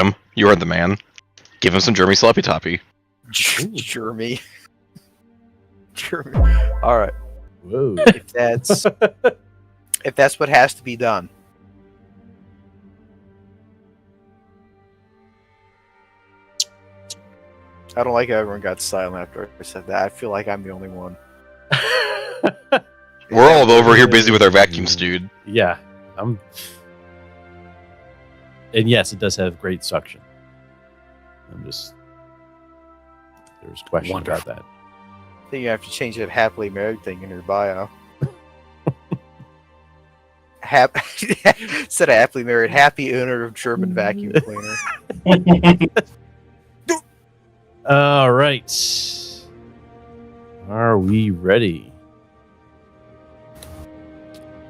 Sam, you are the man. Give him some Jeremy Sloppy Toppy. Jeremy. Jeremy. All right. Whoa. If that's what has to be done. I don't like how everyone got silent after I said that. I feel like I'm the only one. We're all over here busy with our vacuums, dude. Yeah. And yes, it does have great suction. There's questions about that. I think you have to change that happily married thing in your bio. Instead of happily married, happy owner of German vacuum cleaner. All right. Are we ready?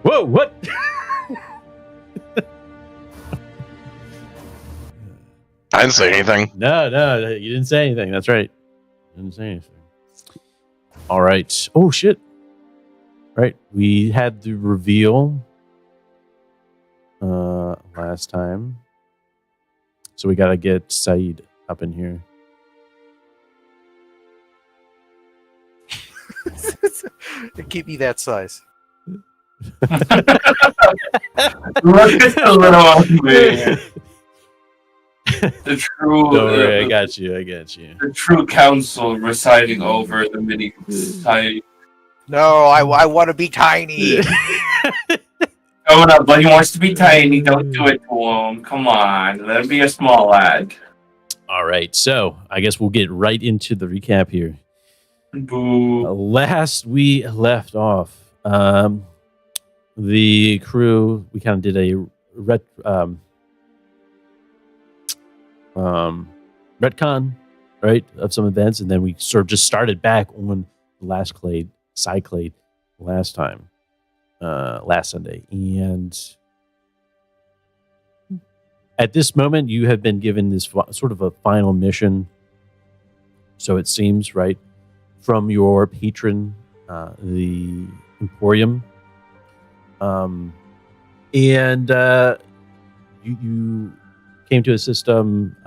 Whoa, what? I didn't say anything. No, you didn't say anything. That's right. You didn't say anything. All right. Oh, shit. Right. We had the reveal last time. So we got to get Saeed up in here. Keep me that size. Look at the little man. The true. Don't worry, I got you. The true council residing over the mini society. No, I want to be tiny. Coming up, but he wants to be tiny. Don't do it to him. Come on, let him be a small lad. All right, so I guess we'll get right into the recap here. Boo. Last we left off, the crew, we kind of did a retcon, right, of some events, and then we sort of just started back on the last Cyclade last time, last Sunday. And at this moment, you have been given this sort of a final mission, so it seems, right, from your patron, the Emporium. And you came to a system,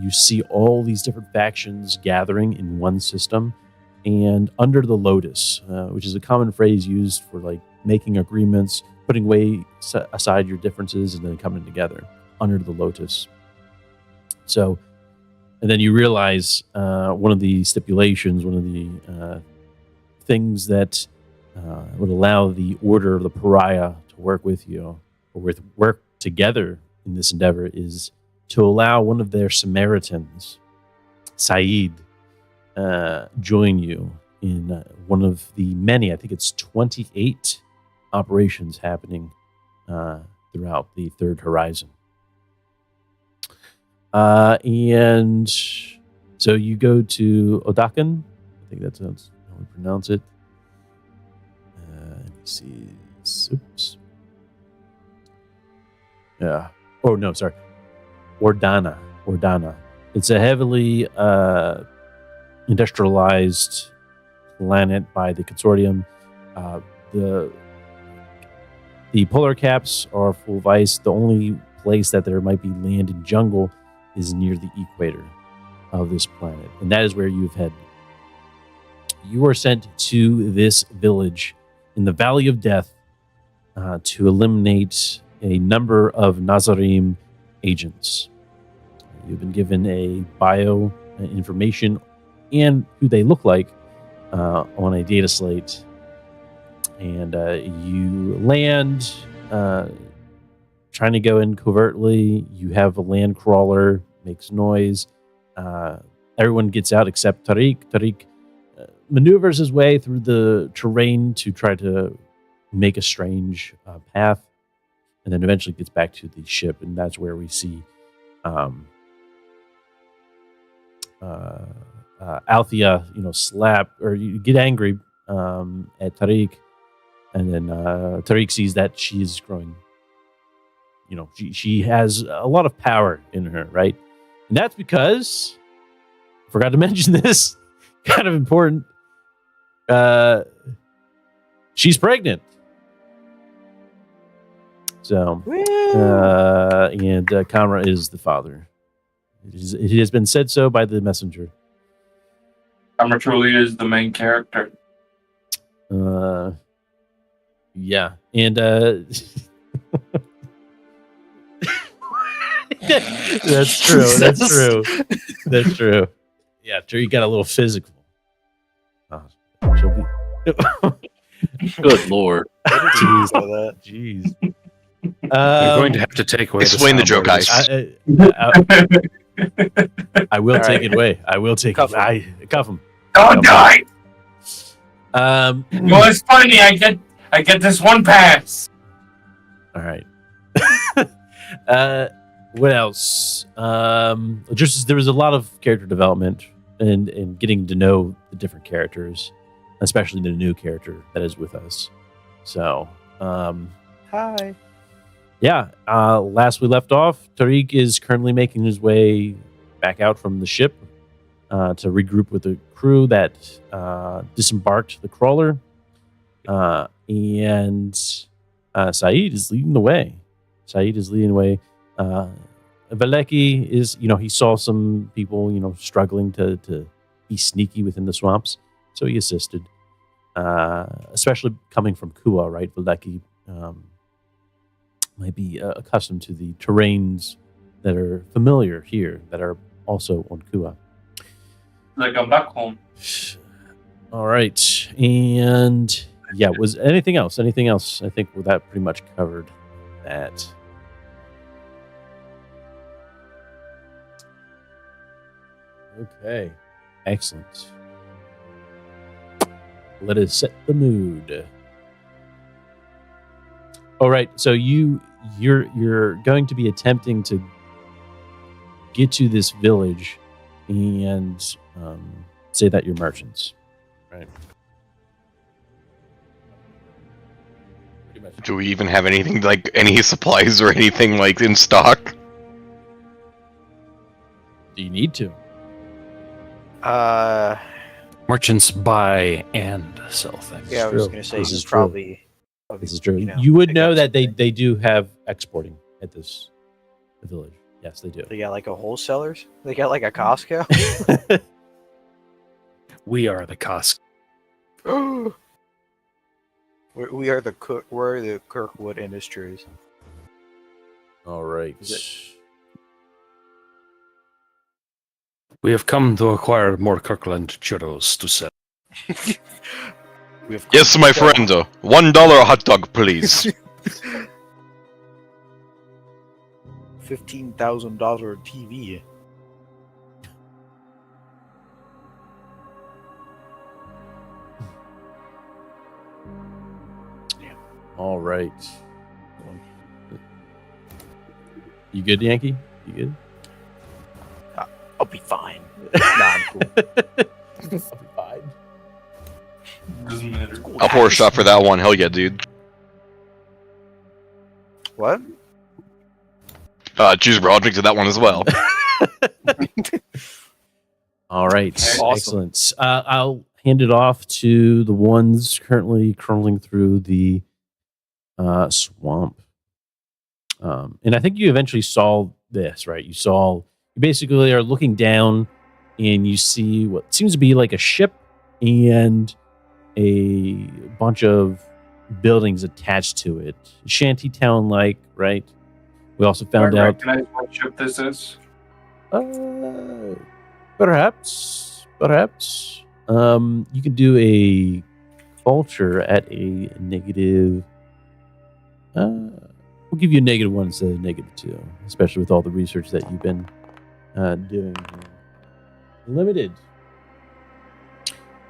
you see all these different factions gathering in one system, and under the lotus, which is a common phrase used for like making agreements, putting aside your differences, and then coming together under the lotus. So, and then you realize one of the stipulations, one of the things that would allow the Order of the Pariah to work with you, or work together in this endeavor, is to allow one of their Samaritans, Saeed, join you in one of the many, I think it's 28 operations happening throughout the Third Horizon. And so you go to Odakan. I think that's how we pronounce it. Let me see. Oops. Yeah. Oh, no, sorry. Ordana. It's a heavily industrialized planet by the consortium. The polar caps are full of ice. The only place that there might be land and jungle is near the equator of this planet, and that is where you've headed. You are sent to this village in the Valley of Death to eliminate a number of Nazarim agents. You've been given a bio information and who they look like on a data slate, and you land trying to go in covertly. You have a land crawler, makes noise. Everyone gets out except Tariq. Tariq maneuvers his way through the terrain to try to make a strange path, and then eventually gets back to the ship, and that's where we see Althea, slap, or you get angry at Tariq, and then Tariq sees that she is growing. She has a lot of power in her, right? And that's because, I forgot to mention this, kind of important, she's pregnant. So, and Kamra is the father It has been said so by the messenger. Summer truly is the main character. Yeah, and that's true. That's true. That's true. Yeah, Tree got a little physical. Oh, she'll be. Good lord. Jeez. That. Jeez. You're going to have to take away Explain the joke, sound guys. I will All take right. it away. I will take Cuff it. I cuff him. Don't die! Um. Well, it's funny. I get this one pass. All right. What else? Just there was a lot of character development and getting to know the different characters, especially the new character that is with us. So, Hi. yeah. Last we left off, Tariq is currently making his way back out from the ship to regroup with the crew that disembarked the crawler, and Saeed is leading the way. Valeki is, he saw some people, struggling to be sneaky within the swamps, so he assisted. Especially coming from Kua, right? Valeki might be accustomed to the terrains that are familiar here, that are also on Kua. Like I'm back home. All right, and yeah, was anything else? I think that pretty much covered that. Okay, excellent. Let us set the mood. All right, so you're going to be attempting to get to this village and say that you're merchants, right? Pretty much. Do we even have anything like any supplies or anything like in stock? Do you need to? Merchants buy and sell things. Yeah, I was true. gonna say This he's is true. probably. This is true. You know, You would pick know up that they something. do have exporting at this village. Yes, they do. They got like a wholesalers. They got like a Costco. We are the Costco. We are the we're the Kirkwood Industries. All right. We have come to acquire more Kirkland churros to sell. We have Yes, my friend. $1 hot dog, please. $15,000 TV. All right. You good, Yankee? You good? I'll be fine. Nah, I'm cool. I'll be fine. Doesn't matter. I'll pour a shot for that one. Hell yeah, dude. What? Choose bro. I'll drink to that one as well. All right. Awesome. Excellent. I'll hand it off to the ones currently crawling through the swamp. And I think you eventually saw this, right? You basically are looking down and you see what seems to be like a ship and a bunch of buildings attached to it. Shantytown like, right? We also found out. Recognize what ship this is? Perhaps. You can do a culture at a negative. We'll give you a -1 instead of -2, especially with all the research that you've been doing. Limited.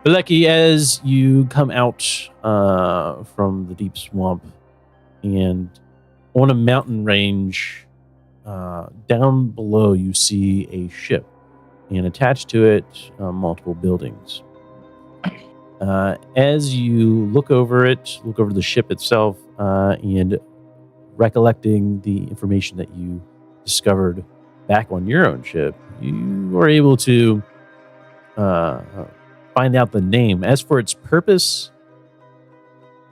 Valeki, as you come out from the deep swamp and on a mountain range down below, you see a ship, and attached to it, multiple buildings. As you look over the ship itself, and recollecting the information that you discovered back on your own ship, you were able to find out the name. As for its purpose,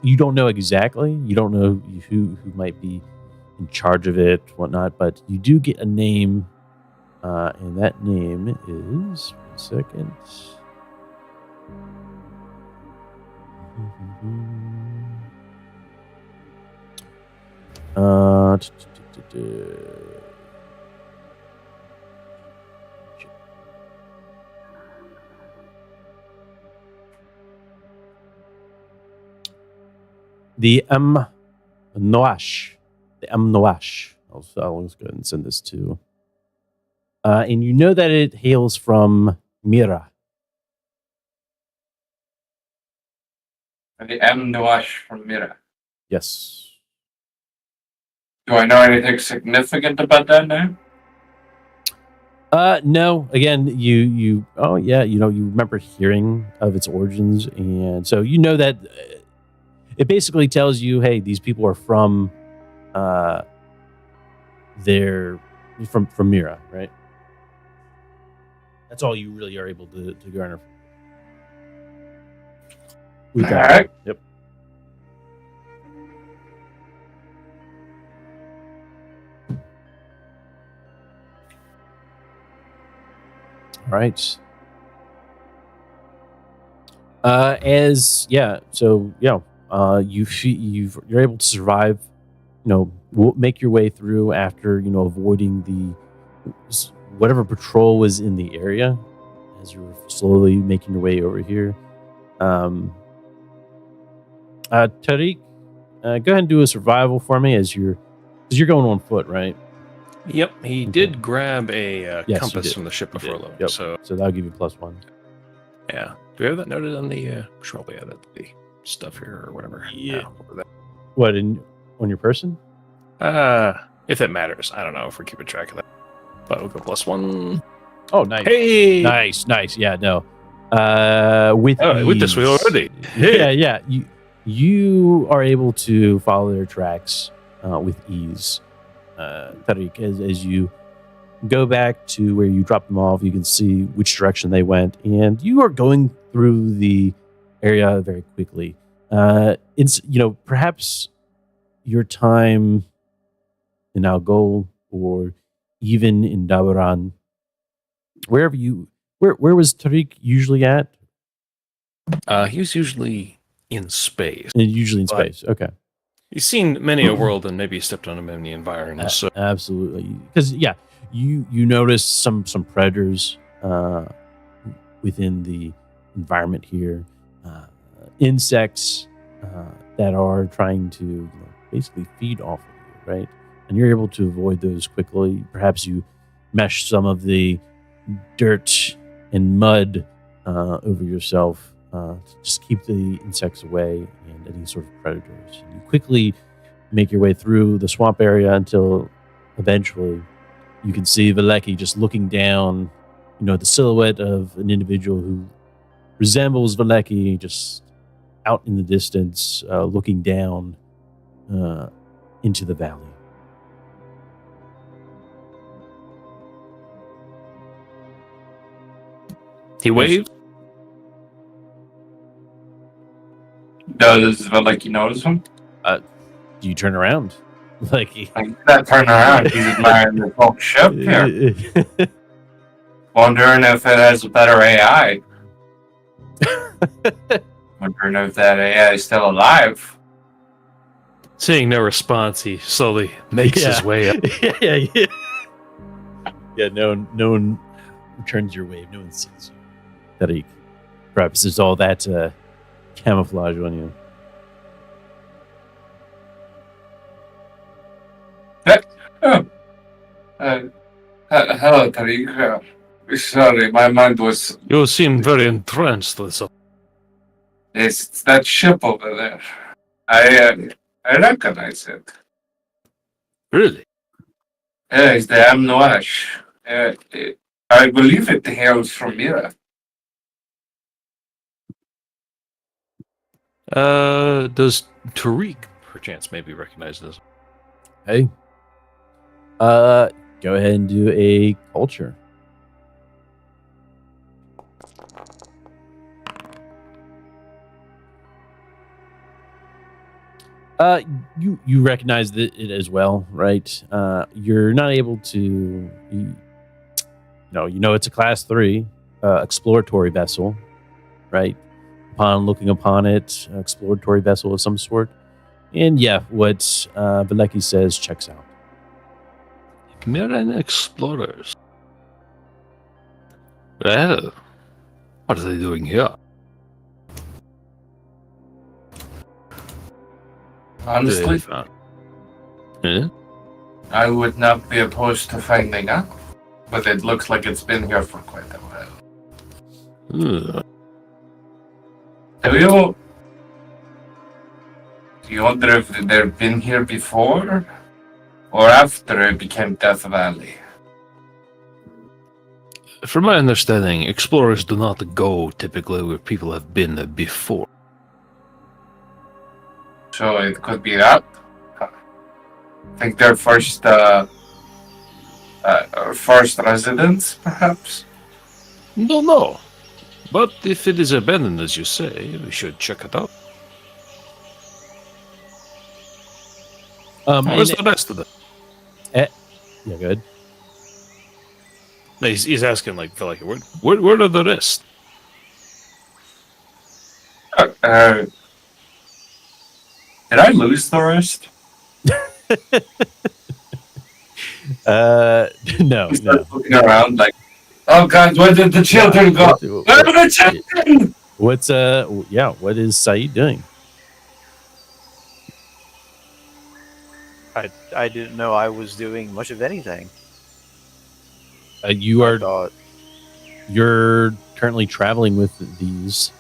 you don't know exactly. You don't know who might be in charge of it, whatnot, but you do get a name And that name is, one second. Uh, t- t- t- t- t- the Noash. The Noash. I'll just go ahead and send this to. And you know that it hails from Mira. The M. Noash from Mira. Yes. Do I know anything significant about that name? No. Again, you you remember hearing of its origins, and so you know that it basically tells you, hey, these people are from they're from Mira, right? That's all you really are able to garner. With that. All right. Yep. All right. You're able to survive. Make your way through after avoiding the whatever patrol was in the area as you're slowly making your way over here. Tariq, go ahead and do a survival for me because you're going on foot, right? Yep, he did grab a Yes, compass you did. from the ship You before, did. though. Yep. So, that'll give you +1. yeah. Do we have that noted on the? We should probably add that to the stuff here or whatever. Yeah. Over there. What on your person? If it matters, I don't know if we're keeping track of that. But we'll go +1. Oh, nice. Hey, Nice. Yeah, no. With this we already. yeah. You are able to follow their tracks with ease, Tariq. As you go back to where you dropped them off, you can see which direction they went, and you are going through the area very quickly. It's perhaps your time in Algol or even in Dawaran, wherever where was Tariq usually at? He was usually in space. Usually in But- space. Okay. He's seen many a world and maybe stepped on many environments. So Absolutely. Because you notice some predators within the environment here, insects that are trying to basically feed off of you, right? And you're able to avoid those quickly. Perhaps you mesh some of the dirt and mud over yourself to just keep the insects away and any sort of predators. And you quickly make your way through the swamp area until eventually you can see Valeki just looking down, the silhouette of an individual who resembles Valeki just out in the distance, looking down into the valley. he waved. Does Valeki notice him? Do you turn around? Like, Like, that turn around. He's admiring the whole ship here. Wondering if it has a better AI. Wondering if that AI is still alive. Seeing no response, he slowly makes his way up. yeah. Yeah, no one returns your wave. No one sees you. Tariq. Perhaps there's all that camouflage on you. Hello, Tariq. Sorry, my mind was... You seem very entranced with something. It's that ship over there. I recognize it. Really? Yeah, it's the M. Noash. I believe it hails from Mira. Does Tariq perchance maybe recognize this? Hey. Go ahead and do a culture. You recognize it as well, right? You're not able to. No, you know it's a class 3 exploratory vessel, right? Upon looking upon it, exploratory vessel of some sort. And yeah, what Vilecki says checks out. Marine explorers. Well, what are they doing here? Honestly, Yeah? I would not be opposed to finding out, but it looks like it's been here for quite a while. Do you wonder if they've been here before or after it became Death Valley? From my understanding, explorers do not go typically where people have been before. So it could be that. I think their first residence, perhaps. No. But if it is abandoned, as you say, we should check it out. Where's the rest of them? Yeah, good. No, he's asking, like, feel like, where are the rest? Did I lose the rest? No. Looking around like, oh God, where did the children go? Where are the children? What is Saeed doing? I didn't know I was doing much of anything. You're currently traveling with these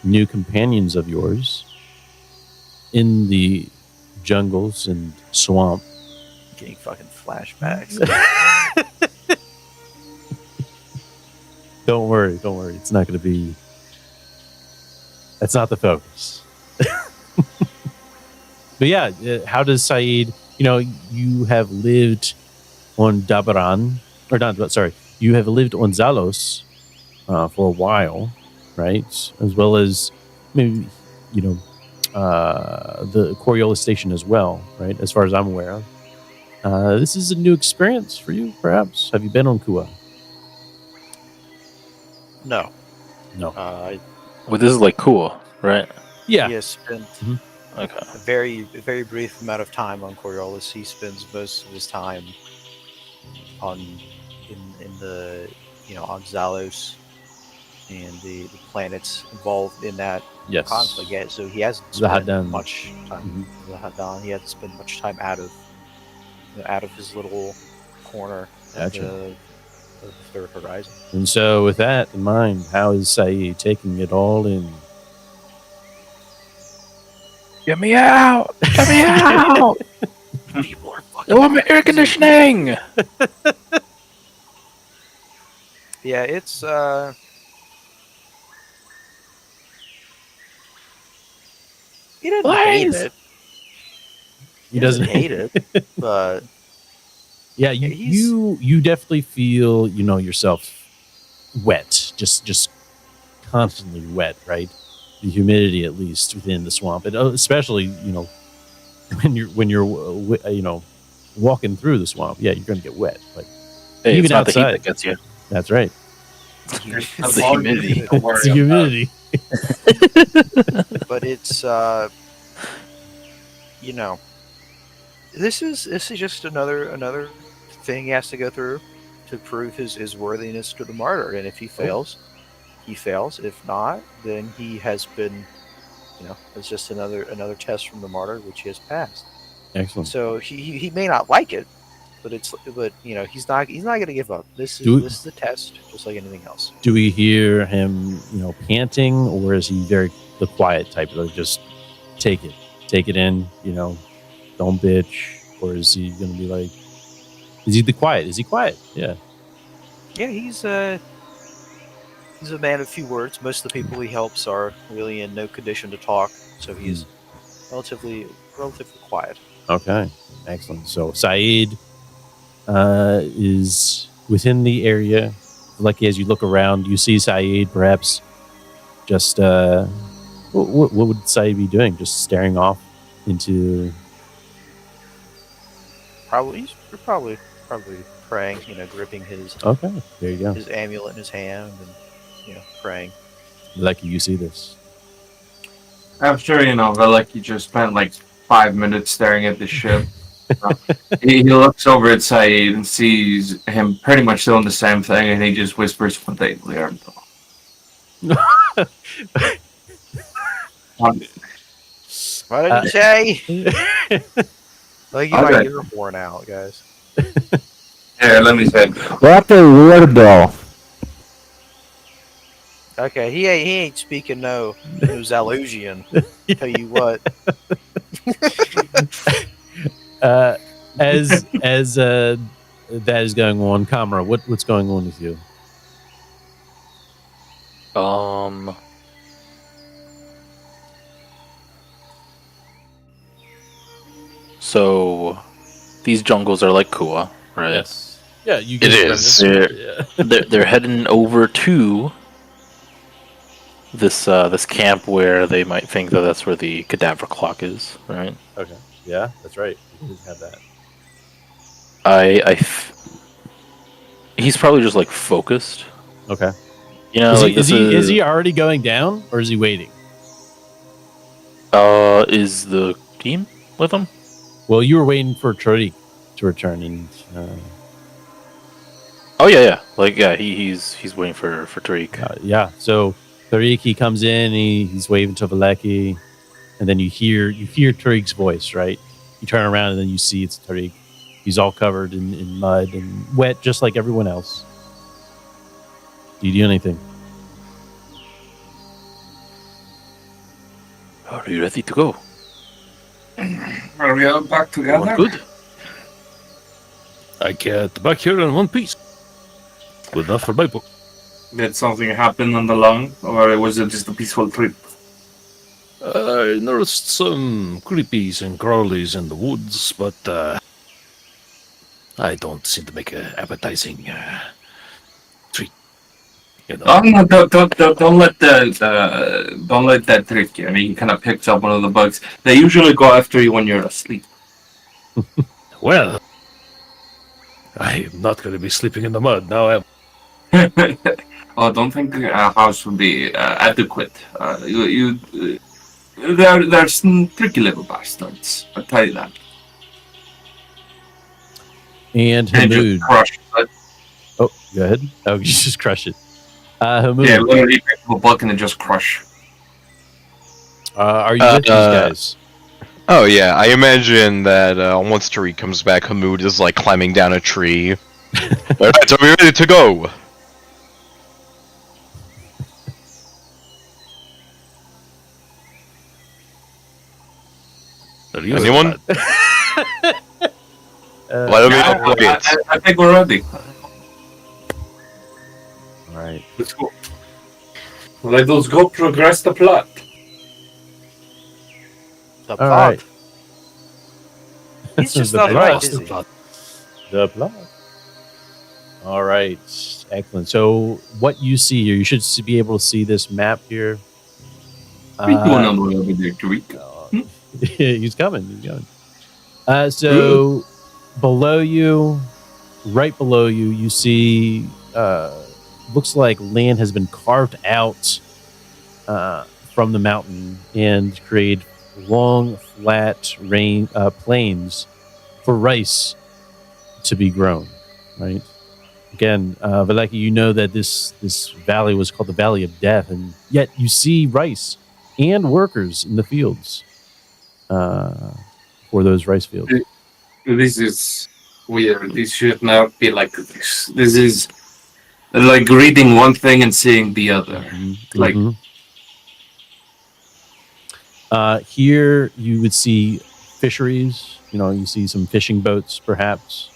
new companions of yours in the jungles and swamp. Getting fucking flashbacks. Don't worry. It's not going to be. That's not the focus. But yeah, how does Saeed? You have lived on Dabaran, or not? Sorry, you have lived on Zalos for a while, right? As well as maybe the Coriolis station as well, right? As far as I'm aware of. This is a new experience for you, perhaps. Have you been on Kua? No. Well, this is like cool, right? Yeah. He has spent Okay. a very brief amount of time on Coriolis. He spends most of his time in the on Zalos and the planets involved in that Yes. conflict yet. So he hasn't spent Zahadan. much time. Zahadan. He hasn't spent much time out of his little corner Gotcha. of the third horizon. And so, with that in mind, how is Saeed taking it all in? Get me out! Get me out! People are fucking. I want my air conditioning! Yeah, it's he doesn't hate it. He doesn't hate it, but yeah, he's- you definitely feel yourself wet, just constantly wet, right? The humidity, at least within the swamp, and especially when you're walking through the swamp. Yeah, you're going to get wet, but Hey, even it's not the heat outside. that gets you. That's right. It's the humidity. It's the humidity. but it's this is just another thing he has to go through to prove his worthiness to the martyr, and if he fails, he fails. If not, then he has been it's just another test from the martyr which he has passed. Excellent. So he may not like it, but he's not going to give up. This is a test, just like anything else. Do we hear him, panting, or is he the quiet type? Like, just take it in, don't bitch, or is he going to be like? Is he the quiet? Is he quiet? Yeah. Yeah, he's a man of few words. Most of the people he helps are really in no condition to talk, so he's relatively quiet. Okay, excellent. So Saeed is within the area. Lucky, as you look around, you see Saeed perhaps just what would Saeed be doing? Just staring off into. Probably praying, gripping Okay, there you go. his amulet in his hand and praying. Lucky you see this. I'm sure Veliki just spent like 5 minutes staring at the ship. He looks over at Saeed and sees him pretty much doing the same thing, and he just whispers, "What they learned." What did you say? I think you might Okay. get her worn out, guys. Here, let me say. What a weirdo. Okay, he ain't speaking no Zalusian. Tell you what. As that is going on, Kamara, what's going on with you? So these jungles are like Kua, right? Yes. Yeah, you It just is. They're heading over to this camp where they might think that that's where the cadaver clock is, right? Okay. Yeah, that's right. You did have that. He's probably just like focused. Okay. You know, Is he already going down or is he waiting? Is the team with him? Well, you were waiting for Tariq to return, and Oh yeah. Like he's waiting for Tariq. yeah. So Tariq, he comes in, he's waving to Valeki, and then you hear Tariq's voice, right? You turn around and then you see it's Tariq. He's all covered in mud and wet, just like everyone else. Do you do anything? Are you ready to go? Are we all back together? Good. I get back here in one piece. Good enough for my book. Did something happen on the long, or was it just a peaceful trip? I noticed some creepies and crawlies in the woods, but I don't seem to make an appetizing treat. You know. Oh no! Don't let that trick you. I mean, he kind of picks up one of the bugs. They usually go after you when you're asleep. Well, I am not going to be sleeping in the mud now. Am Oh, don't think a house would be adequate. They're some tricky little bastards. I'll tell you that. And And Hamoud. just crush it. Oh, go ahead. Oh, you just crush it. Hamoud, Yeah, literally pick up a bug and then just crush. are you with these guys? Oh yeah, I imagine that once Tariq comes back, Hamoud is like climbing down a tree. Alright, are we ready to go? Are you Anyone? Let me know, wait. I think we're ready. All right. Let's go. Let us go progress the plot. The All plot. right. He's just The not plot. right, is he? The plot. All right. Excellent. So, what you see here, you should be able to see this map here. What are you doing on the way over there, Tariq? He's coming. He's coming. So, below you, right below you, you see looks like land has been carved out from the mountain and create long, flat plains for rice to be grown. Right. Again, Valeki, you know that this valley was called the Valley of Death, and yet you see rice and workers in the fields for those rice fields. This is weird. This should not be like this. This is like reading one thing and seeing the other. Like- here you would see fisheries. You know, you see some fishing boats, perhaps,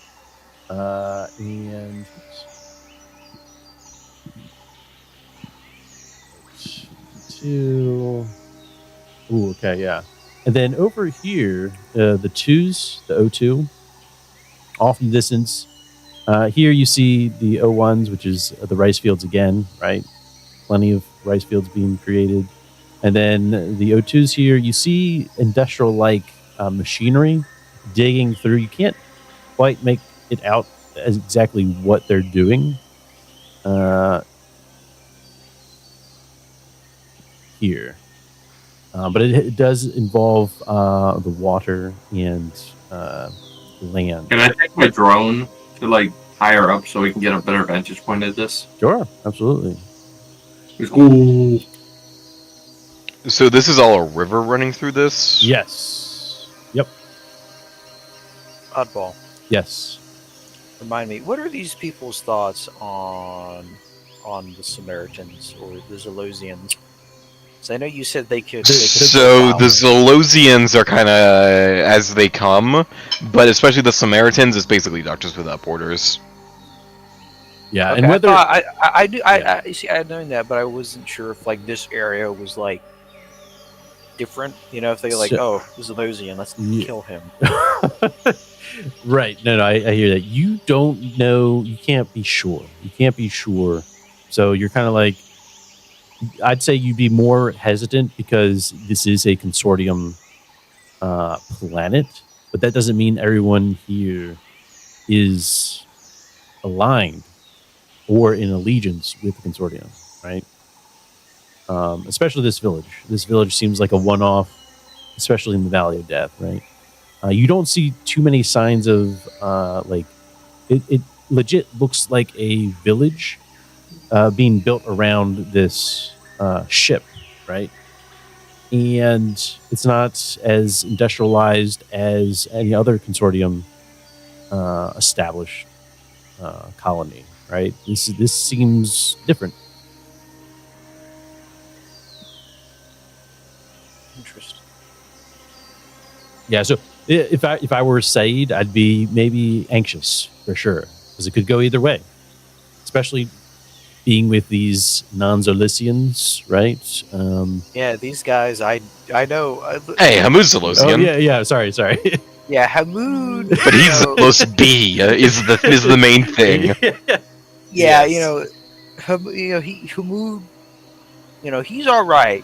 and two. Ooh, okay, yeah. And then over here, the O2, off in the distance. Here you see the O1s, which is the rice fields again, right? Plenty of rice fields being created. And then the O2s here, you see industrial-like machinery digging through. You can't quite make it out exactly what they're doing here. But it does involve the water and land. Can I take my drone to like higher up so we can get a better vantage point at this? Sure, absolutely. Ooh. So this is all a river running through this? Yes. Yep. Oddball. Yes. Remind me, what are these people's thoughts on the Samaritans or the Zalosians? So I know you said they could. So the Zalosians are kind of as they come, but especially the Samaritans is basically Doctors Without Borders. Yeah, Okay, and whether I knew I see I had known that, but I wasn't sure if like this area was like different. You know, if they like, So- the Zalosian, let's Yeah. kill him. Right. No, I hear that. You don't know. You can't be sure. You can't be sure. So you're kind of like, I'd say you'd be more hesitant because this is a consortium planet, but that doesn't mean everyone here is aligned or in allegiance with the consortium, right? Especially this village. This village seems like a one-off, especially in the Valley of Death, right? You don't see too many signs of like it legit looks like a village being built around this ship, right? And it's not as industrialized as any other consortium established colony, right? This seems different. Interesting. Yeah, so if I were Saeed, I'd be maybe anxious for sure because it could go either way, especially being with these non-Zolicians, right? Yeah, these guys, I know. Hey, Hamud's Zalosian, Oh yeah. Sorry. Yeah, Hamoud. but he's Zalos B is the main thing. Yeah, Yes. Hamoud. He's all right.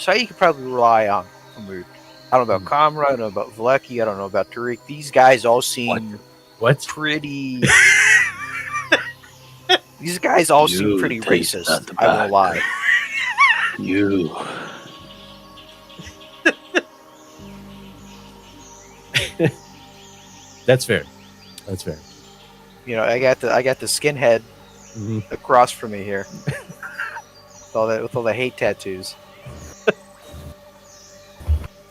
Saeed could probably rely on Hamoud. I don't know about Kamra, I don't know about Vlecki, I don't know about Tariq. These guys all seem What? pretty. These guys all seem You pretty take racist. that I won't back. lie. You. That's fair. That's fair. I got the skinhead Mhm. across from me here, with all the hate tattoos.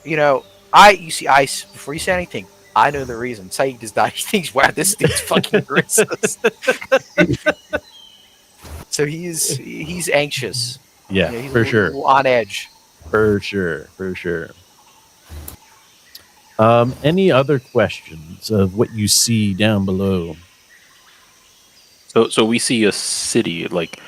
Before you say anything, I know the reason. Saeed does not. He thinks, wow, this thing's fucking racist. So he's anxious. Yeah, He's for sure. on edge. For sure. Any other questions of what you see down below? So we see a city, like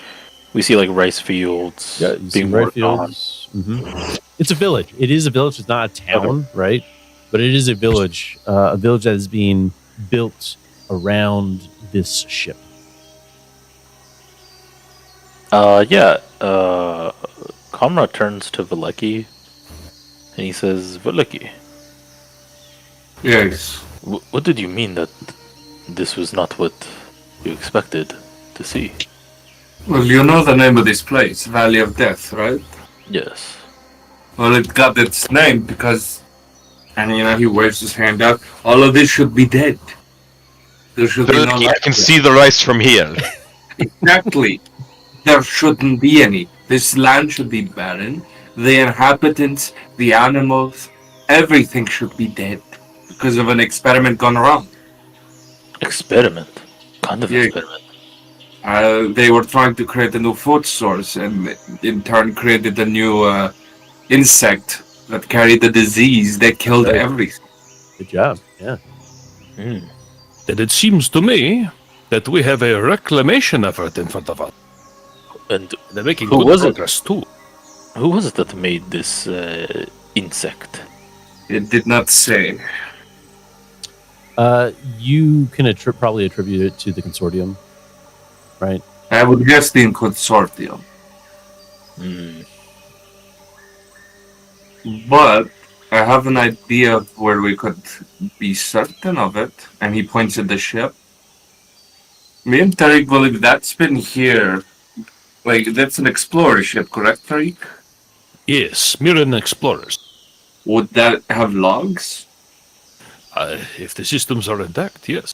we see like rice fields You see being right worked on. fields. Mhm. It's a village. It is a village. It's not a town, right? But it is a village that is being built around this ship. Kamra turns to Vlecki and he says, Vlecki, Yes. what did you mean that this was not what you expected to see? Well, you know the name of this place, Valley of Death, right? Yes. Well, it got its name because, and he waves his hand out. All of this should be dead. There should be no I life can there. see the rice from here. Exactly. There shouldn't be any. This land should be barren. The inhabitants, the animals, everything should be dead because of an experiment gone wrong. Experiment? Kind of Yeah. experiment. They were trying to create a new food source and in turn created a new insect that carried the disease that killed Right. everything. Good job. Yeah. Hmm. Then it seems to me that we have a reclamation effort in front of us. And They're making Who good was it? progress too. who was it that made this insect? It did not say. You can probably attribute it to the consortium, right? I would guess the consortium. Hmm. But I have an idea of where we could be certain of it. And he points at the ship. Me and Tariq believe that's been here. Like, that's an explorer ship, correct, Tariq? Yes, Mirren Explorers. Would that have logs? If the systems are intact, yes.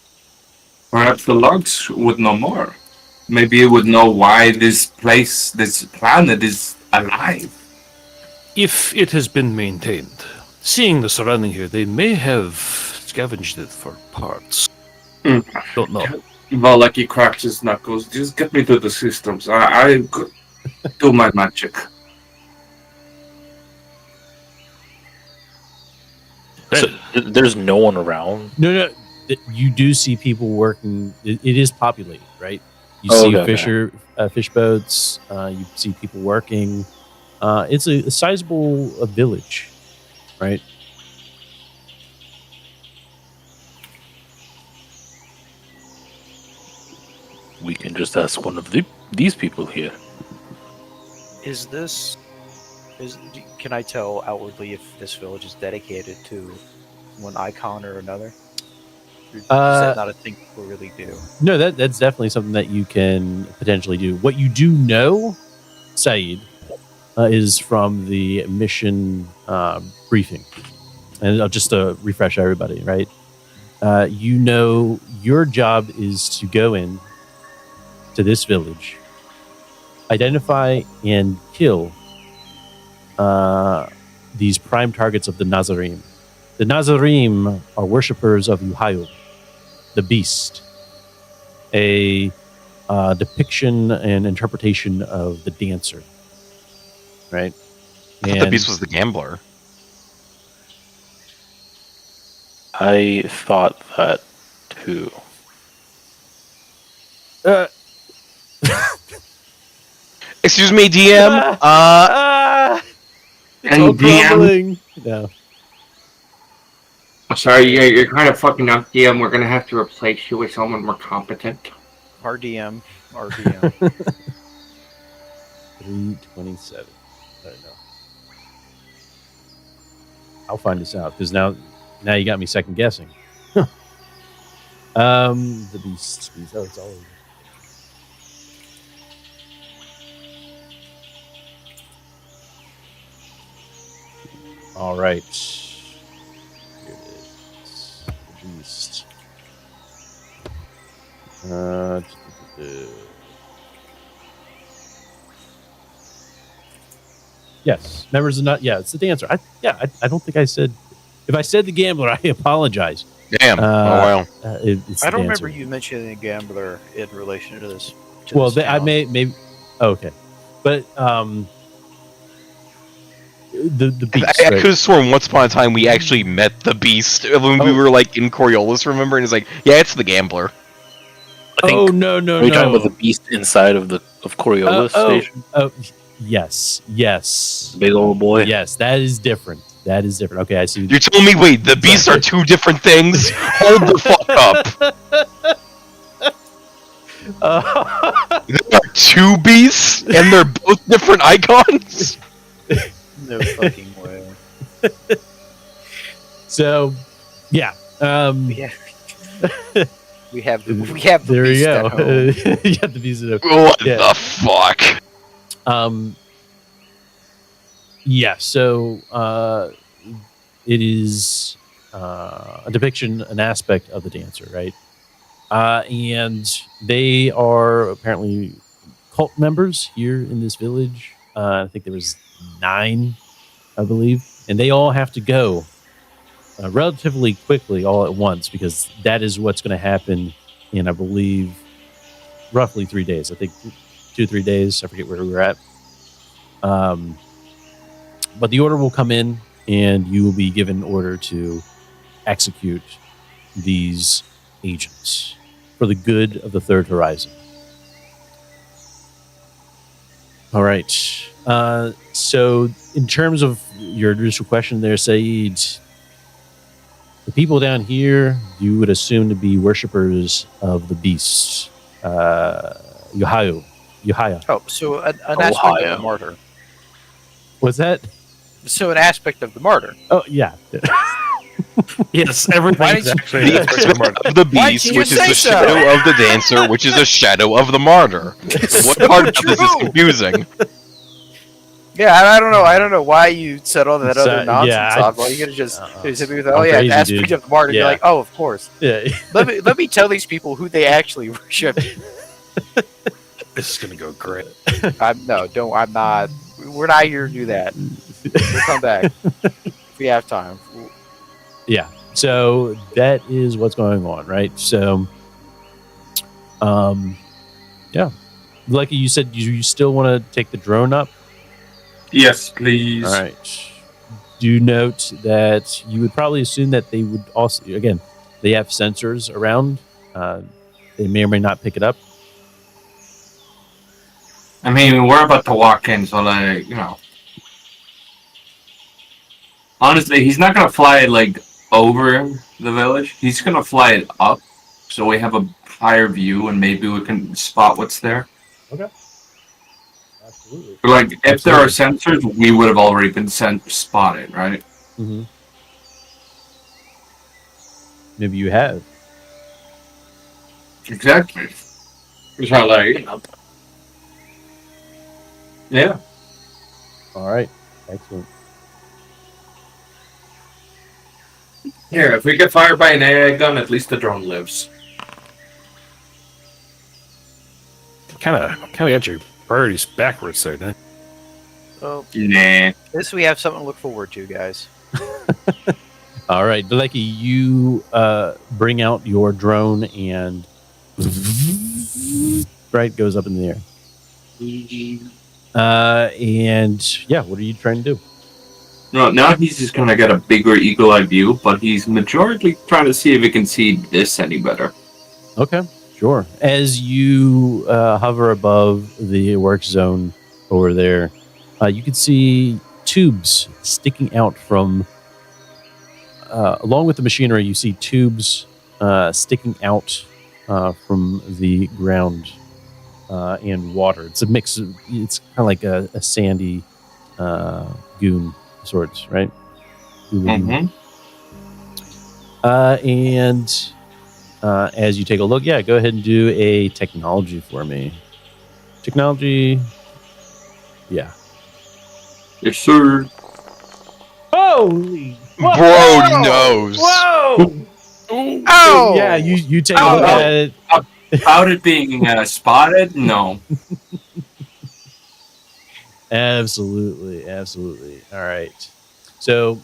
Perhaps the logs would know more. Maybe it would know why this place, this planet is alive. If it has been maintained. Seeing the surrounding here, they may have scavenged it for parts. Don't know. Valaki cracks his knuckles. Just get me to the systems. I could do my magic. So there's no one around. No. You do see people working. It is populated, right? You Oh, see okay, fish boats. You see people working. It's a sizable village, right? We can just ask one of these people here. Is this is? Can I tell outwardly if this village is dedicated to one icon or another? Or is that not a thing people really do? No, that's definitely something that you can potentially do. What you do know, Saeed, is from the mission briefing, and just to refresh everybody, right? You know, your job is to go in to this village, identify and kill these prime targets of the Nazarim. The Nazarim are worshippers of Yuhayu, the beast, a depiction and interpretation of the dancer, right? I thought the beast was the gambler. I thought that too. Excuse me, DM. It's all crumbling. No. Sorry, you're kind of fucking up, DM. We're gonna have to replace you with someone more competent. RDM, RDM. 327. I don't know. I'll find this out because now you got me second guessing. The beast. Oh, it's all over. All right. Here it is. The beast. Yes, members of not. Yeah, it's the dancer. I don't think I said. If I said the gambler, I apologize. Damn. Oh wow. It's I the don't dancer. remember you mentioning a gambler in relation to this. Well, I maybe. Okay, but the beast. I right? could have sworn once upon a time we actually met the beast when we were like in Coriolis, remember? And it's like, yeah, it's the gambler. I think, Oh no! are you talking about the beast inside of Coriolis station? Oh, yes. Big old boy. Yes, that is different. Okay, I see. You're telling me, wait, the beasts are two different things? Hold the fuck up. There are two beasts, and they're both different icons? No fucking way. So, yeah. Yeah. we have the There beast you at go. home. You got the beast at home. What Yeah. the fuck? Yeah, so it is a depiction, an aspect of the dancer, right? And they are apparently cult members here in this village. I think there was 9, I believe. And they all have to go relatively quickly all at once because that is what's going to happen in, I believe, roughly 3 days. I think 2-3 days. I forget where we were at. But the order will come in, and you will be given order to execute these agents for the good of the Third Horizon. All right. So, in terms of your initial question there, Saeed, the people down here you would assume to be worshippers of the beast, Yuhaya. Oh, so an aspect of a martyr. What's that? So an aspect of the martyr. Oh yeah. Yes, Why everything is did you- actually The an aspect of the aspect martyr. of the Why'd beast, you which is say the so? shadow of the dancer, which is a shadow of the martyr. What part of this is true. confusing? Yeah, I don't know why you said all that So, other nonsense. yeah, Well, you could have just hit me with, oh I'm yeah, crazy, the aspect dude. of the martyr. And Yeah. You're like, oh, of course. Yeah. Let me tell these people who they actually worship. This is gonna go great. I'm not. We're not here to do that. We'll come back if we have time. Yeah. So that is what's going on, right? So, yeah. Like you said, you still want to take the drone up. Yes, please. All right. Do note that you would probably assume that they would also, again, they have sensors around. They may or may not pick it up. I mean, we're about to walk in, so like, you know. Honestly, he's not gonna fly it like over the village. He's gonna fly it up, so we have a higher view, and maybe we can spot what's there. Absolutely. Like, if there are sensors, we would have already been spotted, right? Mm-hmm. Maybe you have. Exactly. So, like, you know. Yeah. All right. Excellent. Here, if we get fired by an AI gun, at least the drone lives. Kind of got your priorities backwards there, didn't Well, Nah. this we have something to look forward to, guys. All right, Daleki, you bring out your drone and right goes up in the air. And yeah, what are you trying to do? No, now he's just gonna get a bigger eagle-eye view, but he's majorly trying to see if he can see this any better. Okay, sure. As you hover above the work zone over there, you can see tubes sticking out from. Along with the machinery, you see tubes sticking out from the ground and water. It's a mix. It's kind of like a sandy goon of sorts, right? Mm-hmm. And as you take a look, yeah, go ahead and do a technology for me. Technology. Yeah. Yes, sir. Holy. Bro knows. Whoa! Oh! Yeah, you take a look at it. About it being spotted? No. Absolutely. All right. So,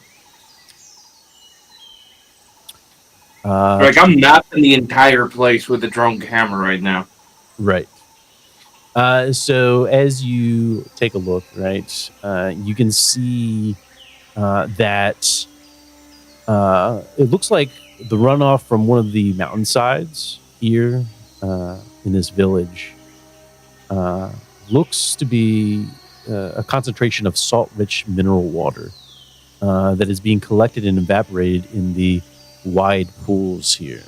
Like, I'm mapping the entire place with the drone camera right now. right. So as you take a look, right, you can see that it looks like the runoff from one of the mountainsides here in this village looks to be a concentration of salt-rich mineral water that is being collected and evaporated in the wide pools here.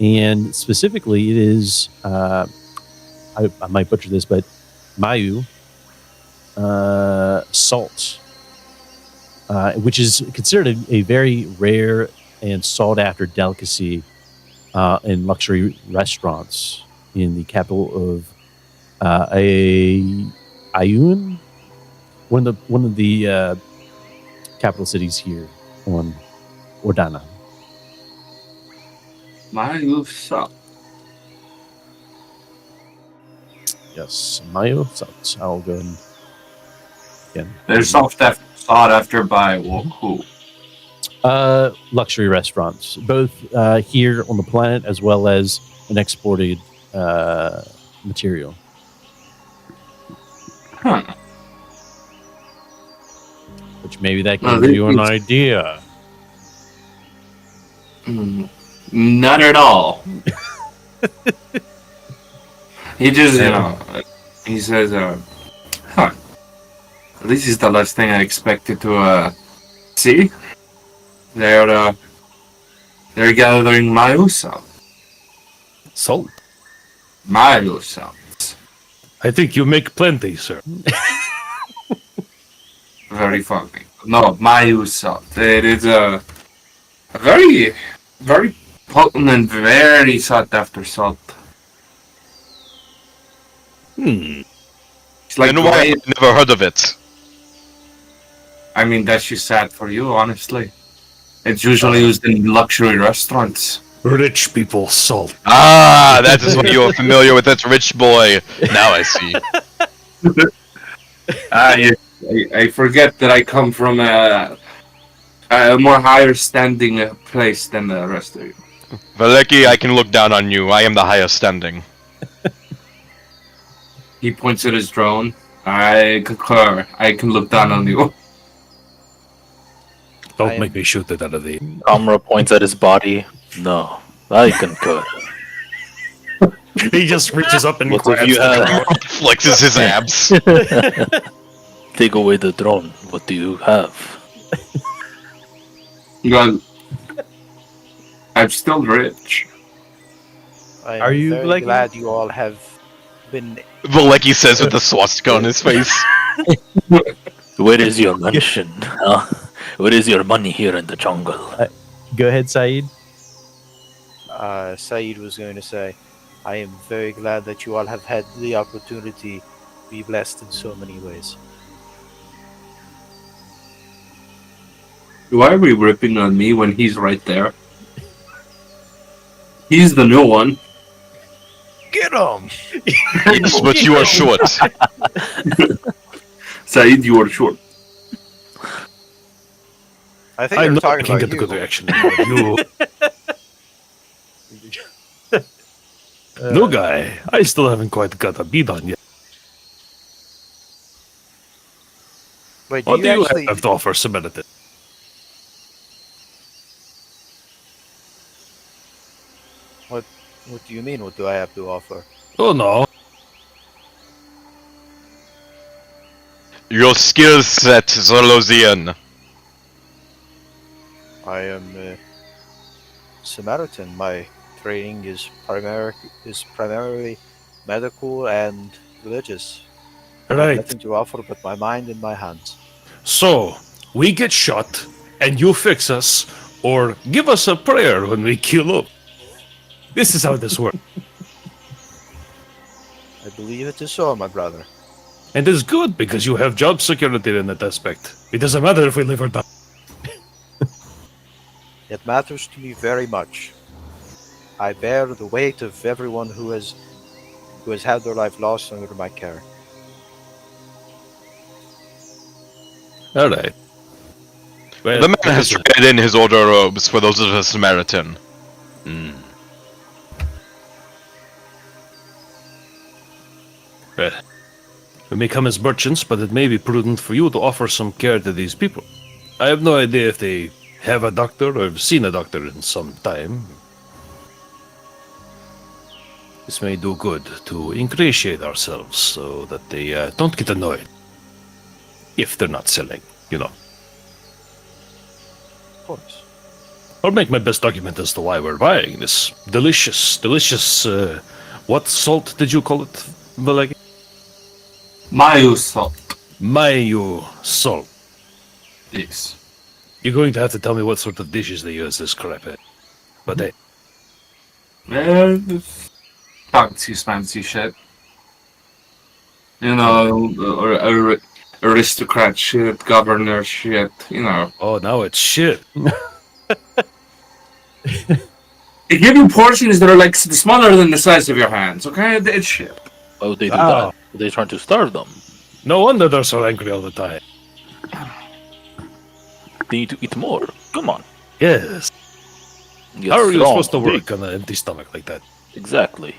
And specifically, it is, I might butcher this, but Mayu salt, which is considered a very rare and sought-after delicacy in luxury restaurants in the capital of Ayun, one of the capital cities here on Ordana. Mayu salt. Yes, Mayo salt. I'll go and again. They're sought after by who? Luxury restaurants, both here on the planet as well as an exported material. Huh. Which maybe that Well, gives you an it's- idea. Not at all. He just, he says, huh. This is the last thing I expected to, see. They're gathering Mayu salt. Salt. Mayu salt. I think you make plenty, sir. very funny. No, Mayu salt. It is a very, very potent and very sought after salt. It's like I know why why. I've never heard of it. I mean, that's just sad for you, honestly. It's usually used in luxury restaurants. Rich people salt. Ah, that is why you're familiar with that rich boy. Now I see. I forget that I come from a more higher standing place than the rest of you. Valeki, I can look down on you. I am the highest standing. He points at his drone. I concur. I can look down on you. Don't make me shoot it out of the. Amra points at his body. No, I concur. He just reaches up and What grabs have you the had? drone. Flexes his abs. Take away the drone. What do you have? Well, I'm still rich. I'm Are you very like- glad you all have been. Valeki says with a swastika on his face. Where is your mansion? Huh? Where is your money here in the jungle? Go ahead, Saeed. Saeed was going to say, I am very glad that you all have had the opportunity to be blessed in so many ways. Why are we ripping on me when he's right there? He's the new one. Get him! Yes, but you are short. Saeed, you are short. I think I they were know I talking can about get a you. good reaction. You, no guy. I still haven't quite got a beat on yet. Wait, What do you actually? have to offer, Samaritan? What do you mean? What do I have to offer? Oh no. Your skill set, Zolosian. I am a Samaritan. My training is primarily medical and religious. I have Right. nothing to offer but my mind and my hands. So, we get shot, and you fix us, or give us a prayer when we kill up. This is how this works. I believe it is so, my brother. And it's good because you have job security in that aspect. It doesn't matter if we live or die. It matters to me very much. I bear the weight of everyone who has had their life lost under my care. All right. Well, The man has traded in his order robes for those of a Samaritan. Well, we may come as merchants, but it may be prudent for you to offer some care to these people. I have no idea if they have a doctor or have seen a doctor in some time. This may do good to ingratiate ourselves so that they don't get annoyed. If they're not selling, you know. Of course. I'll make my best argument as to why we're buying this delicious, what salt did you call it, Valaki? Mayu salt. Mayo salt. Yes. You're going to have to tell me what sort of dishes they use this crap at. But hey, Fancy shit. You know, or aristocrat shit, governor shit, you know. oh, now it's shit. They give you portions that are like smaller than the size of your hands, okay? It's shit. Why would they do Wow. that? Are they trying to starve them? No wonder they're so angry all the time. They need to eat more. Come on. Yes. Get How are you strong, supposed to big. work on an empty stomach like that? Exactly.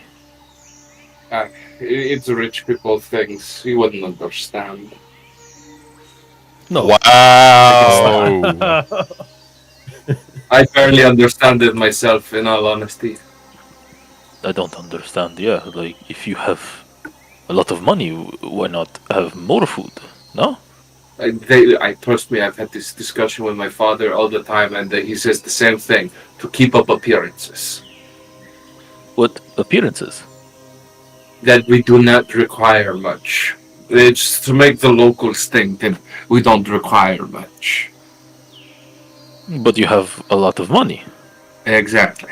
It's rich people things. You wouldn't understand. No. Wow. I barely understand it myself, in all honesty. I don't understand. Yeah, like if you have a lot of money, why not have more food? No? I trust me. I've had this discussion with my father all the time, and he says the same thing: to keep up appearances. What appearances? That we do not require much. It's to make the locals think that we don't require much. But you have a lot of money. Exactly.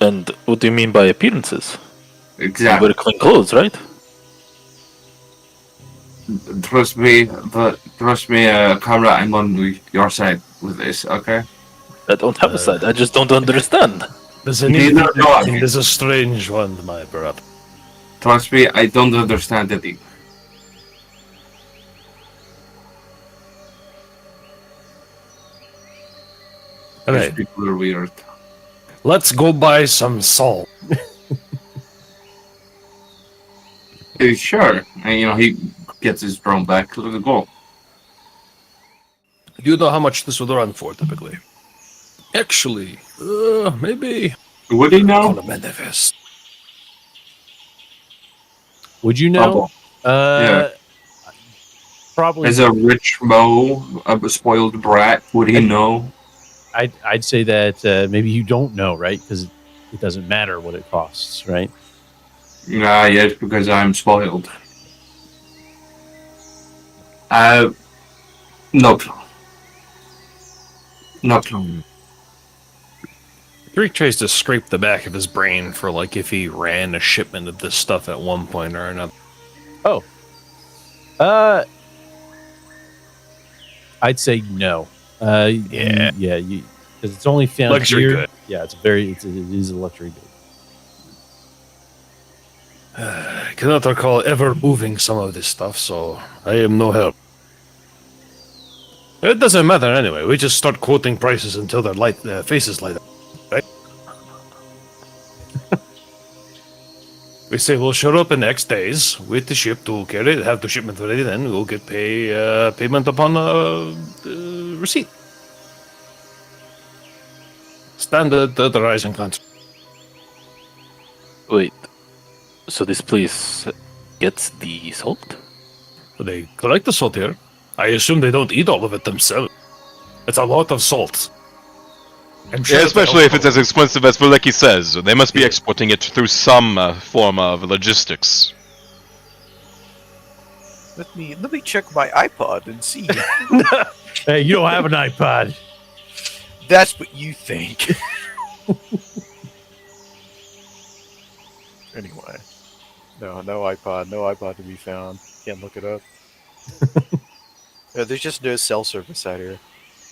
And what do you mean by appearances? You Exactly. wear clean clothes, right? Trust me, Kamra, I'm on your side with this, okay? I don't have a side. I just don't understand. There's a Neither do I. There's a strange one, my brother. Trust me, I don't understand it either. These Alright, people are weird. let's go buy some salt. Sure. And, he gets his drone back. Look at go. Do you know how much this would run for, typically? Actually, maybe Would he know? on a manifest. Would you know? Yeah. Probably. As a rich Mo, a spoiled brat, would he know? I'd say that maybe you don't know, right? Because it doesn't matter what it costs, right? Nah, yes, because I'm spoiled. No clue. No clue. Greek tries to scrape the back of his brain for like if he ran a shipment of this stuff at one point or another. I'd say no. Yeah. because it's only found Luxury here. good. Yeah, it is a luxury good. I cannot recall ever moving some of this stuff, so I am no help. It doesn't matter anyway. We just start quoting prices until their faces light up, right? We say we'll show up in X days with the ship to carry it, have the shipment ready. Then we'll get payment upon receipt. Standard rising contract. Wait. So this place gets the salt? They collect the salt here. I assume they don't eat all of it themselves. It's a lot of salt. I'm sure Yeah, that especially if it's as alcohol- expensive as Veleki says. They must be Yeah. exporting it through some form of logistics. Let me check my iPod and see. Hey, you don't have an iPod. That's what you think. Anyway, no iPod to be found. Can't look it up. There's just no cell service out here.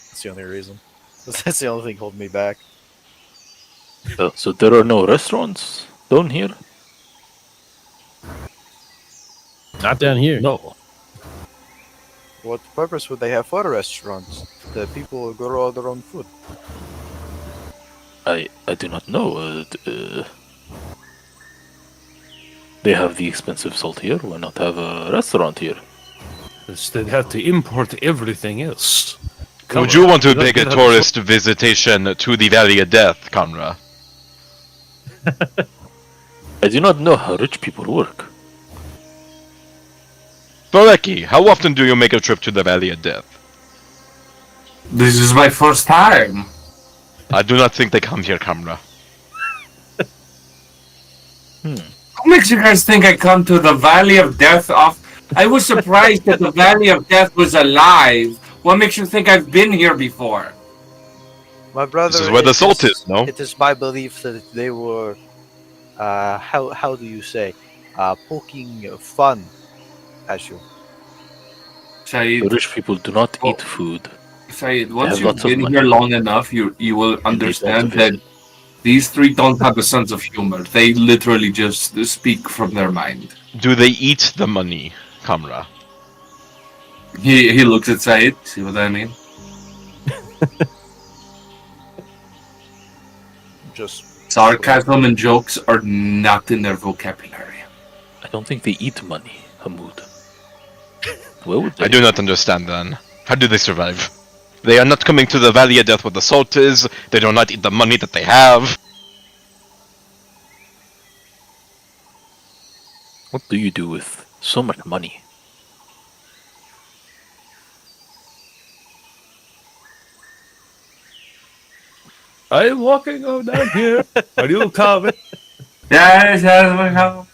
That's the only reason. That's the only thing holding me back. So there are no restaurants down here? Not down here. No. What purpose would they have for restaurants? The people grow all their own food. I do not know. They have the expensive salt here. Why not have a restaurant here? They'd have to import everything else. Would you want to They make a don't have tourist visitation to the Valley of Death, Conra? I do not know how rich people work. Veleki, how often do you make a trip to the Valley of Death? This is my first time. I do not think they come here, Conra. What makes you guys think I come to the Valley of Death I was surprised that the Valley of Death was alive. What makes you think I've been here before? My brother. This is where the salt is, no? It is my belief that they were, how do you say, poking fun at you. Said, Rich people do not eat food. Said, have once you've lots of been money. here long enough, you will And they understand don't that visit. these three don't have a sense of humor. They literally just speak from their mind. Do they eat the money, Kamra? He looks at Said. See what I mean? Just Sarcasm and jokes are not in their vocabulary. I don't think they eat money, Hamoud. Where would they? I do not understand then. How do they survive? They are not coming to the Valley of Death where the salt is. They do not eat the money that they have. What do you do with so much money? I'm walking on down here. Are you coming? Yes, yes, we have.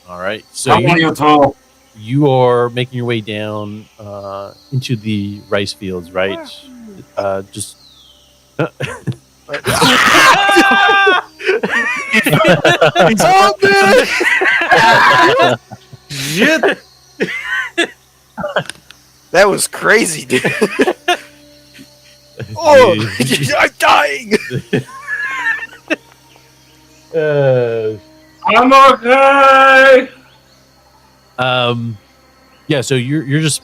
All right. So How are you two? you are making your way down into the rice fields, right? Just Oh man! Shit! That was crazy, dude. Oh, I'm dying. I'm okay. Yeah, so you're just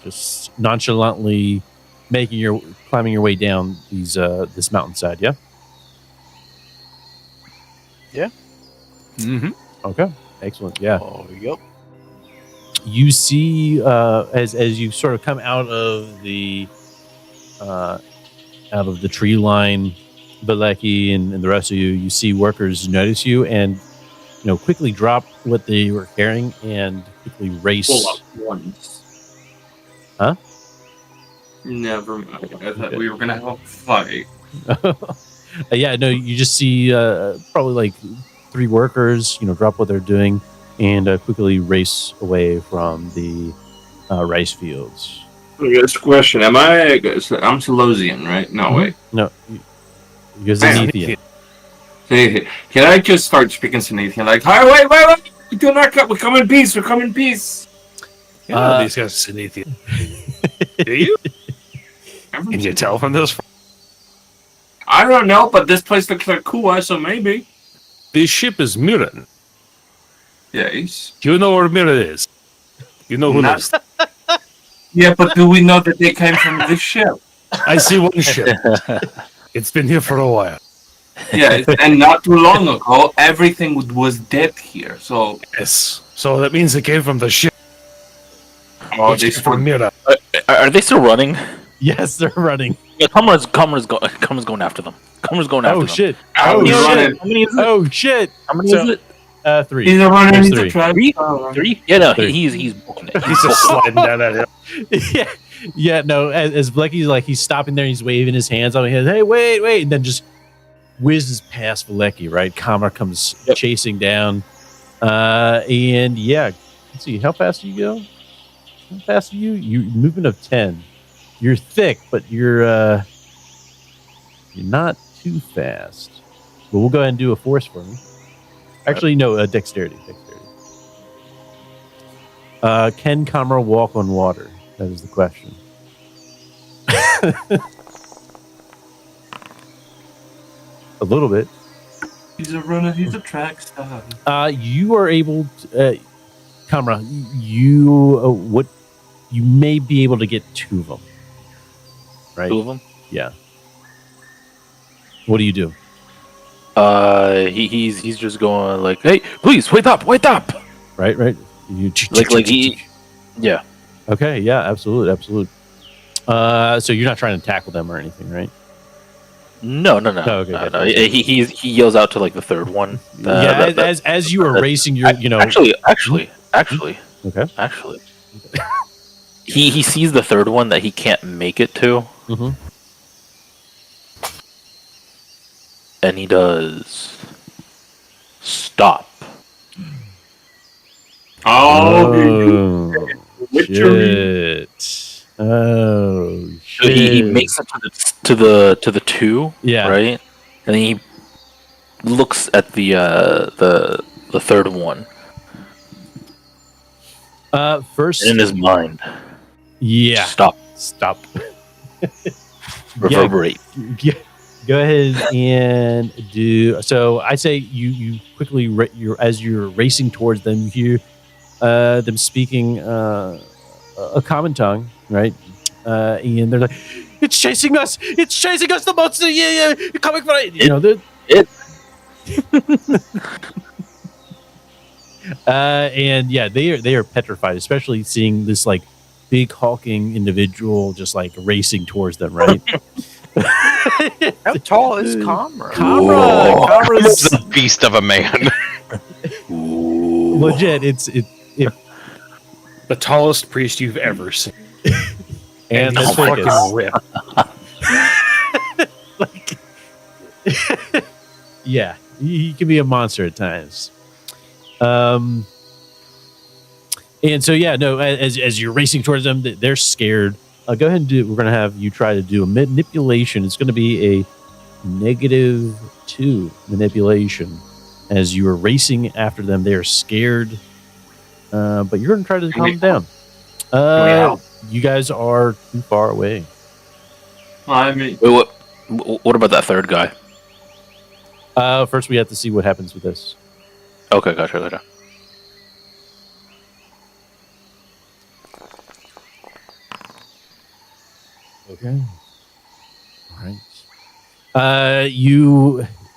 just nonchalantly climbing your way down this mountainside, yeah? Yeah. Mm-hmm. Okay. Excellent. Yeah. Oh, yep. You see as you sort of come out of the tree line, Baleki and the rest of you see workers notice you and quickly drop what they were carrying and quickly race. Pull up once. Huh? Never mind. I thought Okay. we were gonna have a fight. Yeah, no, you just see probably like 3 workers, drop what they're doing and quickly race away from the rice fields. This question: I'm Silosian, right? No, wait. No, you're Zenithian. Hey, can I just start speaking Senathian? Like, hi, wait! We do not come. We come in peace. We come in peace. Yeah, these guys are Senathian. Do you? Can you tell from this? I don't know, but this place looks like Kua, so maybe. This ship is Miran. Yes. Do you know where Miran is? You know who Not- lives? Yeah, but do we know that they came from this ship? I see one ship. It's been here for a while. Yeah, and not too long ago, everything was dead here. So, Yes. So that means it came from the ship. oh, Which they is from Mira. Are they still running? Yes, they're running. Yeah, Comrade's going after them. Comrade's going after Oh them. shit! How Oh many shit! running? How many is it? Oh shit! How many So- is it? 3. He's a runner. There's He's 3. a trap. 3? Oh, 3? Yeah, no, 3. he's booking it. He's just sliding down that hill. yeah. No, as Blecky's like he's stopping there, he's waving his hands on his. Hey, wait! And then just whizzes past Vlecki. Right, Kamar comes chasing down, and yeah, let's see how fast do you go. How fast are you? You movement of 10. You're thick, but you're not too fast. But we'll go ahead and do a force for me. Actually, no, dexterity. Can Kamar walk on water? That is the question. A little bit. He's a runner. He's a track star. You are able to, Kamra, you may be able to get 2 of them. Right? 2 of them? Yeah. What do you do? He's just going like, hey, please wait up. Right. You Like he, yeah. Okay, yeah, absolute. So you're not trying to tackle them or anything, right? No. okay, No. okay. He yells out to like the third one. As you are racing, you're Actually. Okay. He sees the third one that he can't make it to, Mm-hmm. and he does stop. Oh, Shit. Oh So shit. he makes it to the 2, Yeah. right, and then he looks at the third one. First, In his mind, yeah. stop, reverberate. Yeah. Go ahead and do. So I say you quickly as you're racing towards them, you hear them speaking a common tongue, right? And they're like, "It's chasing us! The monster! Yeah, coming for it!" And yeah, they are petrified, especially seeing this like big hulking individual just like racing towards them, right? How tall is Comra? It's the beast of a man. Legit, it's The tallest priest you've ever seen. and he's his focus. fucking ripped. Like, yeah, he can be a monster at times. So, yeah, you guys, you quickly, you as you're racing towards them, you hear them speaking a common tongue, right? And they're like, "It's chasing us! The monster! Yeah, coming for it!" Oh, And so, yeah, no, as you're racing towards them, they're scared. Go ahead and we're going to have you try to do a manipulation. It's going to be a -2 manipulation. As you are racing after them, they are scared. But you're going to try to calm them down. You guys are too far away. I mean, Wait, what about that third guy? First, we have to see what happens with this. Okay, gotcha. Okay. All right.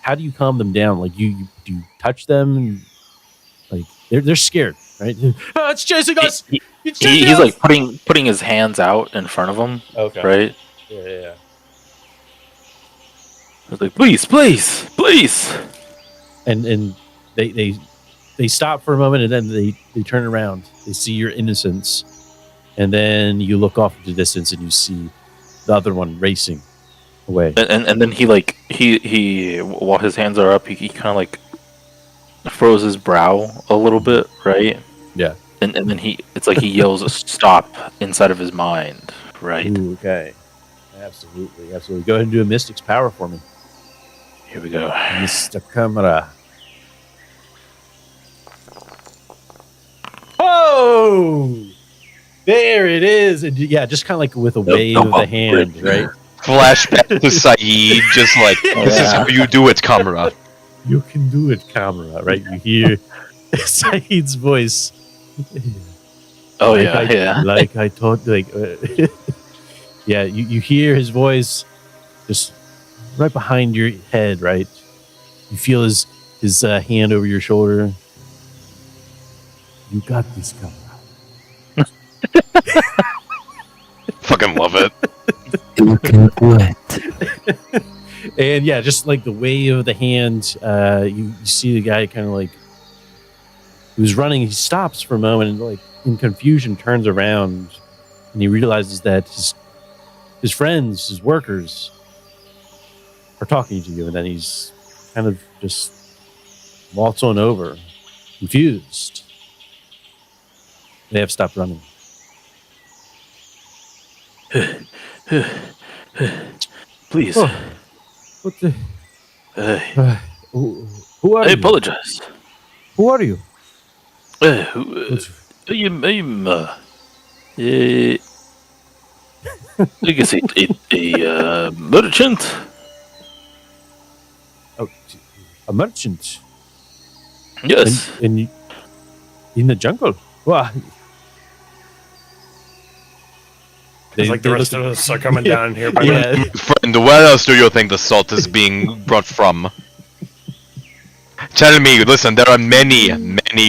How do you calm them down? Like you do you touch them? Like they're scared, right? Oh, it's chasing us. It's chasing He's us! like putting his hands out in front of him, Okay. right? Yeah. He's like, please. And they stop for a moment, and then they turn around. They see your innocence, and then you look off into the distance, and you see the other one racing away. And then he while his hands are up, he kind of like froze his brow a little bit, right? Yeah. And then it's like he yells stop inside of his mind, right? Ooh, okay. Absolutely. Go ahead and do a Mystic's Power for me. Here we go. Mr. Camera. Oh! There it is. And yeah, just kind of like with a wave of the hand, right? Flashback to Saeed, just like, this is how you do it, camera. You can do it, camera, right? You hear Saeed's voice. Oh, Like yeah. Like I told, yeah, you hear his voice just right behind your head, right? You feel his hand over your shoulder. You got this, camera. Fucking love it. You can do it. And yeah, just like the wave of the hand, you see the guy kind of like who's running. He stops for a moment and like in confusion turns around, and he realizes that his friends, his workers, are talking to you, and then he's kind of just waltz on over, confused. They have stopped running. Please. Oh, what the? Who are I you? apologize. Who are you? I guess a merchant. Oh, a merchant. Yes. In the jungle. Wow. It's like the rest of us are coming down here. By Yeah. Friend, where else do you think the salt is being brought from? Tell me, listen, there are many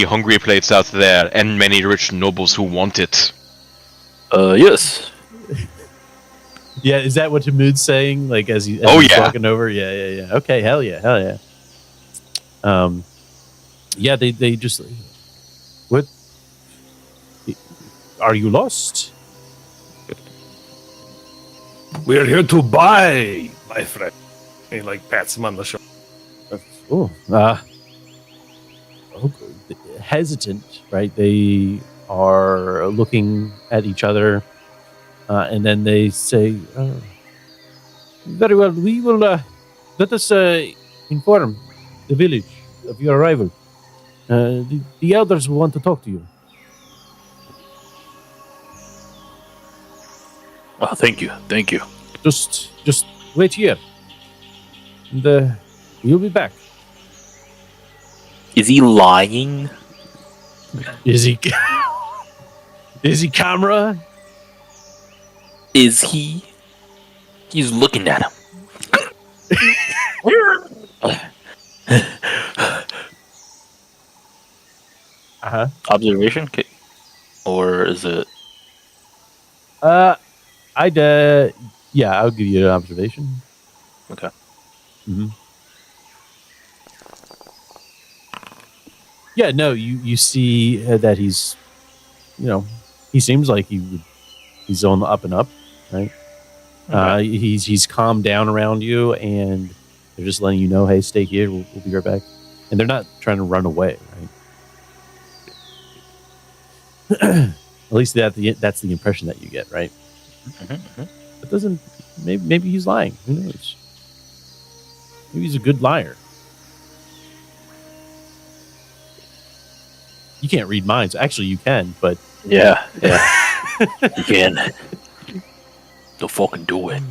hungry plates out there, and many rich nobles who want it. Yes. Yeah, is that what Tamud's saying? Like as he's walking over? Yeah. Okay, hell yeah. Yeah, they just what? Are you lost? We are here to buy, my friend. He like pats him on the shoulder. Oh, hesitant, right? They are looking at each other, and then they say, "Very well, we will let us inform the village of your arrival. The elders will want to talk to you." Oh, thank you. Just wait here, and we'll be back. Is he lying? Is he? Is he camera? Is he? He's looking at him. Observation? Okay. Or is it? I'll give you an observation. Okay. Mm-hmm. Yeah, no, you see that he's, he seems like he's on the up and up, right? Okay. He's calmed down around you, and they're just letting you know, hey, stay here. We'll be right back. And they're not trying to run away, right? At least that's the impression that you get, right? It doesn't. Maybe he's lying. Who knows? Maybe he's a good liar. You can't read minds. Actually, you can, but Yeah. You can. Don't fucking do it.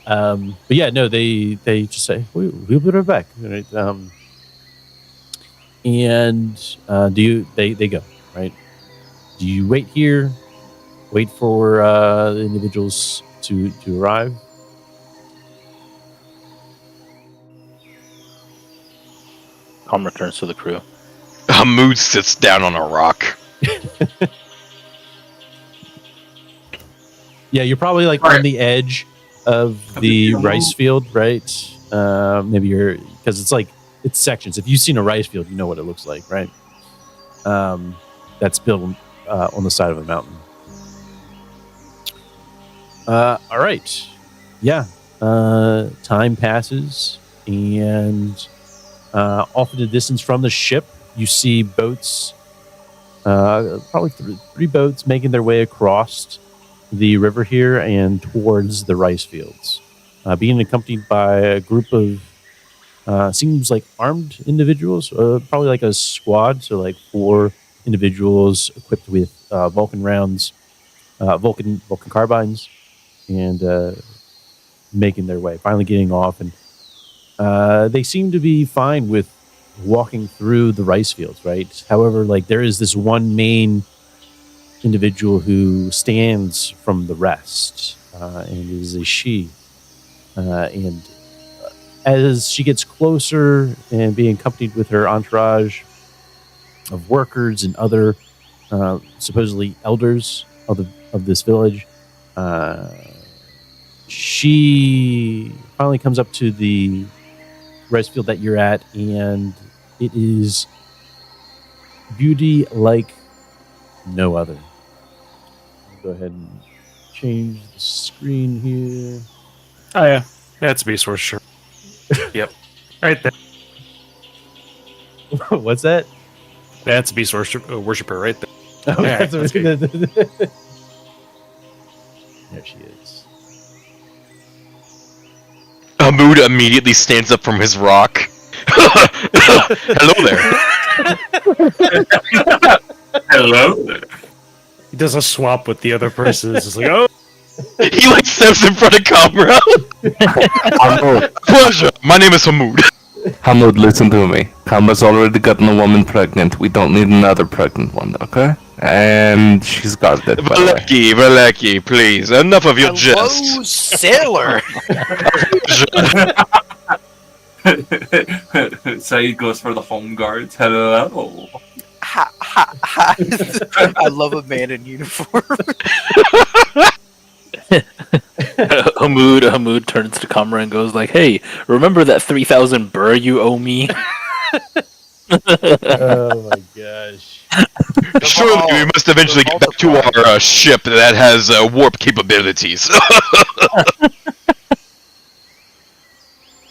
but yeah, no, they just say we'll be right back. Right? And they go, right? Do you wait here? Wait for the individuals to arrive? Tom returns to the crew. Hamoud sits down on a rock. Yeah, you're probably like on the edge of the rice field, right? Maybe you're because it's sections. If you've seen a rice field, you know what it looks like, right? That's built on the side of a mountain. All right. Yeah. Time passes, and off in the distance from the ship, you see boats, probably three boats making their way across the river here and towards the rice fields, being accompanied by a group of seems like armed individuals, probably like a squad, so like 4 individuals equipped with Vulcan rounds, Vulcan carbines, and making their way, finally getting off, and they seem to be fine with walking through the rice fields, right? However, like there is this one main individual who stands from the rest, and is a she, and as she gets closer and being accompanied with her entourage of workers and other supposedly elders of this village, she finally comes up to the rice field that you're at, and it is beauty like no other. Go ahead and change the screen here. Oh yeah, that's Beast Worshipper. Yep, right there. What's that? That's Beast Worshipper right there. Oh, Yeah, that's that's there she is. Hamoud immediately stands up from his rock. Hello there. Hello there. He does a swap with the other person. It's just like, oh, He like steps in front of camera. Hamud, Pleasure. My name is Hamoud. Hamud, listen to me. Kama's already gotten a woman pregnant. We don't need another pregnant one, okay? And she's got it, by the way. Valaki, please. Enough of your jest. Hello, sailor. Saeed goes for the home guards. Hello. Ha, ha, ha. I love a man in uniform. Hamoud turns to Kamra and goes like, "Hey, remember that 3,000 burr you owe me?" Oh my gosh. Surely we must eventually get back to our ship that has warp capabilities.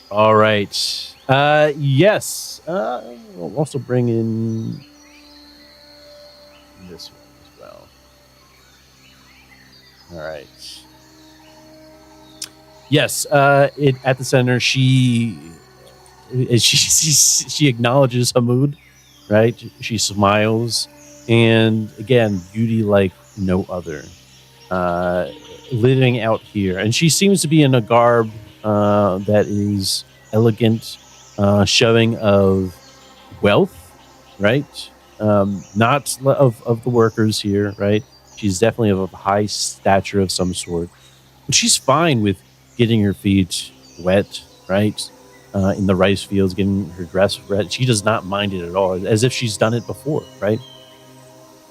All right. Yes. We'll also bring in this one as well. All right. Yes. It at the center. She acknowledges Hamoud, right? She smiles, and again, beauty like no other. Living out here, and she seems to be in a garb that is elegant, showing of wealth, right? Not of the workers here, right? She's definitely of a high stature of some sort, but she's fine with getting her feet wet, right? In the rice fields, getting her dress wet. She does not mind it at all, as if she's done it before, right?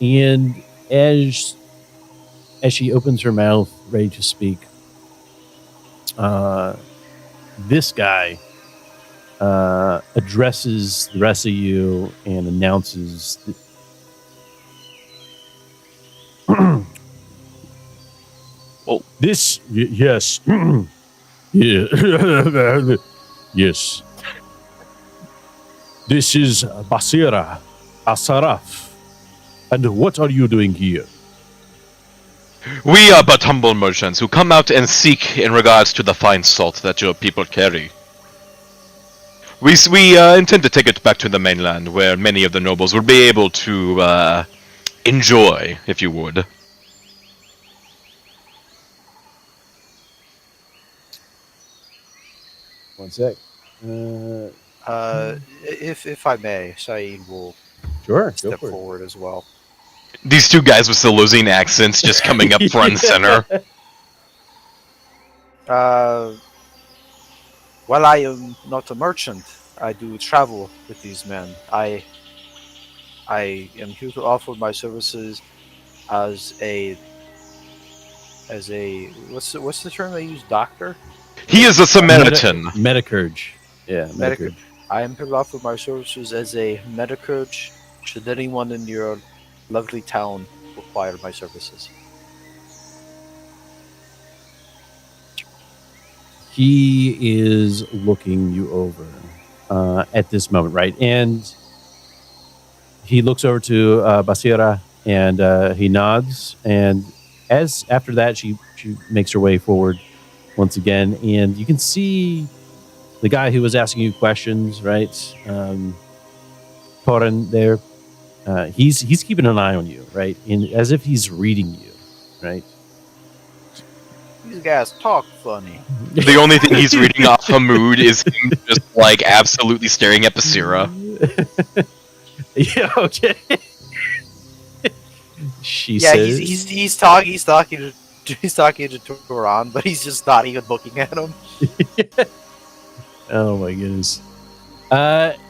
And as she opens her mouth, ready to speak, this guy addresses the rest of you and announces this. Yes. Yeah. Yes. This is Basira Asaraf, And what are you doing here? We are but humble merchants who come out and seek in regards to the fine salt that your people carry. We intend to take it back to the mainland, where many of the nobles will be able to enjoy, if you would. One sec. If I may, Saeed will Sure, go step for it. forward as well. These two guys with Seleucian accents just coming up front and center. Well, I am not a merchant. I do travel with these men. I am here to offer my services as a what's the term they use? Doctor? He is a Samaritan. Metacurge. Yeah, Medic- Metacurge. I am here to offer my services as a medicurge. Should anyone in your lovely town require my services? He is looking you over at this moment, right? And he looks over to Basira and he nods. And as after that, she makes her way forward once again, and you can see the guy who was asking you questions, right? Torin there. He's keeping an eye on you, right? As if he's reading you, right? These guys talk funny. The only thing he's reading off Hamoud is him just like absolutely staring at Basira. Yeah, okay. She Yeah, says, he's talking to Toran, but he's just not even looking at him. "Oh my goodness."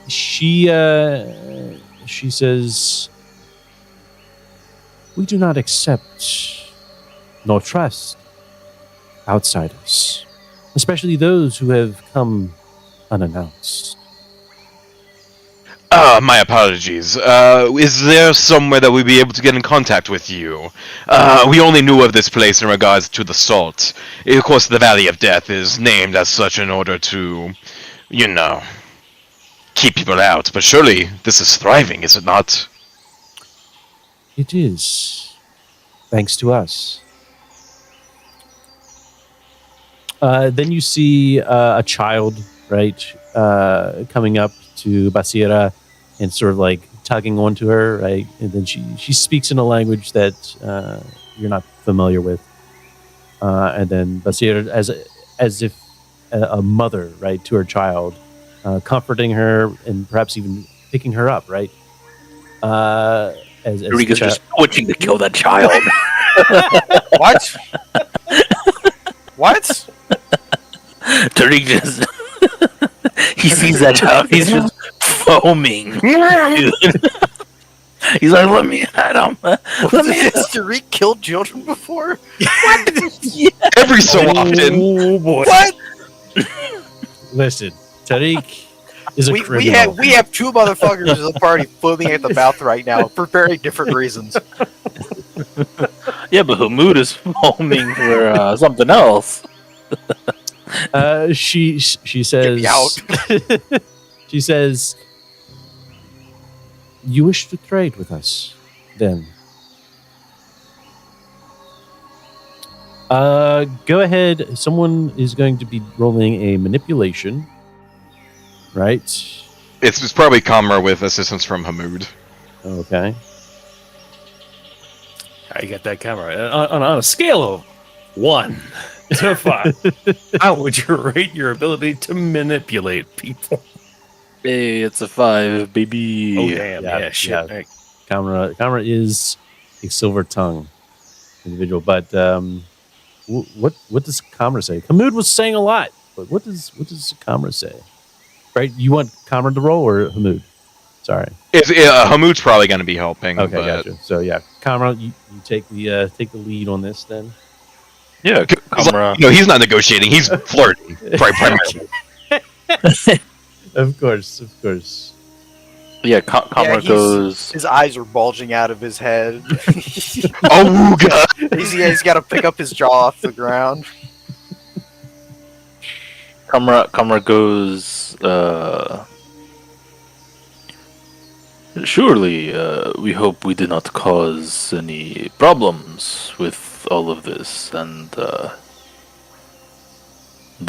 She says, "We do not accept nor trust outsiders, especially those who have come unannounced." My apologies. Is there somewhere that we'd be able to get in contact with you? We only knew of this place in regards to the salt. Of course, the Valley of Death is named as such in order to, you know, keep people out. But surely this is thriving, is it not? It is, thanks to us. Then you see a child, right, coming up to Basira and sort of like tugging onto her, right? And then she speaks in a language that you're not familiar with. And then Basira, as if a mother, right, to her child, comforting her and perhaps even picking her up, right? As Eureka's just twitching to kill that child. What? What? Tariq just he sees that child, he's just foaming. He's like, let me at him. Let me Has Tariq killed children before? Every so often. Oh boy. What? Listen, Tariq is a criminal. we have two motherfuckers in the party foaming at the mouth right now for very different reasons. Yeah, but Hamoud is foaming for something else. She says, Get me out. she says, "You wish to trade with us, then? Go ahead. Someone is going to be rolling a manipulation, right? It's probably Kamra with assistance from Hamoud. Okay. How you got that camera? On a scale of 1 to 5, how would you rate your ability to manipulate people? Hey, it's a 5, baby. Oh damn! Yeah, shit. yeah. Hey, Kamra is a silver tongue individual, but what does Kamra say? Hamoud was saying a lot, but what does Kamra say? Right? You want Kamra to roll or Hamoud? Sorry. Hamoud's probably going to be helping. Okay, but... gotcha. So yeah, Kamra, you take the lead on this then. Yeah, Kamra. No, he's not negotiating. He's flirting. Primarily. Of course. Yeah, Kamra goes. His eyes are bulging out of his head. Oh god! He's got to pick up his jaw off the ground. Kamra goes. Surely, we hope we did not cause any problems with all of this, and the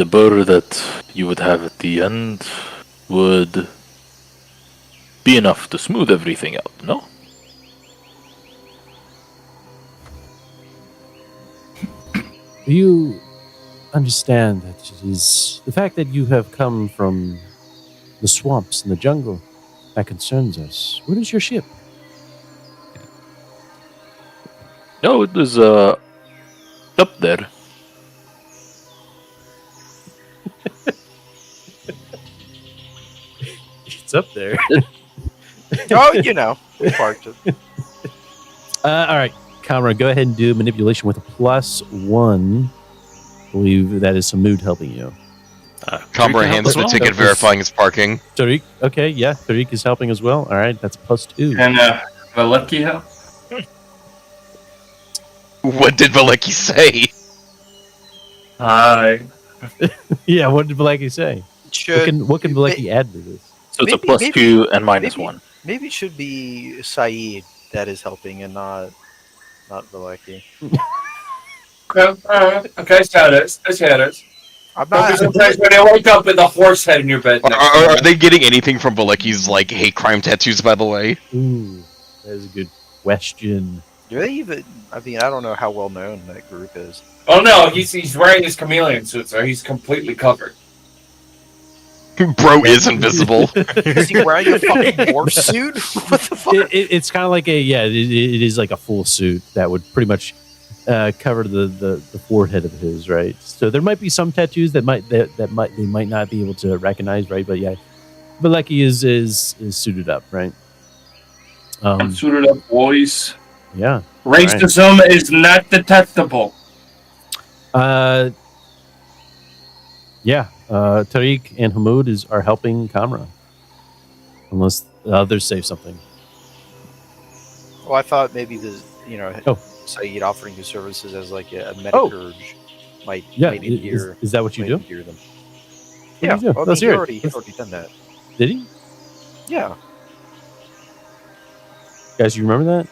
burr that you would have at the end would be enough to smooth everything out, no? You understand that it is the fact that you have come from the swamps and the jungle that concerns us. Where is your ship? No, it was up there. It's up there. Oh, you know, we parked it. All right, Kamra, go ahead and do manipulation with a +1. I believe that is some mood helping you. Comber hands the ticket verifying his parking. Tariq, okay, yeah, Tariq is helping as well. All right, that's +2. And Valeki help? What did Valeki say? Hi. Yeah, what did Blackie say? What can Blackie add to this? So it's a Maybe- +2 and maybe- -1. Maybe it should be Saeed that is helping and not Valeki. Okay, so it is. I see how it is. I'm Don't be not. surprised when you wake up with a horse head in your bed. Are they getting anything from Valeki's like hate crime tattoos? By the way, Ooh, that is a good question. Do they even? I mean, I don't know how well known that group is. Oh no, he's wearing his chameleon suit, so he's completely covered. bro is invisible. Is he wearing a fucking morph suit? What the fuck? It's kind of like it is like a full suit that would pretty much cover the forehead of his, right? So there might be some tattoos that they might not be able to recognize, right? But yeah, Valeki is suited up, right? I'm suited up, boys. Yeah. Racism is not detectable. Yeah. Tariq and Hamoud are helping Kamra, unless the others say something. Well, I thought maybe Oh. Saeed offering his services as like a medicurge might Yeah, endear. is that what you might do? endear them. What Yeah, do you do? well, Let's he hear it. already done that. Did he? Yeah. Guys, you remember that?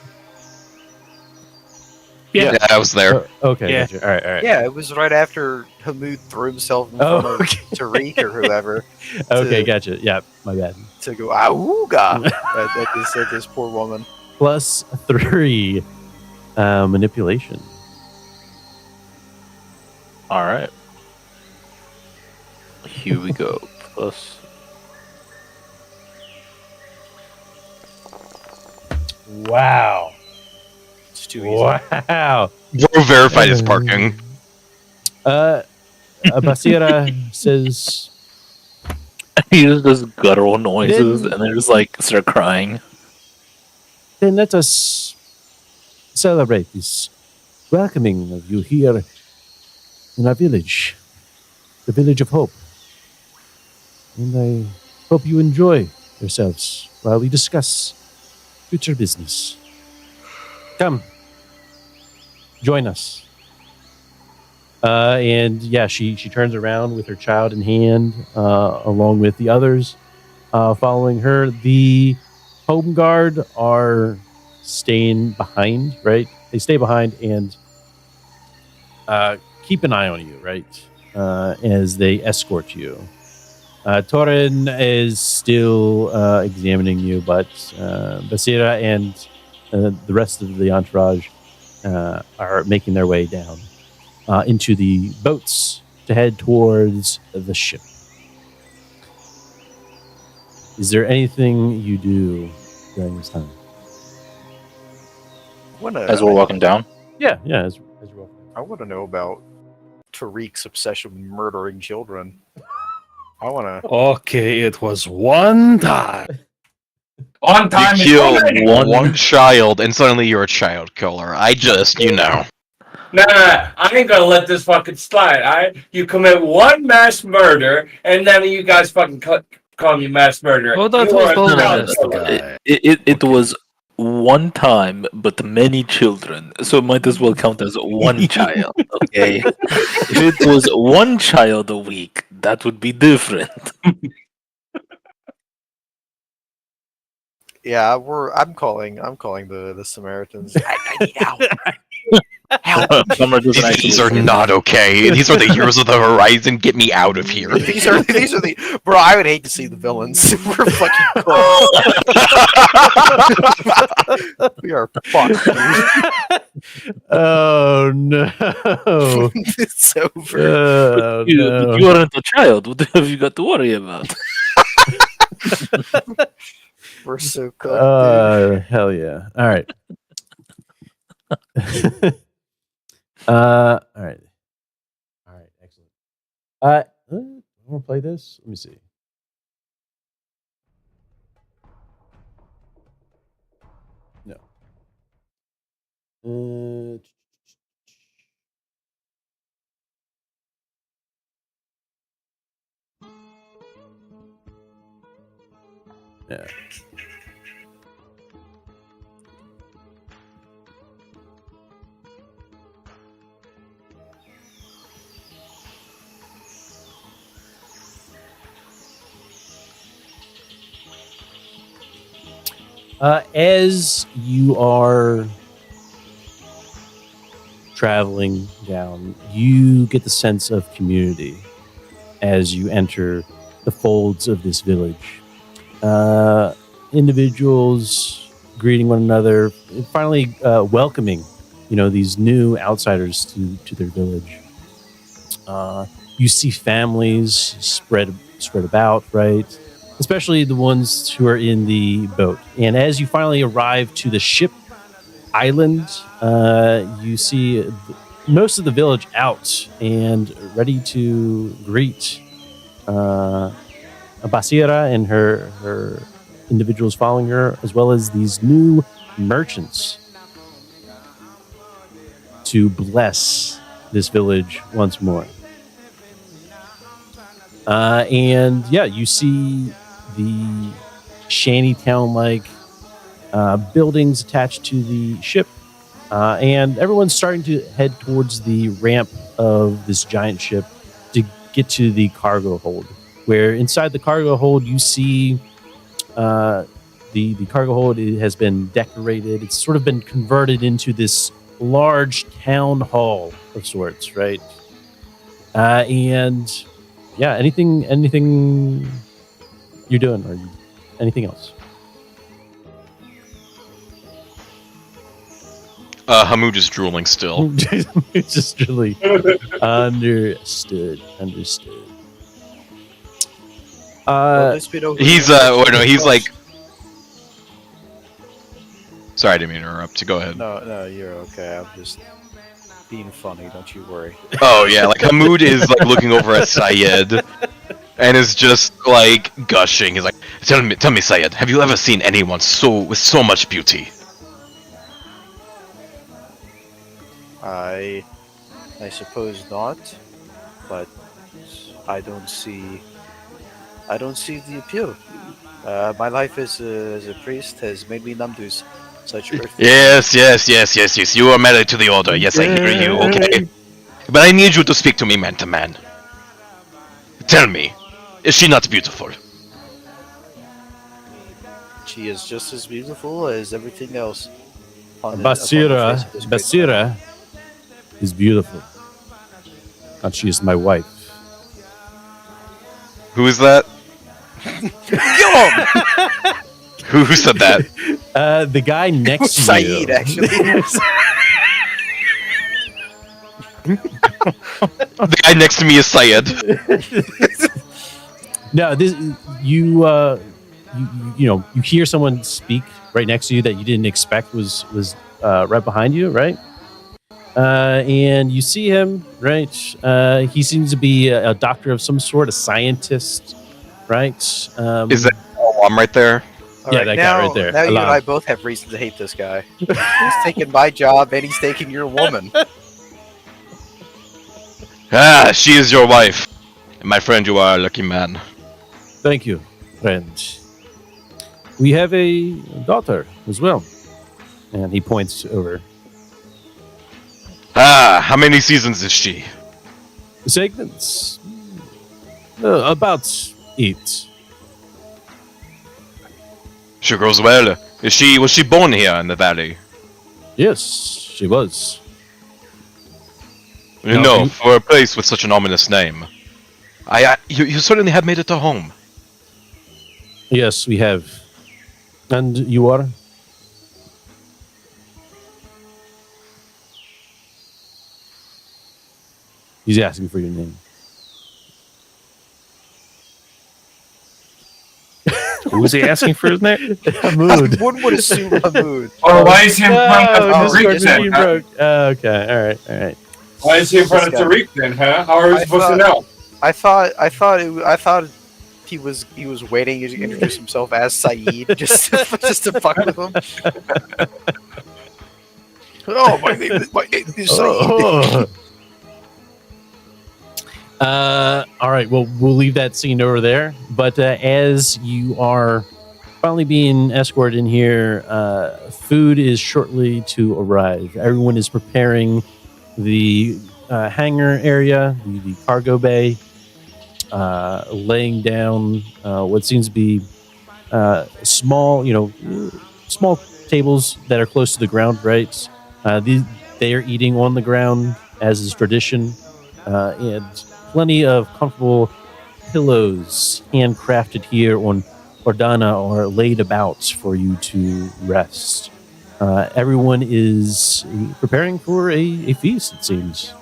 Yeah, I was there. Oh, okay. Yeah. Gotcha. All right. All right. Yeah, it was right after Hamoud threw himself in Oh, front of Tariq or whoever Okay. to- Gotcha. Yeah. My bad. to go awooga at this poor woman. +3 manipulation. All right. Here we go. Plus. Wow. It's too easy. Wow. Bro verified his parking. Basira says, He just does guttural noises Then- and then just like start crying. then let us celebrate this welcoming of you here in our village, the Village of Hope. And I hope you enjoy yourselves while we discuss future business. Come, join us. And yeah, she turns around with her child in hand, along with the others following her. The home guard are staying behind, right? They stay behind and keep an eye on you, right? As they escort you. Torin is still examining you, but Basira and the rest of the entourage are making their way down into the boats to head towards the ship. Is there anything you do during this time? As we're walking down. Yeah, as you're walking. I want to know about Tariq's obsession with murdering children. I want to. Okay, it was one time. On time You is kill coming! one child, and suddenly you're a child killer. I just, No, I ain't gonna let this fucking slide. You commit one mass murder, and then you guys fucking call me mass murderer. Oh, that You was are the a child last killer. guy. It was one time, but many children, so it might as well count as one child. Okay, if it was one child a week, that would be different. Yeah, I'm calling the Samaritans. I need help. Help. Summer doesn't actually These are say not okay. These are the heroes of the horizon. Get me out of here. these are the bro. I would hate to see the villains. We're fucking cooked. We are fucked. Dude. Oh no! It's over. Oh You, no! you aren't a child. What have you got to worry about? We're so cooked. Hell yeah! All right. All right. Excellent. I want to play this. Let me see. No. Yeah. As you are traveling down, you get the sense of community as you enter the folds of this village. Individuals greeting one another, and finally welcoming, these new outsiders to their village. You see families spread about, right? Especially the ones who are in the boat. And as you finally arrive to the ship island, you see most of the village out and ready to greet Basira and her individuals following her, as well as these new merchants to bless this village once more. And yeah, you see the shantytown-like buildings attached to the ship, and everyone's starting to head towards the ramp of this giant ship to get to the cargo hold, where inside the cargo hold you see the cargo hold has been decorated. It's sort of been converted into this large town hall of sorts, right? And yeah, anything you're doing, or anything else? Hamoud is drooling still. It's just really understood. He's he's like. Sorry, I didn't mean to interrupt you. Go ahead. No, you're okay. I'm just being funny. Don't you worry. Oh yeah, like Hamoud is like looking over at Syed and is just like gushing. He's like, tell me, Syed, have you ever seen anyone with so much beauty? I suppose not, but I don't see the appeal. My life as a priest has made me numb to such earthly. Yes. You are married to the order. Yes, I hear you. Okay, but I need you to speak to me man to man. Tell me, is she not beautiful? She is just as beautiful as everything else. Upon the face of this great Basira is beautiful, and she is my wife. Who is that? Kill him! Who said that? The guy next to Saeed, you. actually. The guy next to me is Syed. No, this you hear someone speak right next to you that you didn't expect was right behind you, right? And you see him, right? He seems to be a doctor of some sort, a scientist, right? Is that I'm right there? All Yeah, right, that now, guy right there. Now you and Allow. I both have reason to hate this guy. He's taking my job and he's taking your woman. Ah, she is your wife. My friend, you are a lucky man. Thank you, friend. We have a daughter as well, and he points over. Ah, how many seasons is she? Segments, about 8. She grows well. Was she born here in the valley? Yes, she was. No, for a place with such an ominous name. You certainly have made it to home. Yes, we have. And you are? He's asking for your name. Who was he asking for his name? Hamoud. One would assume Hamoud. Or why is he in front of Discord Tariq then? machine Huh? broke. Okay, all right. Why is he in front of This guy. Tariq then, huh? How are we I supposed to thought- know? I thought he was waiting to introduce himself as Saeed just to fuck with him. Oh, my name is Saeed. Oh. All right. Well, we'll leave that scene over there. But as you are finally being escorted in here, food is shortly to arrive. Everyone is preparing the hangar area, the cargo bay, laying down what seems to be small, small tables that are close to the ground. Right. They are eating on the ground, as is tradition, and plenty of comfortable pillows, handcrafted here on Ordana, are laid about for you to rest. Everyone is preparing for a feast, it seems.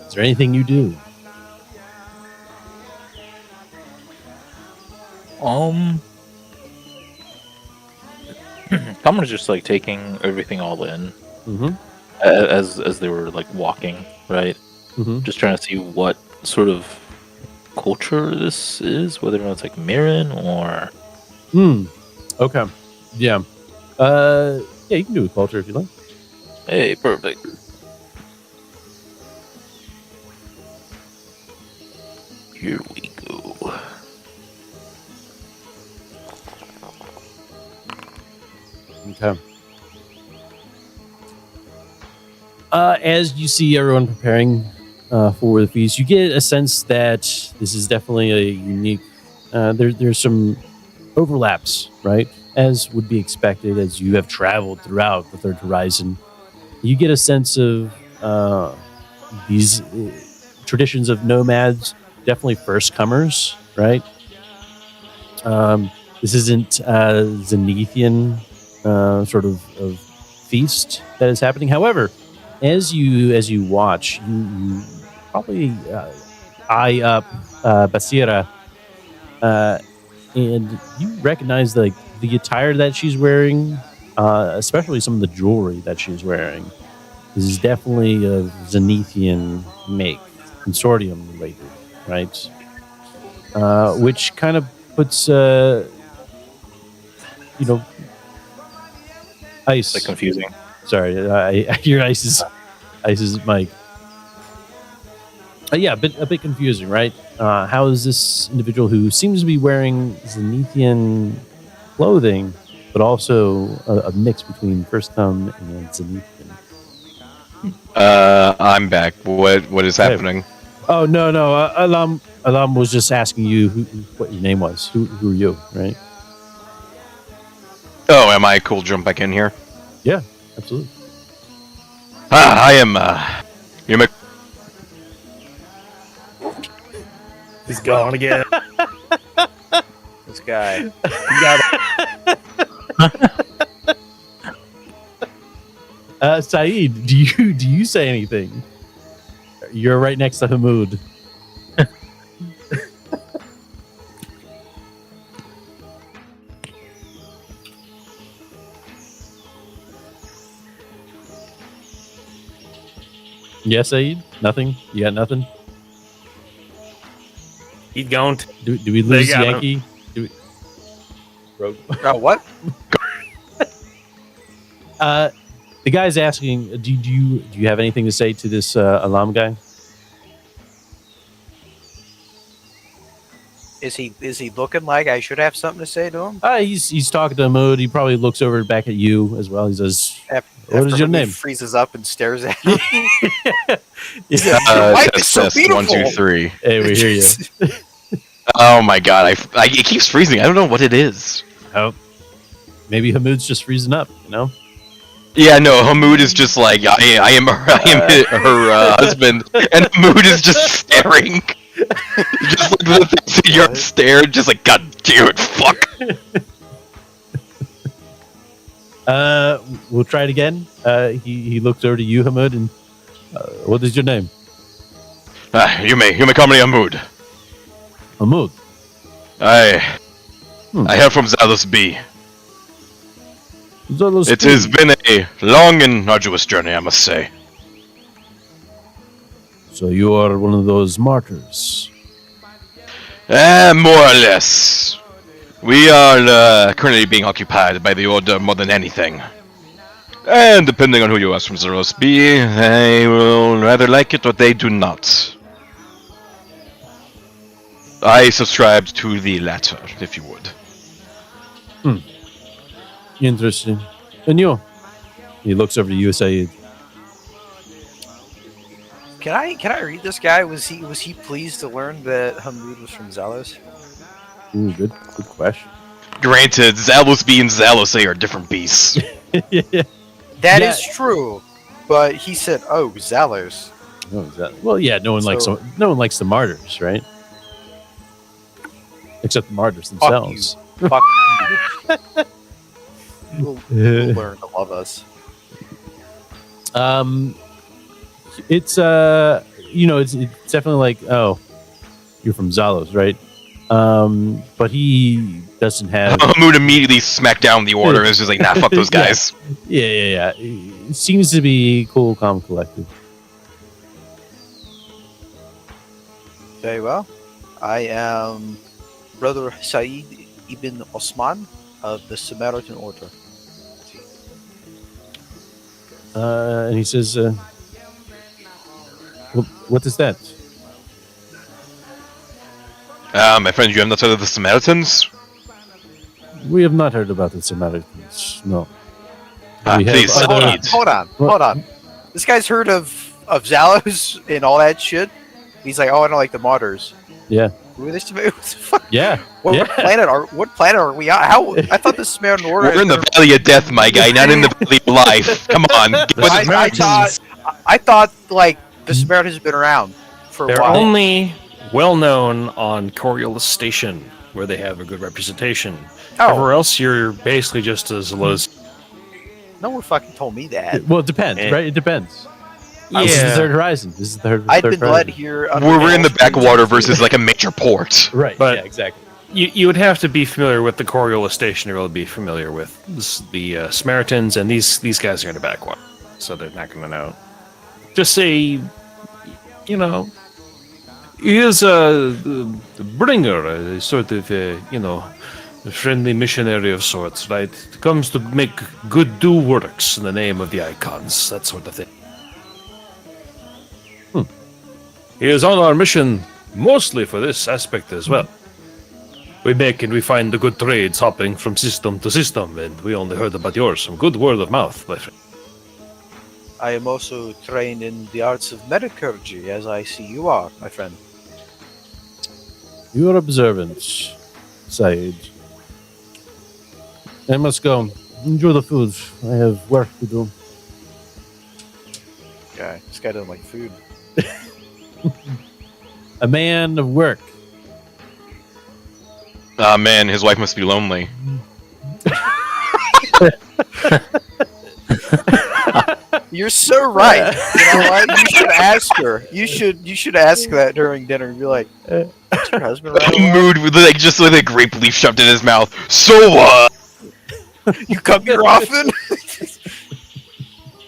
Is there anything you do? Common is just like taking everything all in Mm-hmm. as they were like walking, right? Mm-hmm. Just trying to see what sort of culture this is, whether or not it's like Mirren or Okay. Yeah. Yeah, you can do a culture if you like. hey, perfect. Here we go. Okay. As you see everyone preparing for the feast, you get a sense that this is definitely a unique. There's some overlaps, right? As would be expected, as you have traveled throughout the Third Horizon, you get a sense of these traditions of nomads. Definitely first comers, right? This isn't Zenithian sort of feast that is happening. However, as you watch, you probably eye up Basira, and you recognize the attire that she's wearing, especially some of the jewelry that she's wearing. This is definitely a Zenithian make, consortium related, right? Which kind of puts ice. Like confusing. Sorry, I hear Ice's mic. Yeah, a bit confusing, right? How is this individual who seems to be wearing Zenithian clothing, but also a mix between First Come and Zenithian? I'm back. What is happening? Oh no, Alam was just asking you what your name was. Who are you, right? Oh, am I cool? Jump back in here. Yeah, absolutely. I am. You're my. He's gone again. This guy. You got it. Saeed, do you say anything? You're right next to Hamoud. Yes, Saeed? Nothing? You got nothing? He's gone. Do we lose got him. Yankee? Do we... Oh, what? The guy's asking, do you have anything to say to this Alam guy? Is he looking like I should have something to say to him? He's talking to Hamoud. He probably looks over back at you as well. He says, What is your Hamid name? freezes up and stares at him. Yeah. Your wife is so test, beautiful. 1, 2, 3. Hey, we hear you. Oh my god, it keeps freezing. I don't know what it is. Oh, maybe Hamoud's just freezing up. You know. Yeah, no, Hamoud is just like, I am her husband, and Hamoud is just staring. Just like the things that you're staring, just like, god damn it, fuck. We'll try it again. He looks over to you, Hamoud, and what is your name? You may call me Hamoud. Hamoud. I hail from Zalos B. It has been a long and arduous journey, I must say. So you are one of those martyrs. More or less. We are currently being occupied by the Order more than anything. And depending on who you ask from Zalos B, they will rather like it or they do not. I subscribed to the latter, if you would. Interesting. And you? He looks over to you, Saeed. Can I read this guy? Was he pleased to learn that Hamoud was from Zalos? Ooh, good question. Granted, Zalos B and Zalos A are different beasts. That is true, but he said, "Oh, Zalos." Oh, is that? Well, yeah. No one likes the martyrs, right? Except the martyrs themselves. Fuck you. We'll learn to love us. It's it's definitely like, oh, you're from Zalos, right? But he doesn't have. Hamoud immediately smacked down the Order and was just like, nah, fuck those guys. Yeah. He seems to be cool, calm, collected. Very well. I am Brother Saeed ibn Osman of the Samaritan Order. And he says, what is that? My friend, you have not heard of the Samaritans? We have not heard about the Samaritans, no. We have Please, other- Hold on. This guy's heard of Zalos and all that shit. He's like, oh, I don't like the martyrs. Yeah. Who are they? What the fuck? Yeah. What planet are we on? How? I thought the Samaritan Order. We're in the Valley of Death, my guy, not in the Valley of Life. Come on. Get with it. I thought like the Samaritans have been around for a They're while. only well known on Coriolis Station, where they have a good representation. Oh. Everywhere else, you're basically just as low as. No one fucking told me that. Well, it depends, right? It depends. This is the third horizon. This is the third. I've third been led here. We're in the backwater versus like a major port. Right. But- yeah, exactly. You would have to be familiar with the Coriolis Station to really be familiar with the Samaritans, and these guys are in the backwater, so they're not going to know. Just say, he is a bringer, a sort of, a friendly missionary of sorts, right? Comes to make good do works in the name of the icons, that sort of thing. He is on our mission mostly for this aspect as well. We make and we find the good trades hopping from system to system, and we only heard about yours. Some good word of mouth, my friend. I am also trained in the arts of metallurgy, as I see you are, my friend. You are observant, Saeed. I must go. Enjoy the food. I have work to do. This guy doesn't like food. A man of work. Ah, man, his wife must be lonely. You're so right. You know what? You should ask her. You should ask that during dinner and be like, "Is your husband around?" Mood with like just like a grape leaf shoved in his mouth. So You come here often?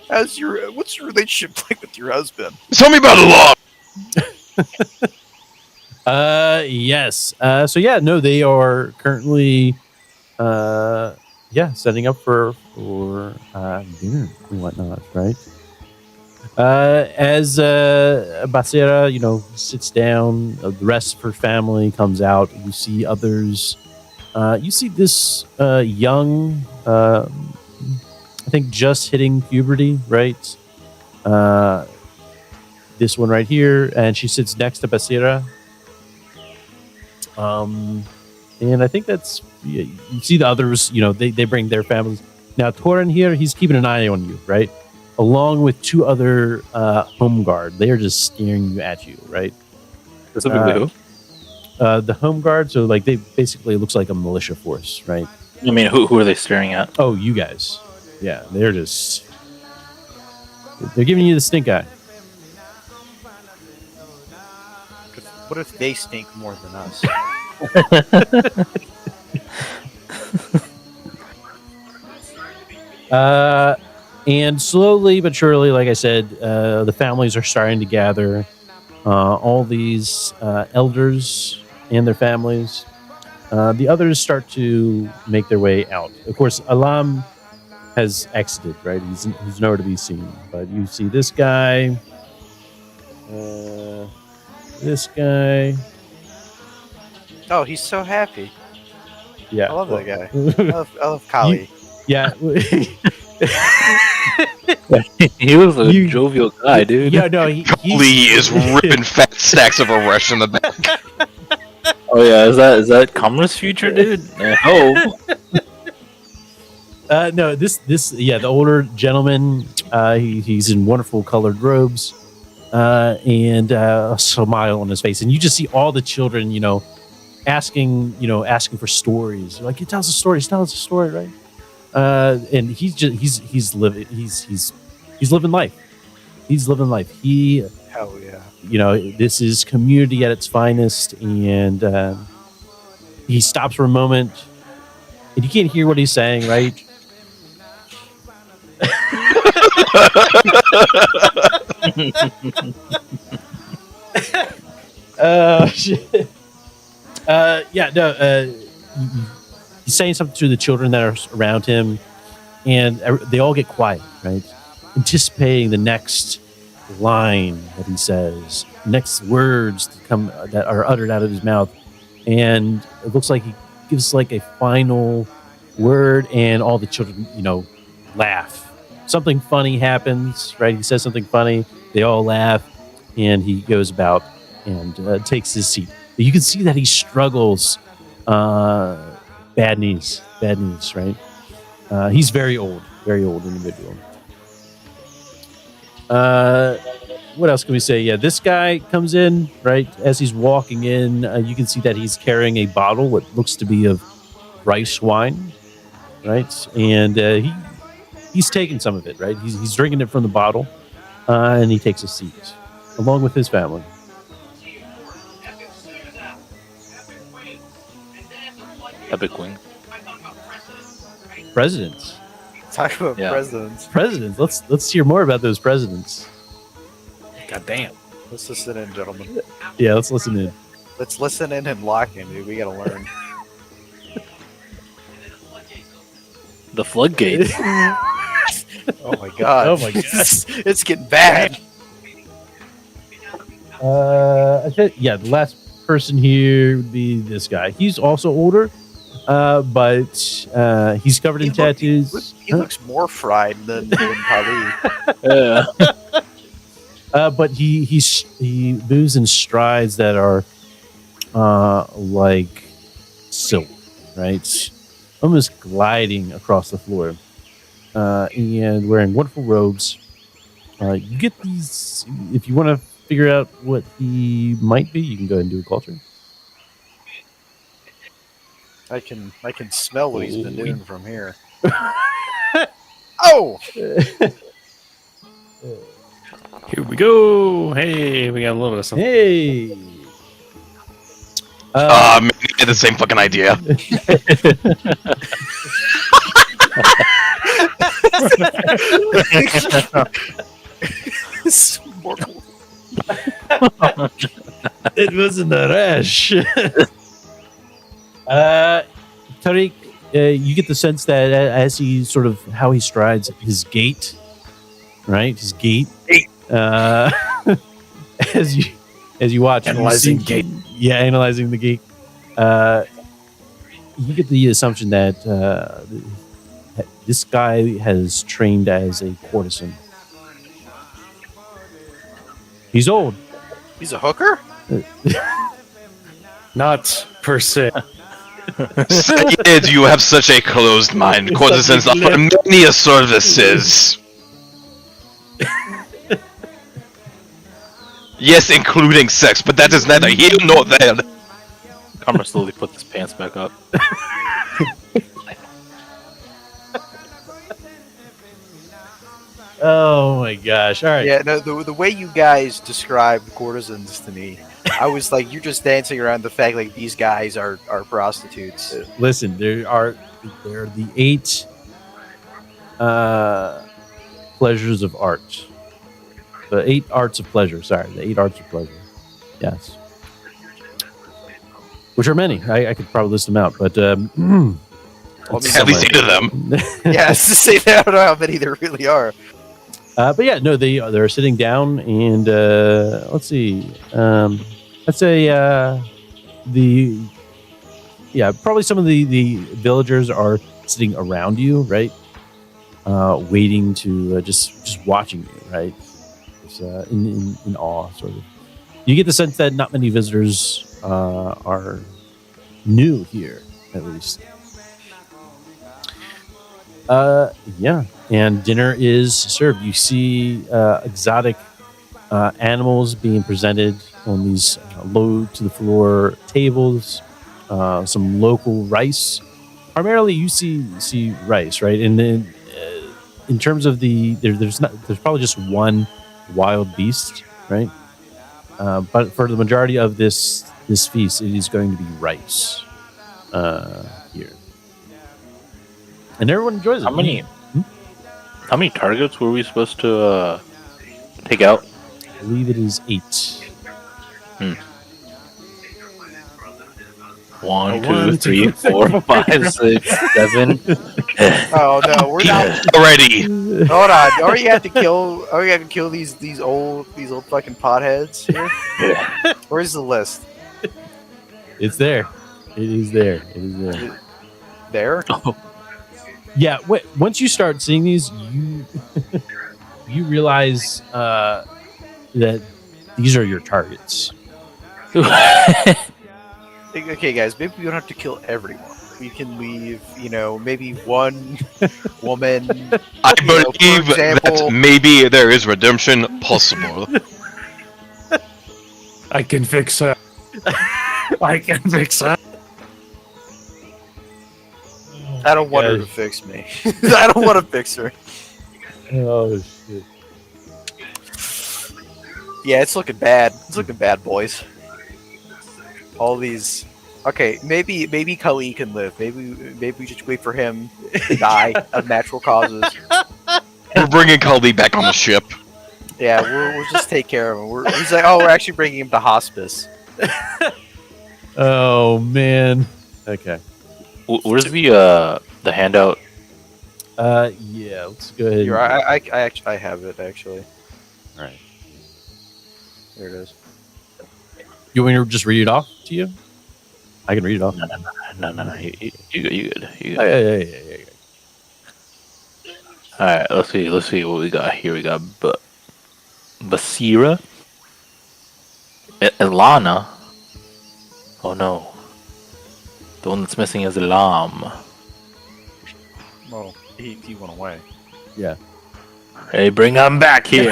What's your relationship like with your husband? tell me about the law. Yes. So yeah, no, they are currently, setting up for dinner and whatnot, right? As Basira, sits down, the rest of her family comes out. You see others. You see this young, I think just hitting puberty, right? This one right here, and she sits next to Basira. And I think that's you see the others. They bring their families. Now Torin here, he's keeping an eye on you, right? Along with two other home guard. They are just staring at you, right? Specifically who? The home guard. So like they basically, it looks like a militia force, right? I mean, who are they staring at? Oh, you guys. Yeah, they're giving you the stink eye. What if they stink more than us? And slowly but surely, like I said, the families are starting to gather. All these elders and their families. The others start to make their way out. Of course, Alam has exited, right? He's nowhere to be seen. But you see this guy, this guy. Oh, he's so happy. Yeah, I love that guy. I love Kali. Yeah. He was a You- jovial guy, dude. Yeah, no, Lee is ripping fat stacks of a rush in the back. Oh yeah, is that Kamra's future, dude? I hope. No, the older gentleman, he's in wonderful colored robes, and a smile on his face, and you just see all the children, asking for stories. Like, he tells a story, right? And he's living life. He's living life. Hell yeah. This is community at its finest, and he stops for a moment, and you can't hear what he's saying, right? Shit. He's saying something to the children that are around him, and they all get quiet, right? Anticipating the next line that he says, next words that are uttered out of his mouth, and it looks like he gives like a final word, and all the children, laugh. Something funny happens, right? He says something funny, they all laugh, and he goes about and takes his seat. But you can see that he struggles. Bad knees, right? He's very old individual. What else can we say? Yeah, this guy comes in, right? As he's walking in, you can see that he's carrying a bottle, what looks to be of rice wine, right? And he's taking some of it, right? He's drinking it from the bottle, and he takes a seat along with his family. Epic wing. Presidents. Talk about Yeah. presidents. Let's hear more about those presidents. God damn. Let's listen in, gentlemen. Yeah, let's listen in. Let's listen in and lock in, dude. We gotta learn. The floodgates. Oh my god. Oh my God. It's getting bad. I think, the last person here would be this guy. He's also older, but he's covered in tattoos. He looks more fried than Kali. Yeah. But he moves in strides that are like silk, right? Almost gliding across the floor, and wearing wonderful robes. You get these if you want to figure out what he might be. You can go ahead and do a culture. I can smell what he's been doing from here. Oh! Here we go. Hey, we got a little bit of something. Hey. Man, we had the same fucking idea. It wasn't a rash. Tariq, you get the sense that as he sort of how he strides, his gait, right? His gait. As you watch, Analyzing you see- gait. Yeah, analyzing the gait. You get the assumption that This guy has trained as a courtesan. He's old. He's a hooker? Not per se. Sayed, you have such a closed mind. Courtesans offer many services. Yes, including sex, but that is neither here nor there. Karma slowly puts his pants back up. Oh my gosh! All right. Yeah, no, the way you guys described courtesans to me, I was like, you're just dancing around the fact like these guys are prostitutes. Listen, there are the 8 pleasures of art. The 8 arts of pleasure. Sorry, the 8 arts of pleasure. Yes. Which are many. I could probably list them out, but Well, I mean, At least 8 of them. yeah, to say that, I don't know how many there really are. But yeah, no, they're sitting down, and let's see. Let's say probably some of the villagers are sitting around you, right? Waiting to just watching you, right? It's, in awe, sort of. You get the sense that not many visitors are new here, at least. Yeah, and dinner is served. You see exotic animals being presented on these low to the floor tables. Some local rice. Primarily, you see rice, right? And then in terms of there's probably just one wild beast, right? But for the majority of this feast, it is going to be rice here. And everyone enjoys it. How many targets were we supposed to take out? I believe it is 8. 1, 2, 3, 4, 5, 6, 7. Oh no, we're not. Already. Hold on. Are you have to kill? Are you have to kill these old fucking potheads here? Where's the list? It's there. It is there. It is there. There. Yeah. Once you start seeing these, you realize that these are your targets. Okay, guys. Maybe we don't have to kill everyone. We can leave, maybe one woman. I for believe example- that maybe there is redemption possible. I can fix her. I can fix her. I don't want her to fix me. I don't want to fix her. Oh shit. Yeah, it's looking bad. It's looking bad, boys. All these. Okay, maybe Kali can live. Maybe we just wait for him to die of natural causes. We're bringing Kaldi back on the ship. Yeah, we'll just take care of him. He's like, we're actually bringing him to hospice. Oh man. Okay. Where's the handout? Yeah. Let's go ahead. Here, I have it actually. All right. Here it is. You want me to just read it off to you? I can read it off. No. You good. Yeah. All right, let's see what we got here. We got Basira, Ilana. Oh no, the one that's missing is Lam. Oh, he went away. Yeah. Hey, bring him back here.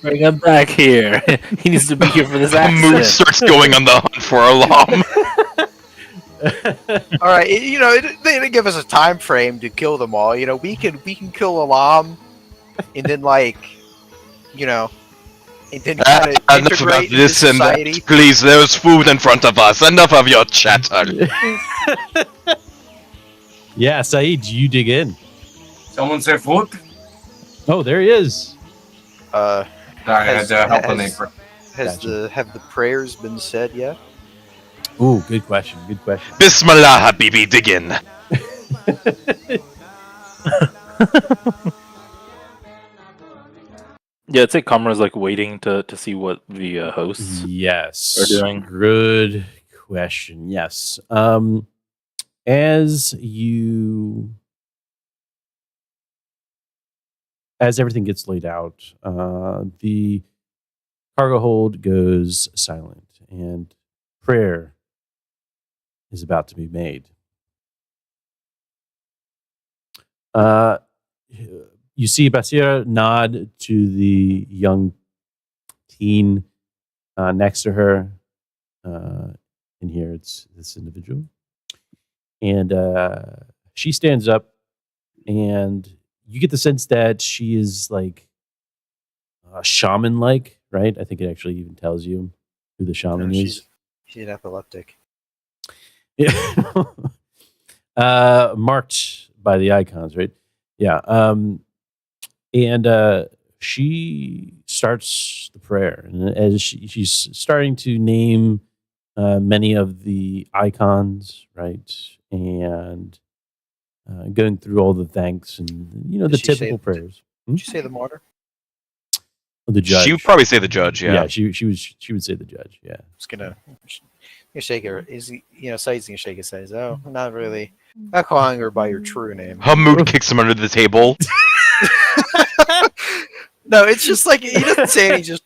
Bring him back here. He needs to be here for this The mood accident. starts going on the hunt for Alam. All right, they didn't give us a time frame to kill them all. We can kill Alam, and then and then kind of Enough about integrate this into and society. that. Please, there's food in front of us. Enough of your chatter. Yeah, Saeed, you dig in. Someone say food? Oh, there he is. Sorry, I had to help a neighbor. Have the prayers been said yet? Ooh, good question. Good question. Bismillah, Habibi, dig in. Yeah, it's like Kamra's like waiting to see what the hosts Yes. are doing. Good question. Yes. As you as everything gets laid out, the cargo hold goes silent, and prayer is about to be made. You see Basira nod to the young teen next to her. And here it's this individual. And she stands up, and you get the sense that she is like shaman-like, right? I think it actually even tells you who the shaman is. She's an epileptic. Yeah. Marked by the icons, right? Yeah. And she starts the prayer, and as she's starting to name many of the icons, right, and going through all the thanks and the Did she typical prayers. Did you say the martyr? The judge. She would probably say the judge. Yeah. She would say the judge. Yeah. Just gonna shake her. Is he? Said's gonna shake his head. Oh, not really. Not calling her by your true name. Hamoud kicks him under the table. No, it's just like he doesn't say anything. Just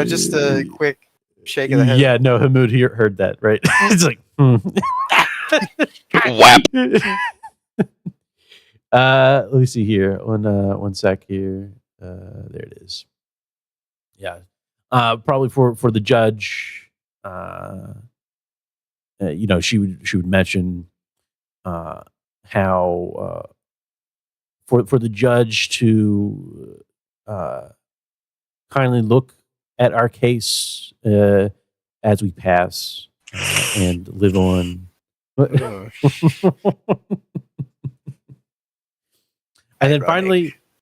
just a quick shake of the head. Yeah. No, Hamoud heard that, right? It's like. Whap. Let me see here. One sec here. There it is. Yeah. Probably for the judge. She would mention how for the judge to kindly look at our case as we pass and live on. And then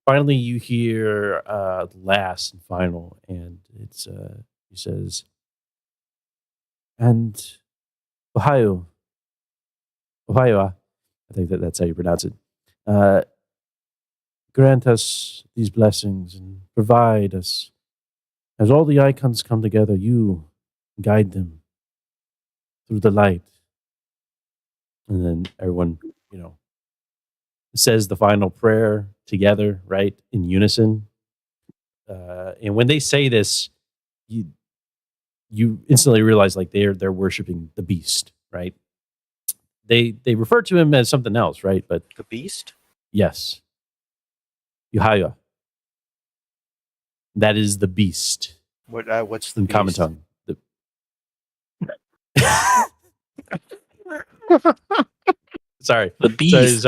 finally you hear last and final, and it's he says, and Ohio, I think that's how you pronounce it. Grant us these blessings and provide us. As all the icons come together, you guide them through the light. And then everyone, says the final prayer together, right, in unison. And when they say this, you instantly realize like they're worshiping the beast, right? They refer to him as something else, right? But the beast. Yes, Yuhaya. That is the beast. What's the in beast? common tongue? Sorry, The beast.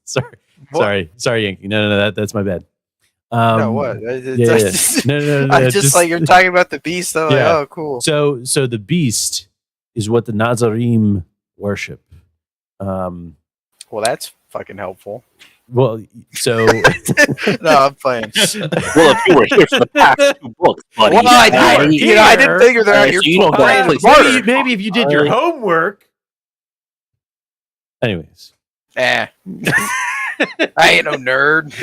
Sorry, Yankee. No, that's my bad. No, what? Yeah. No. I just like you're talking about the beast. I'm like, oh, cool. So the beast is what the Nazarim worship. Well, that's fucking helpful. Well, so no, I'm playing. Well, if you were here for the past 2 books, buddy. Well, I didn't figure that out. So you don't got maybe if you did your homework. Anyways, I ain't no nerd.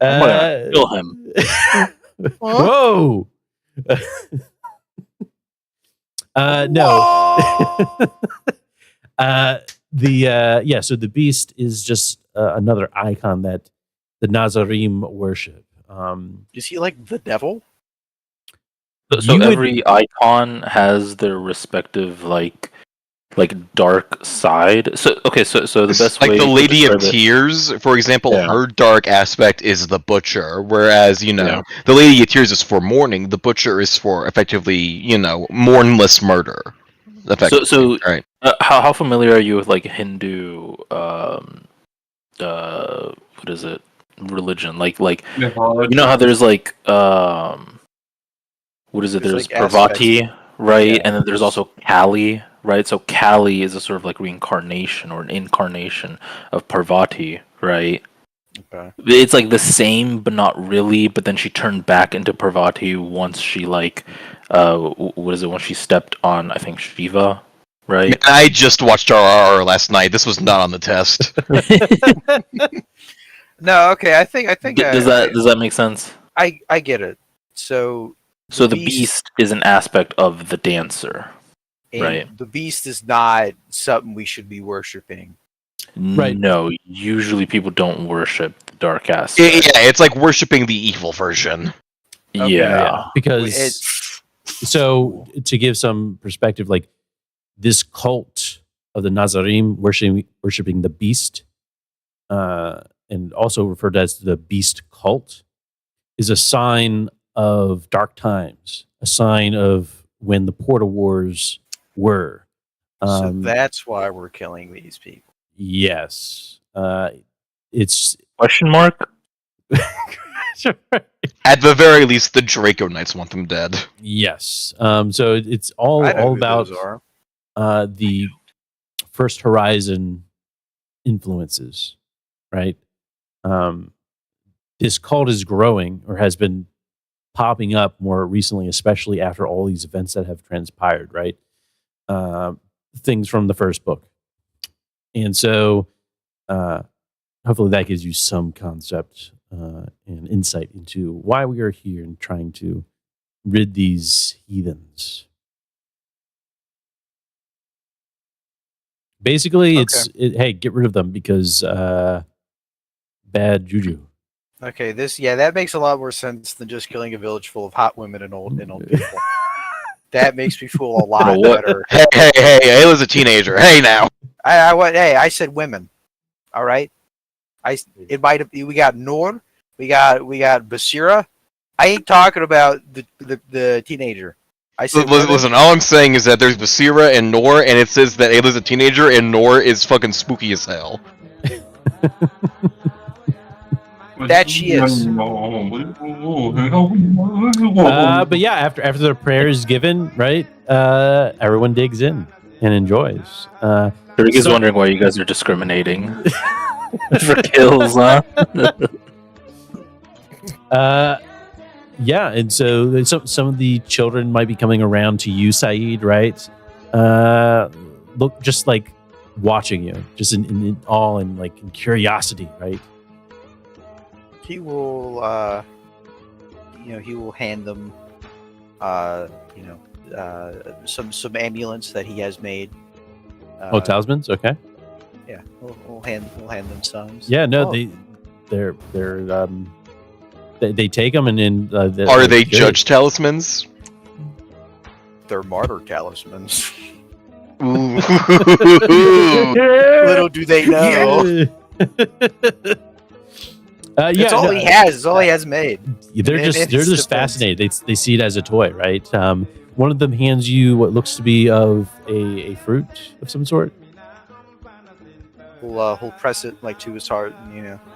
I'm gonna kill him. Whoa. No. So the beast is just another icon that the Nazarim worship. Is he like the devil? So every icon has their respective like dark side. So the best like way the to Lady of describe it- Tears, for example, Yeah. her dark aspect is the butcher, whereas the Lady of Tears is for mourning. The butcher is for effectively mournless murder. So right. How familiar are you with like Hindu what is it, religion, like Mythology. how there's like what is it, There's, there's like, Parvati, right? Yeah. And then there's also Kali, right? So Kali is a sort of like reincarnation or an incarnation of Parvati, right? Okay. It's like the same but not really, but then she turned back into Parvati once she like what is it, when she stepped on, I think, Shiva, right? I just watched RRR last night. This was not on the test. No, okay. I think Does that make sense? I get it. So The beast is an aspect of the dancer. and right. the beast is not something we should be worshiping. Right. No, usually people don't worship the dark Yeah, aspect. it's like worshipping the evil version. Okay. Yeah. Because so to give some perspective, like this cult of the Nazarim worshiping the beast, and also referred as the beast cult, is a sign of dark times, a sign of when the Portal Wars were. So that's why we're killing these people. Yes. It's Question mark? At the very least, the Draco Knights want them dead. yes. So it's all I know who about those are. the First Horizon influences, right? This cult is growing, or has been popping up more recently, especially after all these events that have transpired, right? Things from the first book. And so hopefully that gives you some concept and insight into why we are here and trying to rid these heathens. Basically, hey, get rid of them because bad juju. Okay, that makes a lot more sense than just killing a village full of hot women and old people. That makes me feel a lot better. Hey, Ayla's a teenager. Hey, now. I said women. All right. We got Nor, we got Basira. I ain't talking about the teenager. I said Listen, all I'm saying is that there's Basira and Nor, and it says that Ayla's a teenager, and Nor is fucking spooky as hell. That she is. But yeah, after the prayer is given, right? Everyone digs in and enjoys. Rick is wondering why you guys are discriminating for kills, huh? Yeah, and so some of the children might be coming around to you, Saeed, right? Look, just like watching you, just in awe and like in curiosity, right? He will, he will hand them, some amulets that he has made. Talismans, okay. Yeah, we'll hand them some. Yeah, no, they take them and then are they judge talismans? They're martyr talismans. Ooh. Little do they know. That's all he has. It's all he has made. They're just fascinated. They see it as a toy, right? One of them hands you what looks to be of a fruit of some sort. He'll press it like to his heart,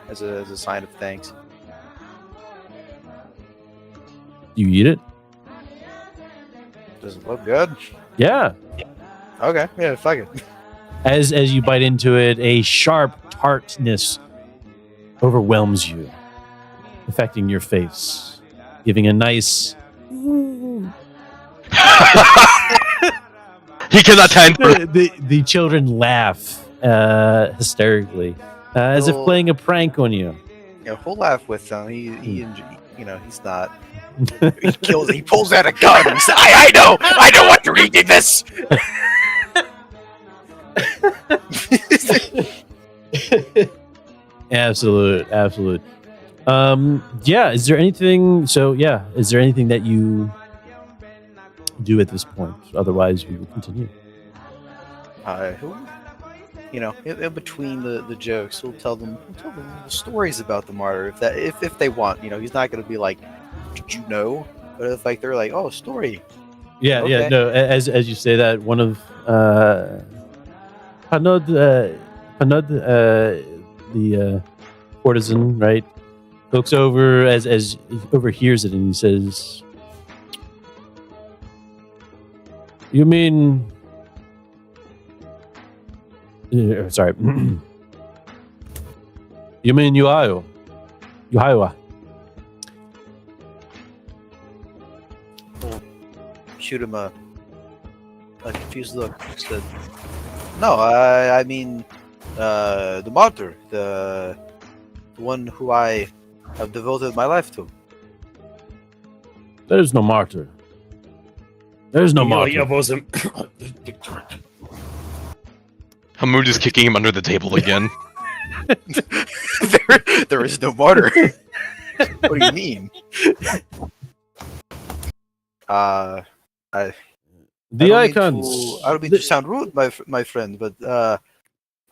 as a sign of thanks. You eat it? Does it look good? Yeah. Okay. Yeah. Fuck it. As you bite into it, a sharp tartness overwhelms you, affecting your face, giving a nice. He cannot handle the children laugh hysterically, as if playing a prank on you. Yeah, we'll laugh with him. He's not. He pulls out a gun. He's like, I know what you're eating this. Absolute. Yeah. Is there anything? Is there anything that you do at this point? Otherwise, we will continue. In between the jokes, we'll tell them the stories about the martyr if they want. He's not going to be like, did you know? But if they're like, oh, story. Yeah, okay. yeah. No, as you say that, one of Panod, the courtesan, right, looks over as he overhears it, and he says, "You mean?" Sorry. You mean Yuhaiwa? Shoot him a confused look. Said, no, I mean the martyr, the one who I have devoted my life to. There is no martyr. There is no martyr. Hamoud is kicking him under the table again. there is no martyr. What do you mean? The I don't icons. I don't mean to sound rude, my friend, but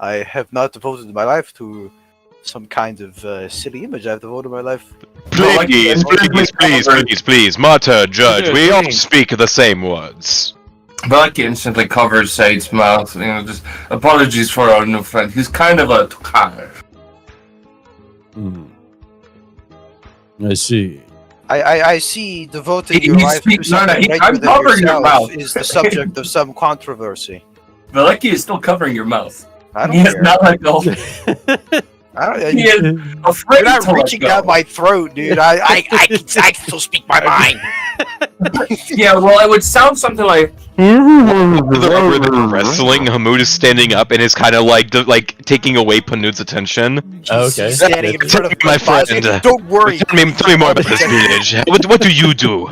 I have not devoted my life to some kind of silly image. I've devoted my life. Please, Martyr, Judge, we all speak the same words. Valerie instantly covers Said's mouth. Just apologies for our new friend. He's kind of a tukar. I see. I see devoting your life to something I'm covering your mouth. is the subject of some controversy. Valerie is still covering your mouth. I don't He has care. not let go. He is afraid You're not to let reaching go. down my throat, dude. I can still speak my mind. Yeah, well, it would sound something like. Wrestling, Hamoud is standing up and is kind of like taking away Panud's attention. Okay. He's standing in front of My friend, Don't worry. Tell me more about this village. What do you do?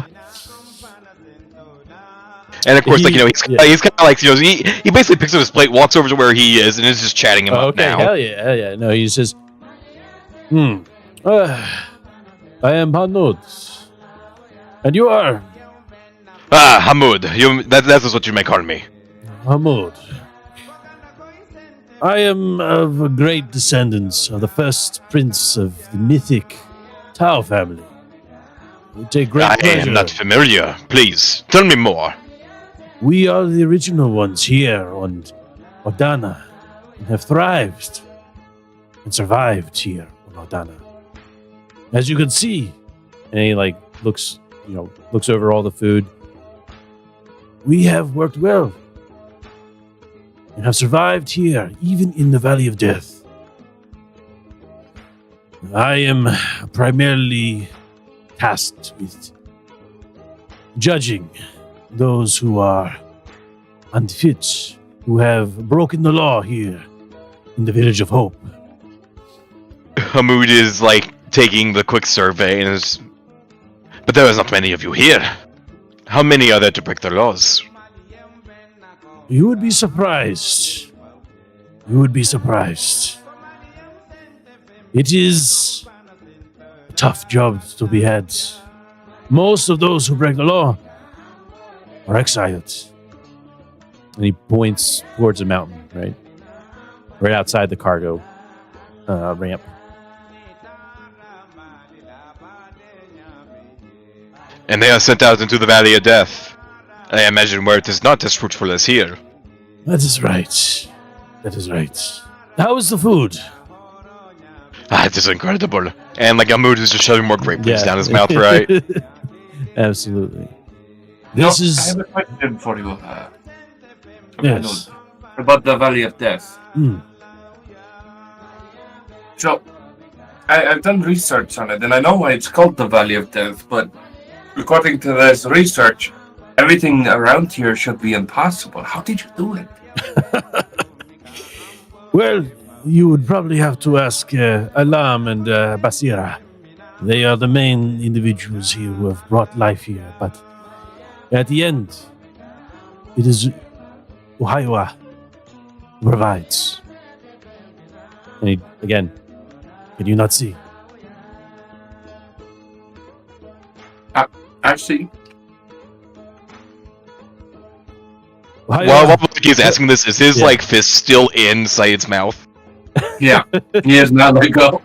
And of course, he's kind of like, he basically picks up his plate, walks over to where he is, and is just chatting him up now. Hell yeah. No, he says, I am Hanud. And you are? Hamoud. That is what you may call me. Hamoud. I am of a great descendants of the first prince of the mythic Tao family. We take great pleasure. I am not familiar. Please, tell me more. We are the original ones here on Odana and have thrived and survived here on Odana. As you can see, and he looks over all the food. We have worked well and have survived here, even in the Valley of Death. I am primarily tasked with judging those who are unfit, who have broken the law here in the Village of Hope. Hamoud is taking the quick survey and is. But there is not many of you here. How many are there to break the laws? You would be surprised. You would be surprised. It is a tough job to be had. Most of those who break the law are exiled. And he points towards a mountain, right outside the cargo ramp. And they are sent out into the Valley of Death. I imagine where it is not as fruitful as here. That is right. That is right. How is the food? It is incredible. And Hamoud is just shoving more grape leaves down his mouth, right? Absolutely. I have a question for you. Yes. About the Valley of Death. So, I've done research on it, and I know why it's called the Valley of Death, but according to this research, everything around here should be impossible. How did you do it? Well, you would probably have to ask Alam and Basira. They are the main individuals here who have brought life here, but at the end, it is Uhaiwa who provides. And he, again, can you not see? Actually, While he's asking this, is his fist still in Said's mouth? yeah, he has not let go.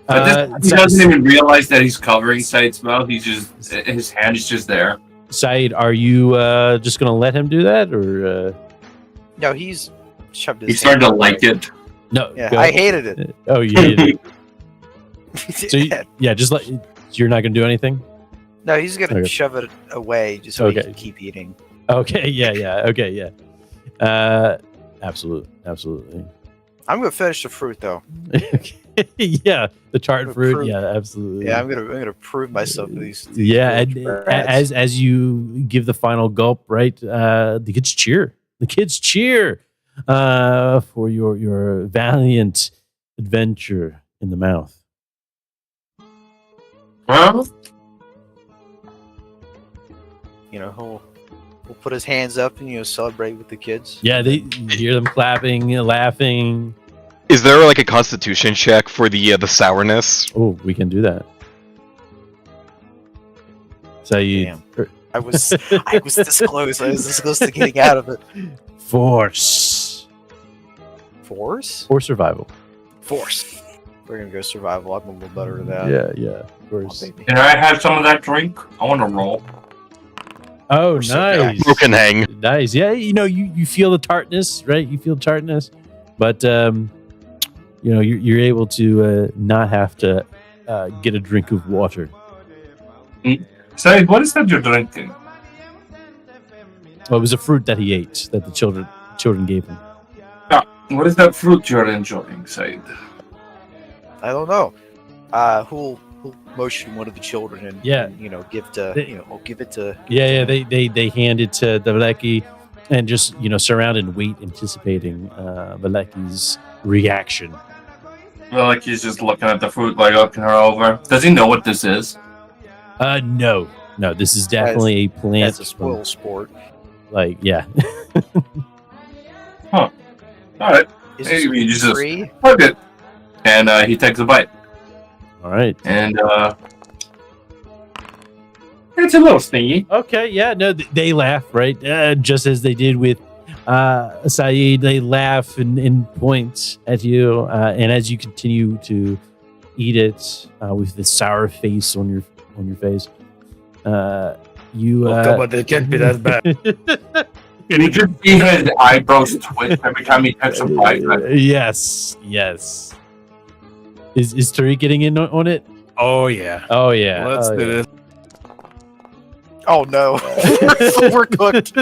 But he doesn't even realize that he's covering Said's mouth. His hand is just there. Said, are you just going to let him do that, or? No, he's shoved his. He started to like it. No, Yeah, I hated it. Oh, you hated it. So you're not going to do anything. No, he's gonna Okay. shove it away just so he can keep eating. Okay, yeah. Absolutely. I'm gonna finish the fruit though. Yeah, the tart fruit. Fruit. Yeah, absolutely. Yeah, I'm gonna prove myself to these Yeah, village and brats. as you give the final gulp, right? The kids cheer. The kids cheer for your valiant adventure in the mouth. Well, you know, will put his hands up and celebrate with the kids. Yeah, you hear them clapping, laughing. Is there like a constitution check for the sourness? Oh, we can do that. So you Damn. I was this close. I was this close to getting out of it. force Force? or survival. Force. We're gonna go survival. I'm a little better at that. Yeah, of course. Oh, baby. Can I have some of that drink? I want to roll. Oh, We're so nice. Broken hang. Nice. Yeah, you feel the tartness, right? You feel tartness, but you're able to not have to get a drink of water. Say, what is that you're drinking? Well, it was a fruit that he ate that the children gave him. What is that fruit you're enjoying, Said? I don't know. Who'll motion one of the children and give it to. Yeah. They hand it to the Valeki and just surround and wait, anticipating Valeki's reaction. Well, like he's just looking at the fruit, like looking her over. Does he know what this is? No. This is definitely a plant. That's a spoil sport. Like, yeah. All right. Is Hey, you this just- free? Hug it. And he takes a bite. All right. And it's a little stingy. Okay, yeah, no, they laugh, right? Just as they did with Saeed, they laugh and point at you, and as you continue to eat it with the sour face on your face, you. Come on, it can't be that bad. Can you just see his eyebrows twitch every time he takes a bite? Yes. Is Tariq getting in on it? Oh yeah. Oh yeah. Let's oh, do yeah. this. Oh no, we're cooked.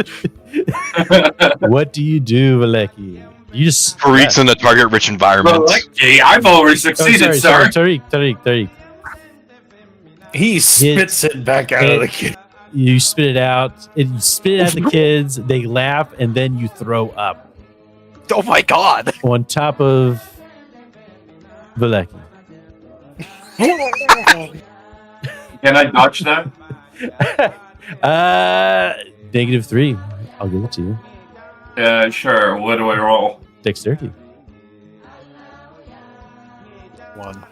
What do you do, Valeki? You just Tariq's in a target-rich environment. Well, lucky, I've already succeeded, sir. Tariq. He spits it back out of the kid. You spit it out. You spit it at the kids. They laugh, and then you throw up Oh my god. on top of Valeki. Can I dodge that? -3. I'll give it to you. Yeah, sure. What do I roll? Dexterity. 1.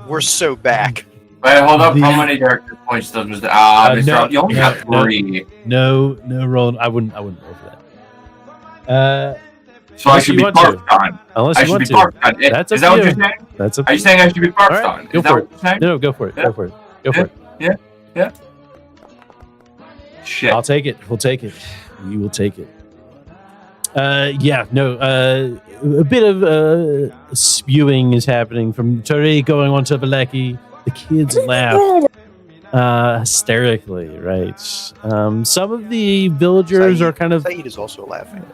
We're so back. Wait, hold up. How many character points does Mr. You only have 3. No roll. I wouldn't roll for that. So I should be you want to. parked on. Unless I you should want be to. parked on. That's Is up that to what you. you're saying? That's up Are to you saying I should be parked All right, on? go Is that for what it. you're saying? No, go for it. Yeah. Go for it. Go for it. Shit. I'll take it. We'll take it. You will take it. A bit of spewing is happening from Tariq going on to Valeki. The kids laugh hysterically, right? Some of the villagers are kind of. Saeed is also laughing.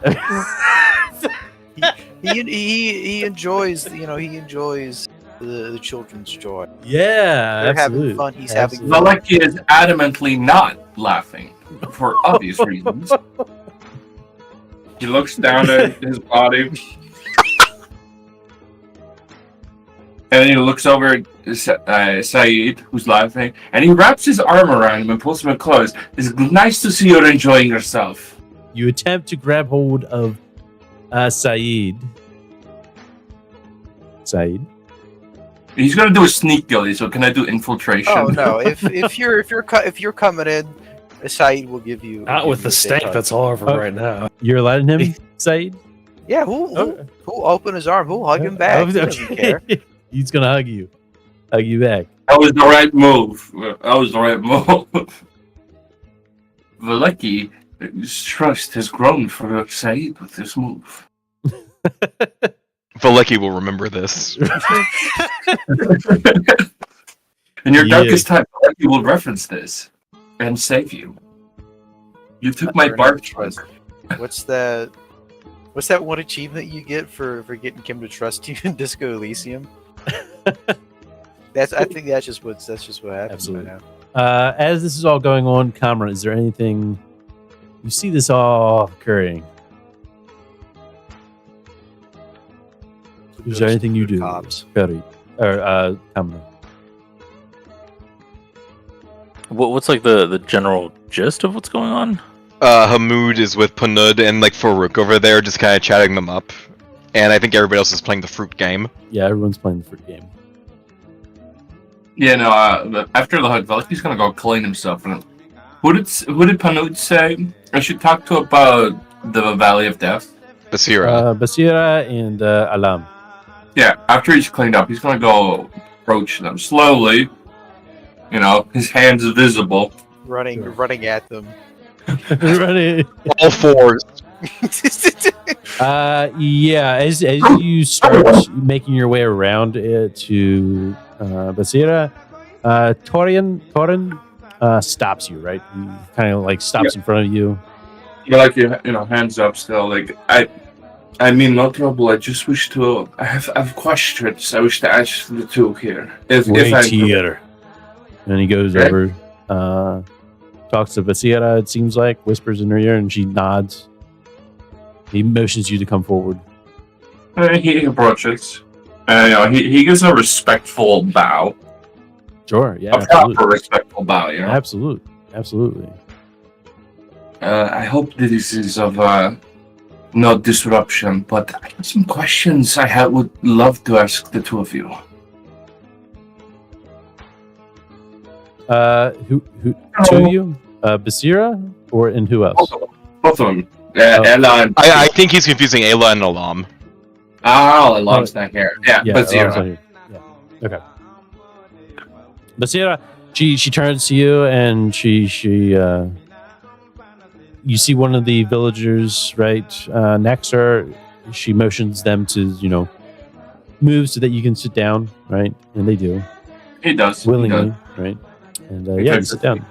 he enjoys, he enjoys the children's joy. Yeah, They're absolutely. having fun. He's having fun. Valeki is adamantly not laughing for obvious reasons. He looks down at his body. And then he looks over at Saeed, who's laughing, and he wraps his arm around him and pulls him close. It's nice to see you're enjoying yourself. You attempt to grab hold of Saeed. He's gonna do a sneak ability, so can I do infiltration? Oh no! If you're coming in, Saeed will give you. Not with the stank that's all over Oh. right now. You're letting him, Saeed? Yeah, who'll open his arm? Who'll hug him back? He doesn't care. He's gonna hug you back. That was the right move. Valeki's trust has grown for Saeed with this move. Valeki will remember this. In your Yeah. darkest time, Valeki will reference this and save you. You took my bark trust. What's that one achievement you get for getting Kim to trust you in Disco Elysium? I think that's just what happens. Absolutely. Right now. As this is all going on, Kamran, is there anything you see this all occurring? Is there anything you do, Cops. Perry or Kamran? What's like the general gist of what's going on? Hamoud is with Panud and like Farouk over there, just kind of chatting them up. And I think everybody else is playing the fruit game. Yeah, everyone's playing the fruit game. Yeah, no. After the hug, Veliky's gonna go clean himself. And who did Panud say I should talk to about the Valley of Death? Basira. Basira and Alam. Yeah, after he's cleaned up, he's gonna go approach them slowly. You know, his hands visible. Running at them. Ready? All fours. Yeah, as you start making your way around to Basira, Torin stops you, right? He kind of like stops in front of you. You're like, you know, hands up still. Like, I mean, no trouble. I just wish to. I have questions. I wish to ask the two here. Wait here. And he goes over, talks to Basira, it seems like, whispers in her ear, and she nods. He motions you to come forward. He approaches. You know, he gives a respectful bow. Sure, yeah, A proper respectful bow, you know? Absolutely. I hope this is of no disruption, but I have some questions I would love to ask the two of you. Who two of you? Basira and who else? Both of them. Ella and I think he's confusing Ayla and Alam. oh, Alam's not here. Yeah, Basira. Alam's not here. Yeah. Okay. Basira, she turns to you and she you see one of the villagers right next to her. She motions them to move so that you can sit down, right? And they do. He does. Willingly, right? And yeah, sit down.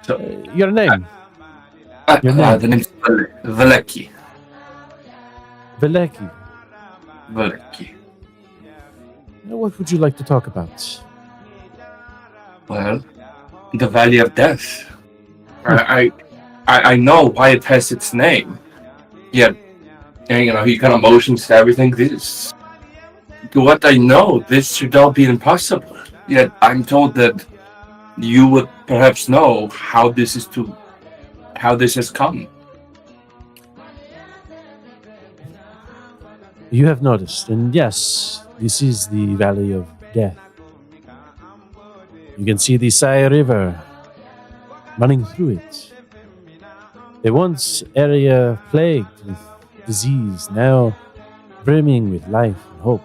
So, you got a name? Your name? The name's Veliky. Veleki. Veliky. What would you like to talk about? Well, the Valley of Death. I know why it has its name. Yet, he kind of motions to everything. To what I know, this should all be impossible. Yet, I'm told that you would perhaps know how this has come. You have noticed, and yes, this is the Valley of Death. You can see the Sai River running through it. A once area plagued with disease, now brimming with life and hope.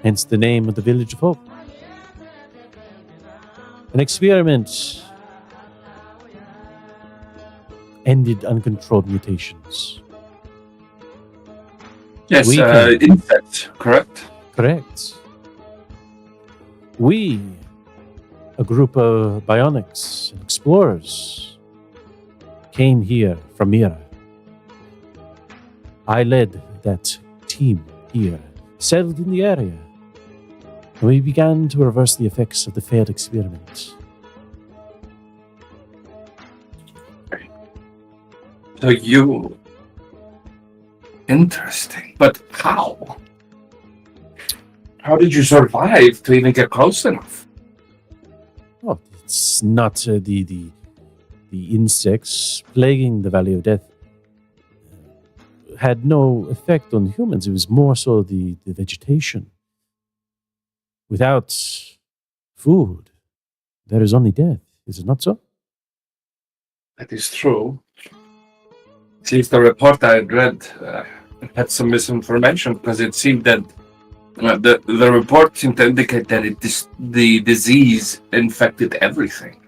Hence the name of the Village of Hope. An experiment ended uncontrolled mutations. Yes, insects, correct? Correct. We, a group of bionics and explorers, came here from Mira. I led that team here, settled in the area, and we began to reverse the effects of the failed experiment. So you... Interesting. But how? How did you survive to even get close enough? Oh, it's not the insects plaguing the Valley of Death had no effect on humans. It was more so the vegetation. Without food, there is only death. Is it not so? That is true. Since the report I read had some misinformation, because it seemed that the report seemed to indicate that the disease infected everything.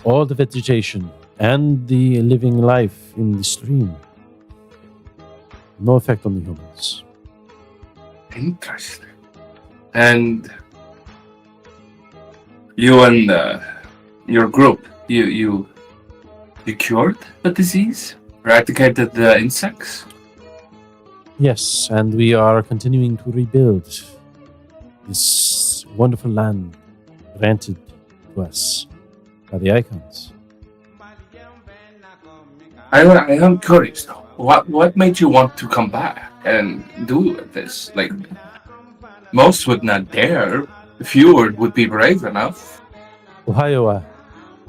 All the vegetation and the living life in the stream. No effect on the humans. Interesting. And you and your group, you cured the disease? Eradicated the insects? Yes, and we are continuing to rebuild this wonderful land granted to us by the icons. I am curious though. What made you want to come back and do this? Like, most would not dare. Fewer would be brave enough. Ohioa,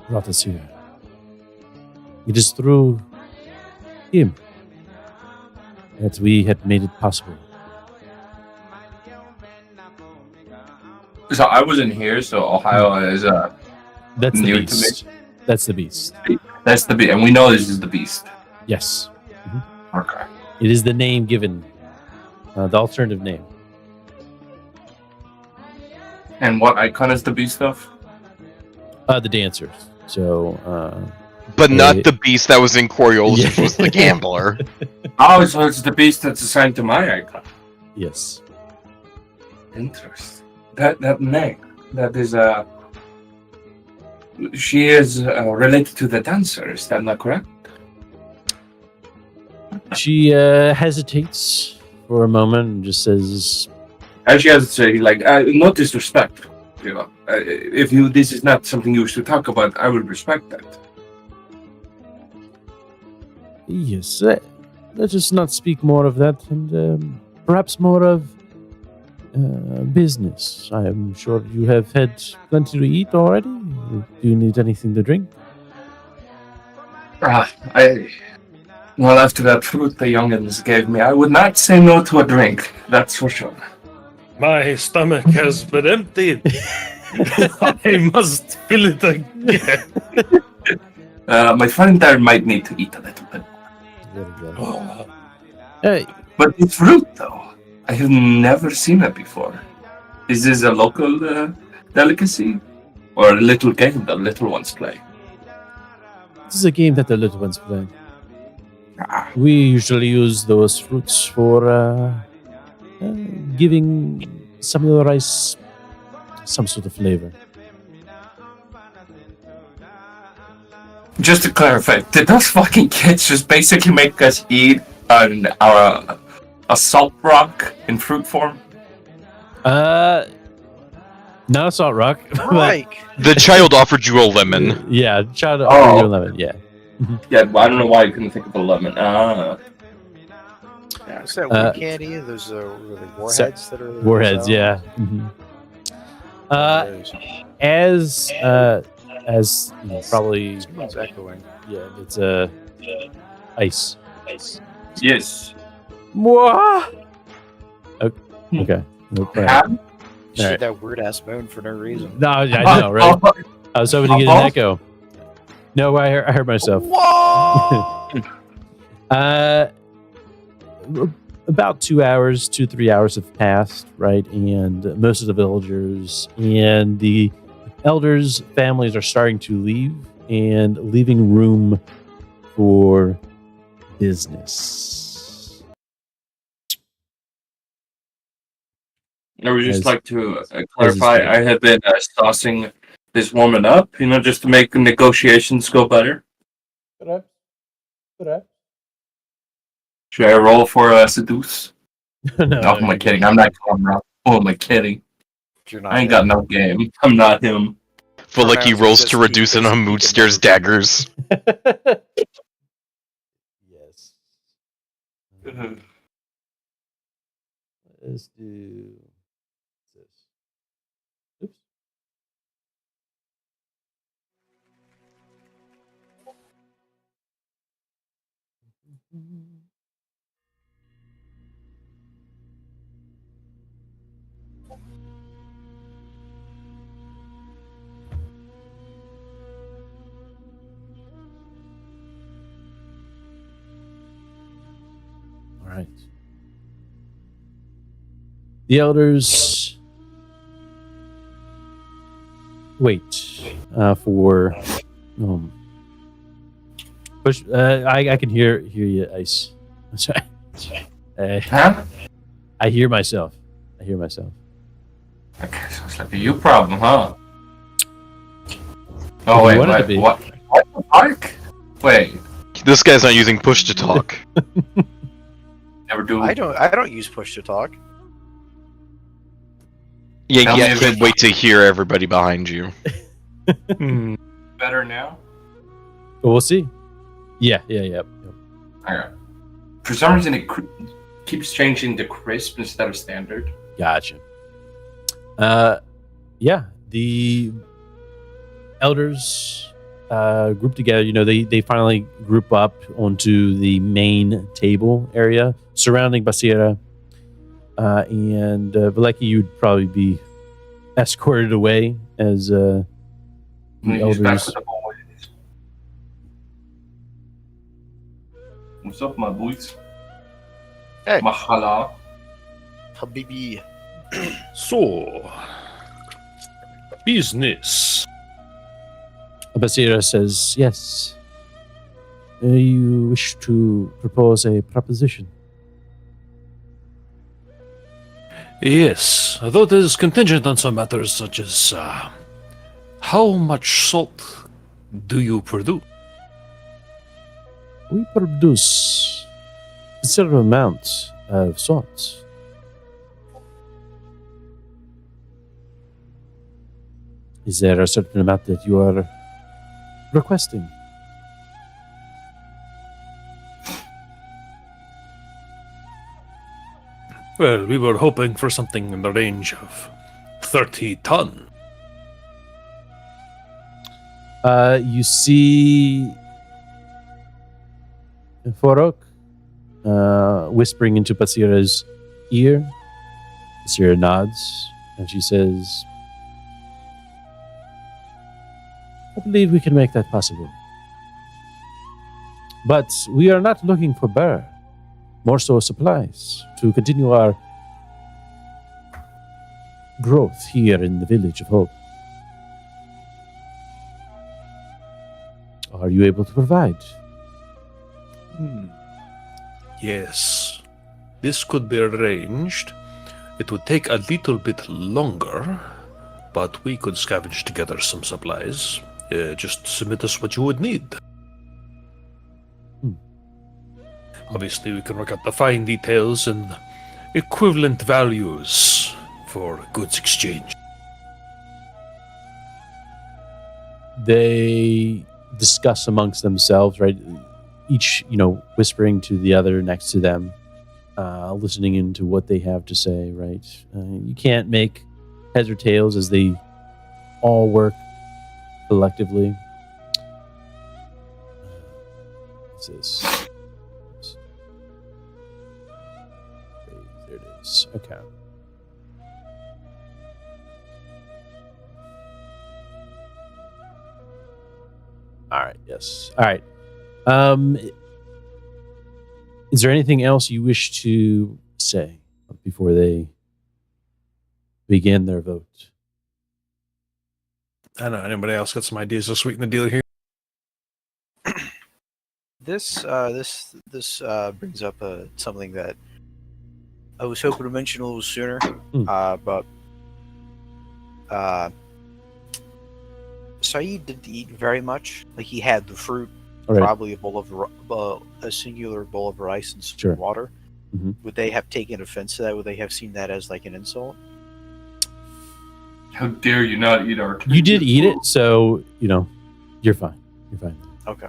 brought us here. It is through him that we had made it possible. So I wasn't here, so Ohio is That's the new to beast. That's the beast. that's the beast, and we know this is the beast. Yes. Okay. It is the name given, the alternative name. And what icon is the beast of? The dancers. So, But not Hey. the beast that was in Coriolis, which Yeah. was the gambler. Oh, so it's the beast that's assigned to my icon. yes. Interesting. That name. That is she is related to the dancer. Is that not correct? She hesitates for a moment and just says, And she has to say, like, no disrespect. You know, if this is not something you wish to talk about, I would respect that. yes, let us not speak more of that and perhaps more of business. I am sure you have had plenty to eat already. Do you need anything to drink? Well, after that fruit the youngins gave me, I would not say no to a drink. That's for sure. My stomach has been emptied. I must fill it again. My friend there might need to eat a little bit. Hey, But the fruit, though, I have never seen it before. Is this a local delicacy? Or a little game the little ones play? this is a game that the little ones play. Ah, We usually use those fruits for giving some of the rice some sort of flavor. just to clarify, did those fucking kids just basically make us eat a salt rock in fruit form? Not a salt rock. but- Mike, The child offered you a lemon. yeah, child Oh. 11. Yeah. Yeah, well, I don't know why I couldn't think of a lemon. what's that Uh, weed candy? Those really warheads that are Warheads. Yeah. As you know, probably Someone's echoing. yeah, it's ice. Yes. Mwah! Okay. Nope. All right. Ham? You All right. said that weird ass moan for no reason. No, I know, right? I was hoping to get an echo. No, I heard myself. Whoa! About 2 hours, 2-3 hours have passed, right? And most of the villagers and the elders' families are starting to leave and leaving room for business. I would just As- like to clarify, good. I had been saucing this woman up, just to make negotiations go better. Should I roll for seduce? No, Oh, am I kidding? I'm not camera. Oh, am I kidding? You're not I ain't got no game. I'm not him. For like he Pronouns rolls just to keep reduce it this on keep Mood it Steer's never- daggers. Yes. Let's do this. Oops. All right. The elders wait for push. I can hear you, Ice. I'm sorry. Huh? I hear myself. Okay, so it's like a you problem, huh? Oh, you wait, want it to be. what the fuck? Wait, This guy's not using push to talk. never do. I don't use push to talk. Yeah, Tell me yeah, if can't it- wait to hear everybody behind you. better now? But we'll see. Yeah. Alright. For some reason, it keeps changing to crisp instead of standard. Gotcha. Yeah, the elders group together. They finally group up onto the main table area surrounding Basira. And Valeki, you'd probably be escorted away as the He's back elders. with the boys. What's up, my boys? Hey. Mahala. Habibi. So, business. Basira says, yes. You wish to propose a proposition. Yes, though it is contingent on some matters such as how much salt do you produce? We produce considerable amounts of salt. Is there a certain amount that you are requesting? Well, we were hoping for something in the range of 30 ton. You see Forok whispering into Basira's ear. Basira nods, and she says, I believe we can make that possible. But we are not looking for burr, more so supplies to continue our growth here in the Village of Hope. Are you able to provide? Yes, this could be arranged. It would take a little bit longer, but we could scavenge together some supplies. Just submit us what you would need. Obviously, we can work out the fine details and equivalent values for goods exchange. They discuss amongst themselves, right? Each, whispering to the other next to them, listening into what they have to say, right? You can't make heads or tails as they all work collectively. What's this? There it is. Okay. All right. Yes. All right. Is there anything else you wish to say before they begin their vote? I don't know. Anybody else got some ideas to sweeten the deal here? This brings up something that I was hoping to mention a little sooner, but Saeed didn't eat very much. Like, he had the fruit, All right. probably a singular bowl of rice and some Sure. water. Mhm. Would they have taken offense to that? Would they have seen that as like an insult? How dare you not eat our You did eat it, so you're fine. You're fine. Okay.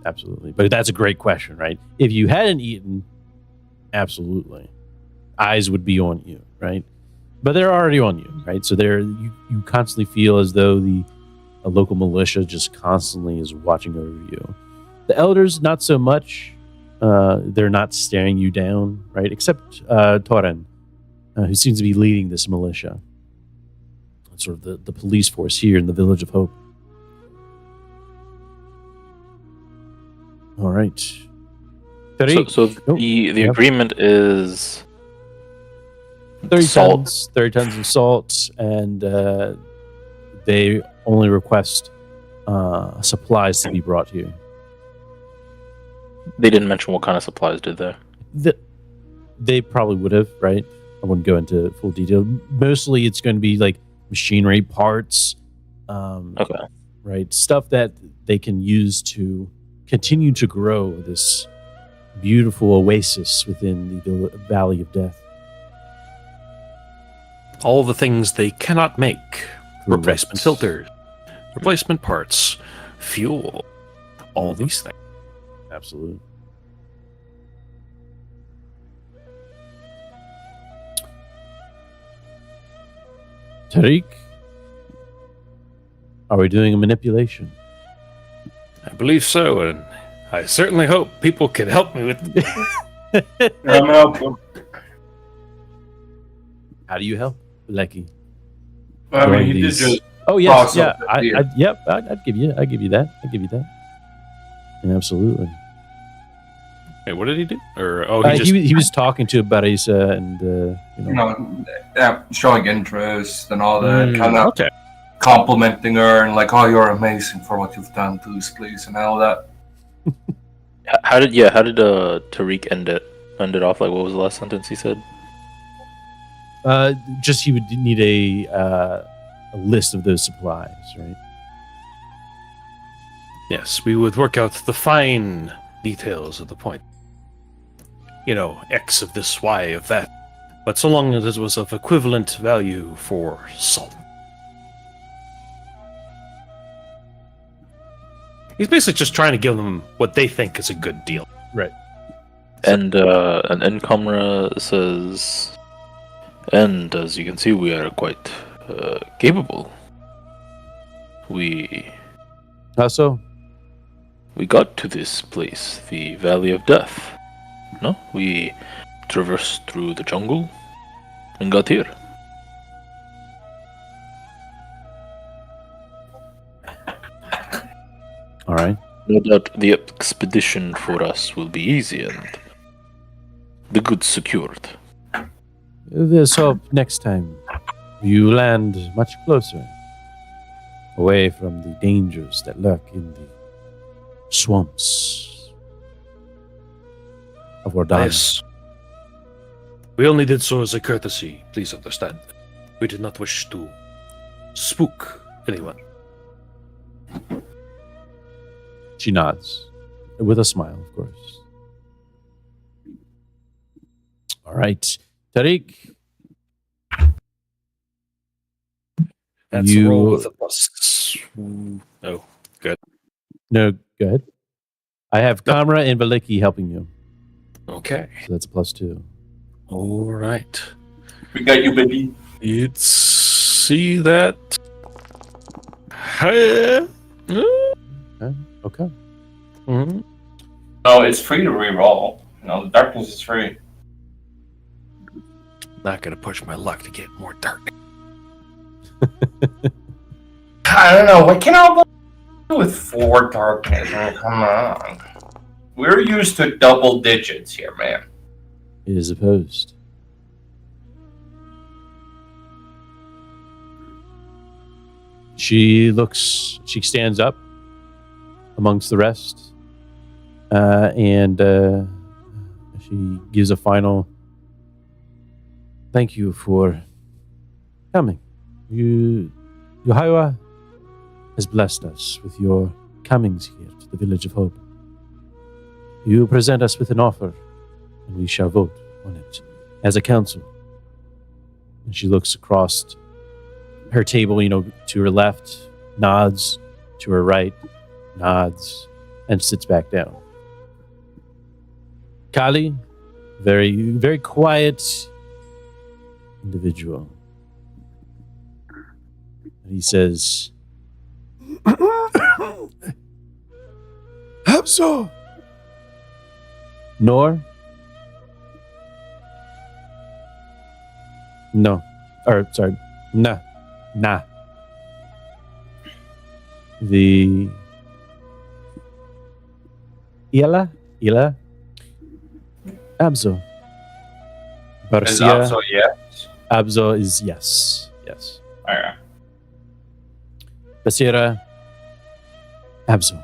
Absolutely. But that's a great question, right? If you hadn't eaten, absolutely, eyes would be on you, right? But they're already on you, right? So you constantly feel as though a local militia just constantly is watching over you. The elders, not so much. They're not staring you down, right? Except Toren, who seems to be leading this militia. Sort of the police force here in the Village of Hope. All right. So the agreement is 30 salt. 30 tons of salt, and they only request supplies to be brought here. They didn't mention what kind of supplies, did they? They probably would have, right? I wouldn't go into full detail. Mostly it's going to be like machinery parts, Okay. right? Stuff that they can use to continue to grow this beautiful oasis within the Valley of Death. All the things they cannot make. Replacement Correct. filters, replacement parts, fuel, all these things. Absolutely. Tariq, are we doing a manipulation? I believe so, and I certainly hope people can help me with. I'm helping. How do you help, Lecky? I During mean, he did these- just. Oh yes, toss yeah. up the beer. I'd give you that. I'd give you that. Absolutely. Hey, what did he do? Or He was talking to Barisa and Showing interest and all that, kind of okay. complimenting her and like, "Oh, you're amazing for what you've done, please," and all that. How did Tariq end it off? Like, what was the last sentence he said? just he would need a list of those supplies, right? Yes, we would work out the fine details of the point. You know, X of this, Y of that. But so long as it was of equivalent value for salt. He's basically just trying to give them what they think is a good deal. Right. And Encomra says, and as you can see, we are quite capable. How so? We got to this place, the Valley of Death. No, we traversed through the jungle and got here. All right. No doubt the expedition for us will be easy and the goods secured. Let's hope next time you land much closer, away from the dangers that lurk in the swamps of Ordana. Yes. We only did so as a courtesy, please understand. We did not wish to spook anyone. She nods, with a smile, of course. All right. Tariq. That's a roll with a plus. Oh, good. No, go ahead. I have Kamra and Valiki helping you. Okay. So that's a +2. All right. We got you, baby. Let's see that. Hi. Okay. Mm-hmm. No, it's free to re-roll. The darkness is free. Not gonna push my luck to get more dark. I don't know. What can I do with 4 darkness? Oh, come on. We're used to double digits here, man. It is opposed. She stands up amongst the rest, and she gives a final thank you for coming. Yohaiwa has blessed us with your comings here to the Village of Hope. You present us with an offer, and we shall vote on it as a council. And she looks across her table, to her left, nods, to her right, nods, and sits back down. Kali, very, very quiet individual. And he says, Habso! Nor? No. Sorry. Nah. The Ila? Abzo. Is Barcia. also yes. Abzo is yes. Yes. Alright. Basira. Abzo.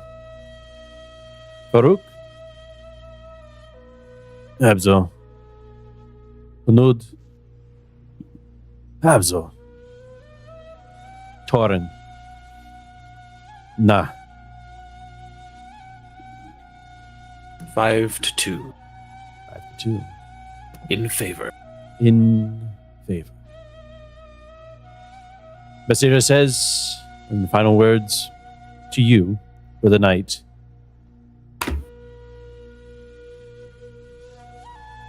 Farouk. Abzo. Hunud. Abzo. Torin. Nah. 5-2 5-2. in favor. In favor. Basira says, in the final words to you for the night,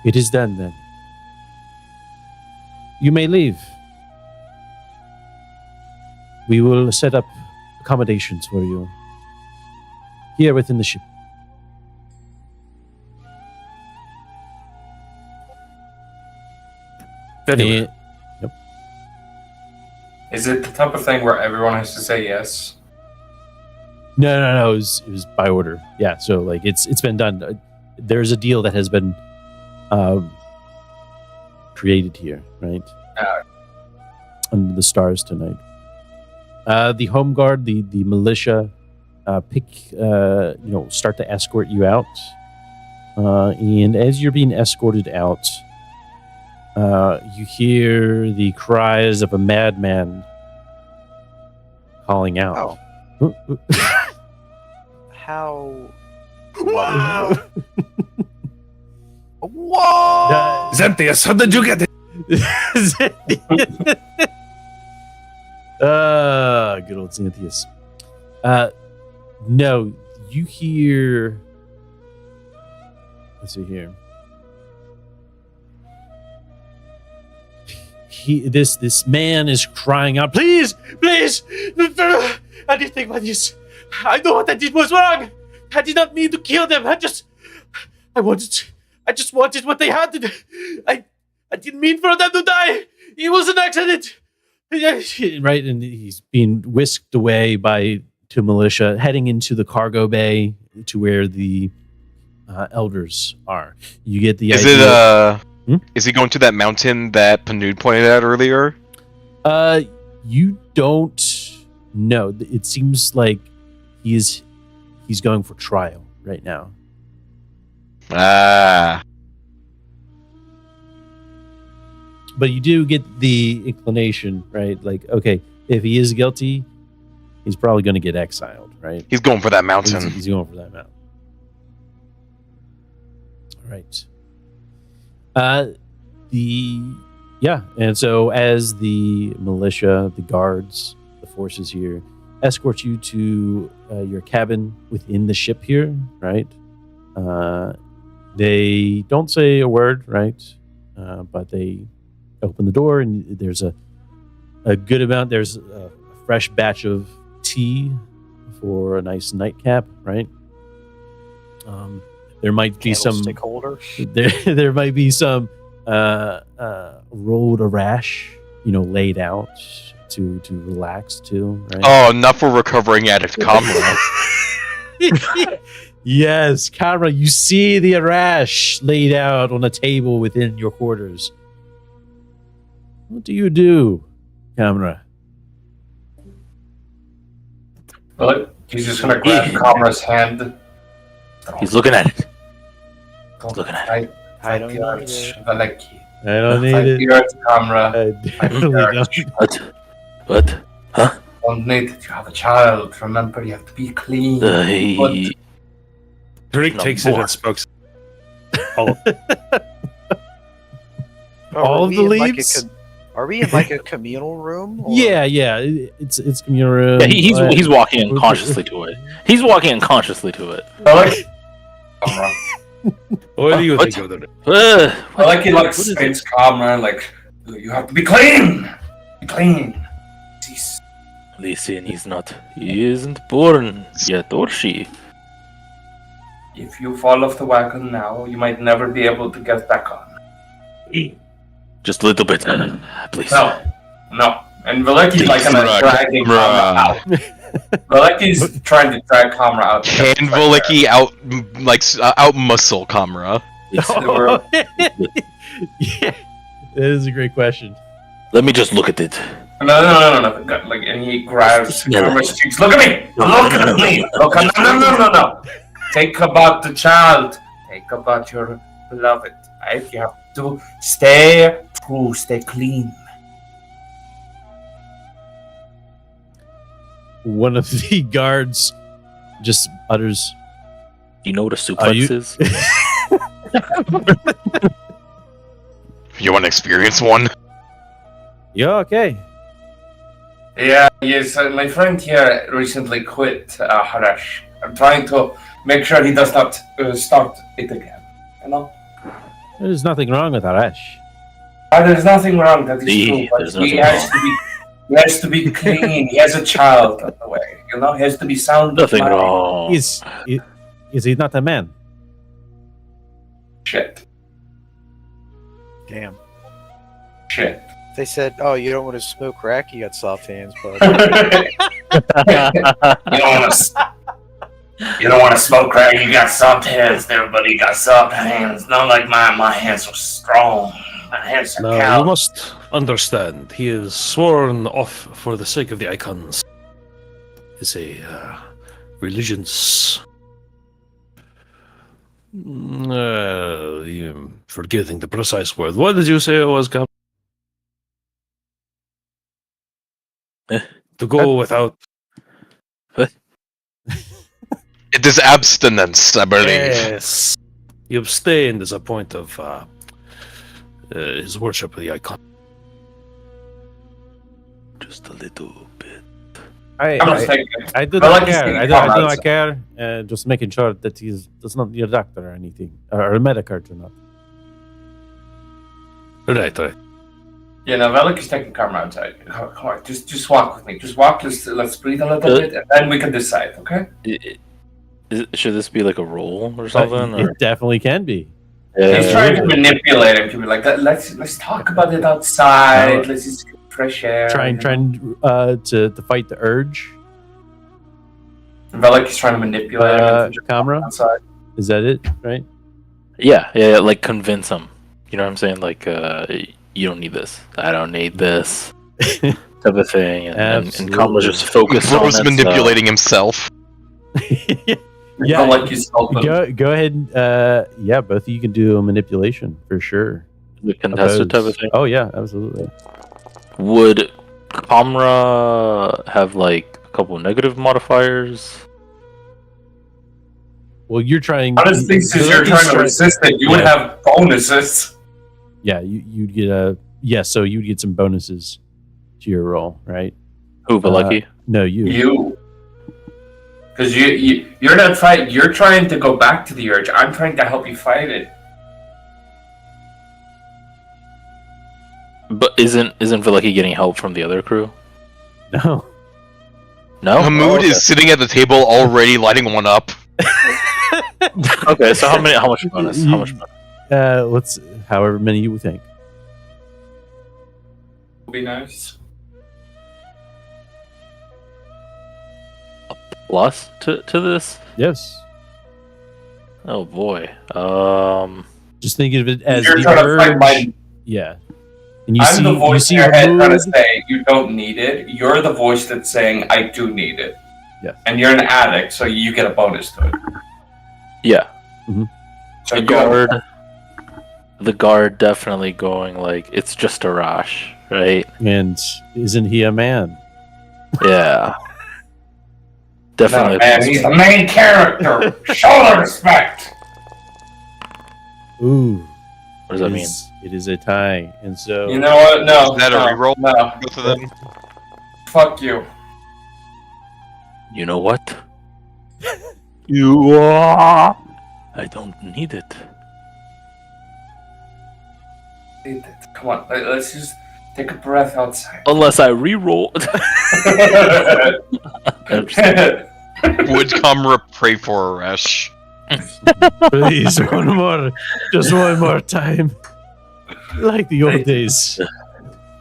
it is done then. You may leave. We will set up accommodations for you here within the ship. Anyway, And- Is it the type of thing where everyone has to say yes? No. It was by order. Yeah. So like it's been done. There's a deal that has been created here, right? Under the stars tonight. The home guard, the militia, start to escort you out. And as you're being escorted out, you hear the cries of a madman calling out. How? Wow! Whoa! Xanthius, how did you get it? Good old Xanthius. No, you hear. Let's see here. This man is crying out, please, anything but this. I know what I did was wrong. I did not mean to kill them. I just wanted what they had. I didn't mean for them to die. It was an accident. Right, and he's being whisked away to militia, heading into the cargo bay to where the elders are. You get the idea. Is he going to that mountain that Panud pointed out earlier? You don't know. It seems like he's going for trial right now. Ah. But you do get the inclination, right? Like, okay, if he is guilty, he's probably going to get exiled, right? He's going for that mountain. He's going for that mountain. All right. And so as the militia, the guards, the forces here escort you to your cabin within the ship here, right? They don't say a word, right? But they open the door, and there's a good amount. There's a fresh batch of tea for a nice nightcap, right? There might be some stakeholder. There might be some rolled rash, laid out to relax too. Right? Oh, not for recovering addict Kamra. Yes, Kamra, you see the rash laid out on a table within your quarters. What do you do, Kamra? Well, he's just gonna grab Kamra's hand. He's looking at it. Don't looking at fight I don't the need urge, it. Valaki. I don't need Fight it. the urge, Kamra. I definitely don't. What? Huh? Don't need it. You have a child. Remember, you have to be clean. Drake No takes more. it and smokes. All Are of we the in leaves? Are we in like a communal room? Or? Yeah. It's communal room. Yeah, he's walking unconsciously to it. He's walking unconsciously to it. Valaki. Kamra. What do you What? think of it? Valaki what like is it? spins Kamra like, you have to be clean. Be clean. Cease. Listen, he isn't born yet, or she. If you fall off the wagon now, you might never be able to get back on. Just a little bit, please. No. And Valeki's like kind of Bruh, dragging bruh. Kamra out. Valeki's trying to drag Kamra out. Can Voliki out muscle Kamra? Yeah, that is a great question. Let me just look at it. No. Like, and he grabs Smell it. Kamra's cheeks. Look at me! Look at me! Look at no. Think about the child. Think about your beloved. Right? You have to stay true, stay clean. One of the guards just utters, Do you know what a Are you- suplex is? You want to experience one? "Yeah, okay." Yeah, yes. My friend here recently quit Harash. I'm trying to make sure he does not start it again. You know? There's nothing wrong with Arash. There's nothing wrong. That is See, true. But there's he nothing has to be clean. He has a child on the way. You know, he has to be sound. Nothing mind. wrong. Is he not a man? Shit. Damn. Shit. They said, "Oh, you don't want to smoke crack? You got soft hands, bud." You don't want to smoke crack. You got soft hands there, buddy. You got soft hands. Not like mine. My hands are strong. My hands are Now, you cow. must understand, he is sworn off for the sake of the icons. It's a religion's. I'm forgetting the precise word. What did you say it was, Cap? To go without. It is abstinence, I believe. Yes. He abstained as a point of his worship of the icon. Just a little bit. I'm gonna take it. I do I not like to care. see I do comrades. not care. Just making sure that that's not your doctor or anything, or a medic or not. Right. You know, Velik is taking camera outside. Come on, just walk with me. Just walk. Let's breathe a little bit, and then we can decide. Okay? Should this be like a roll or something? It definitely can be. He's trying to manipulate him to be like, let's talk about it outside. Let's just get fresh air. Trying to fight the urge. Velik is trying to manipulate him. Camera? Outside. Is that it? Right? Yeah, like convince him. You know what I'm saying? Like, you don't need this. I don't need this. Type of thing. And Kamala just focused on Bro's it. manipulating himself. Yeah. Velik is helping. Go ahead. Yeah, both of you can do a manipulation for sure. The contested type of thing. Oh yeah, absolutely. Would Kamra have like a couple of negative modifiers? Well, you're trying. Honestly, since you're trying to resist it, you would have bonuses. Yeah, you'd get so you'd get some bonuses to your roll, right? Who, Valeki? No, you. You. Because you're not fighting. You're trying to go back to the urge. I'm trying to help you fight it. But isn't Valeki getting help from the other crew? No. No. Hamoud is sitting at the table already lighting one up. Okay, so how much bonus? How much bonus? Let's however many you would think. Would be nice. Plus to this? Yes. Oh boy. Just think of it as You're the trying to fight urge. my. Yeah. And you I'm the voice in your head trying to Hamoud. say you don't need it. You're the voice that's saying I do need it. Yeah. And you're an addict, so you get a bonus to it. Yeah. So The guard definitely going like it's just a rash, right? And isn't he a man? Yeah. No, Definitely. man, he's the main character. Show the respect. Ooh. What does that mean? It is a tie, and so You know what? No. Is that a no, reroll? No. Both of them. Fuck you. You know what? You are. I don't need it. Come on, let's just take a breath outside. Unless I re-roll. Would Kamra pray for Arash? please just one more time, like the old days.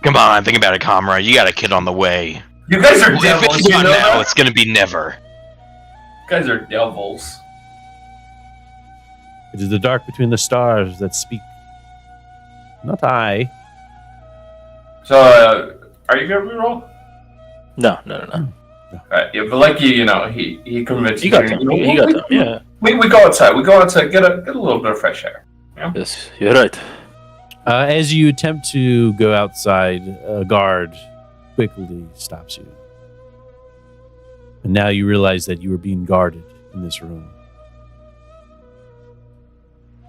Come on, think about it, Kamra. You got a kid on the way. You guys are If devils. it's You not know now, that? it's gonna be never. You guys are devils. It is the dark between the stars that speak. Not I. So, are you gonna reroll? No. Alright, yeah, but like you know, he convinced You got you. them. You got them. Yeah. We go outside. We go outside. Get a little bit of fresh air. Yes, you're right. As you attempt to go outside, a guard quickly stops you. And now you realize that you are being guarded in this room.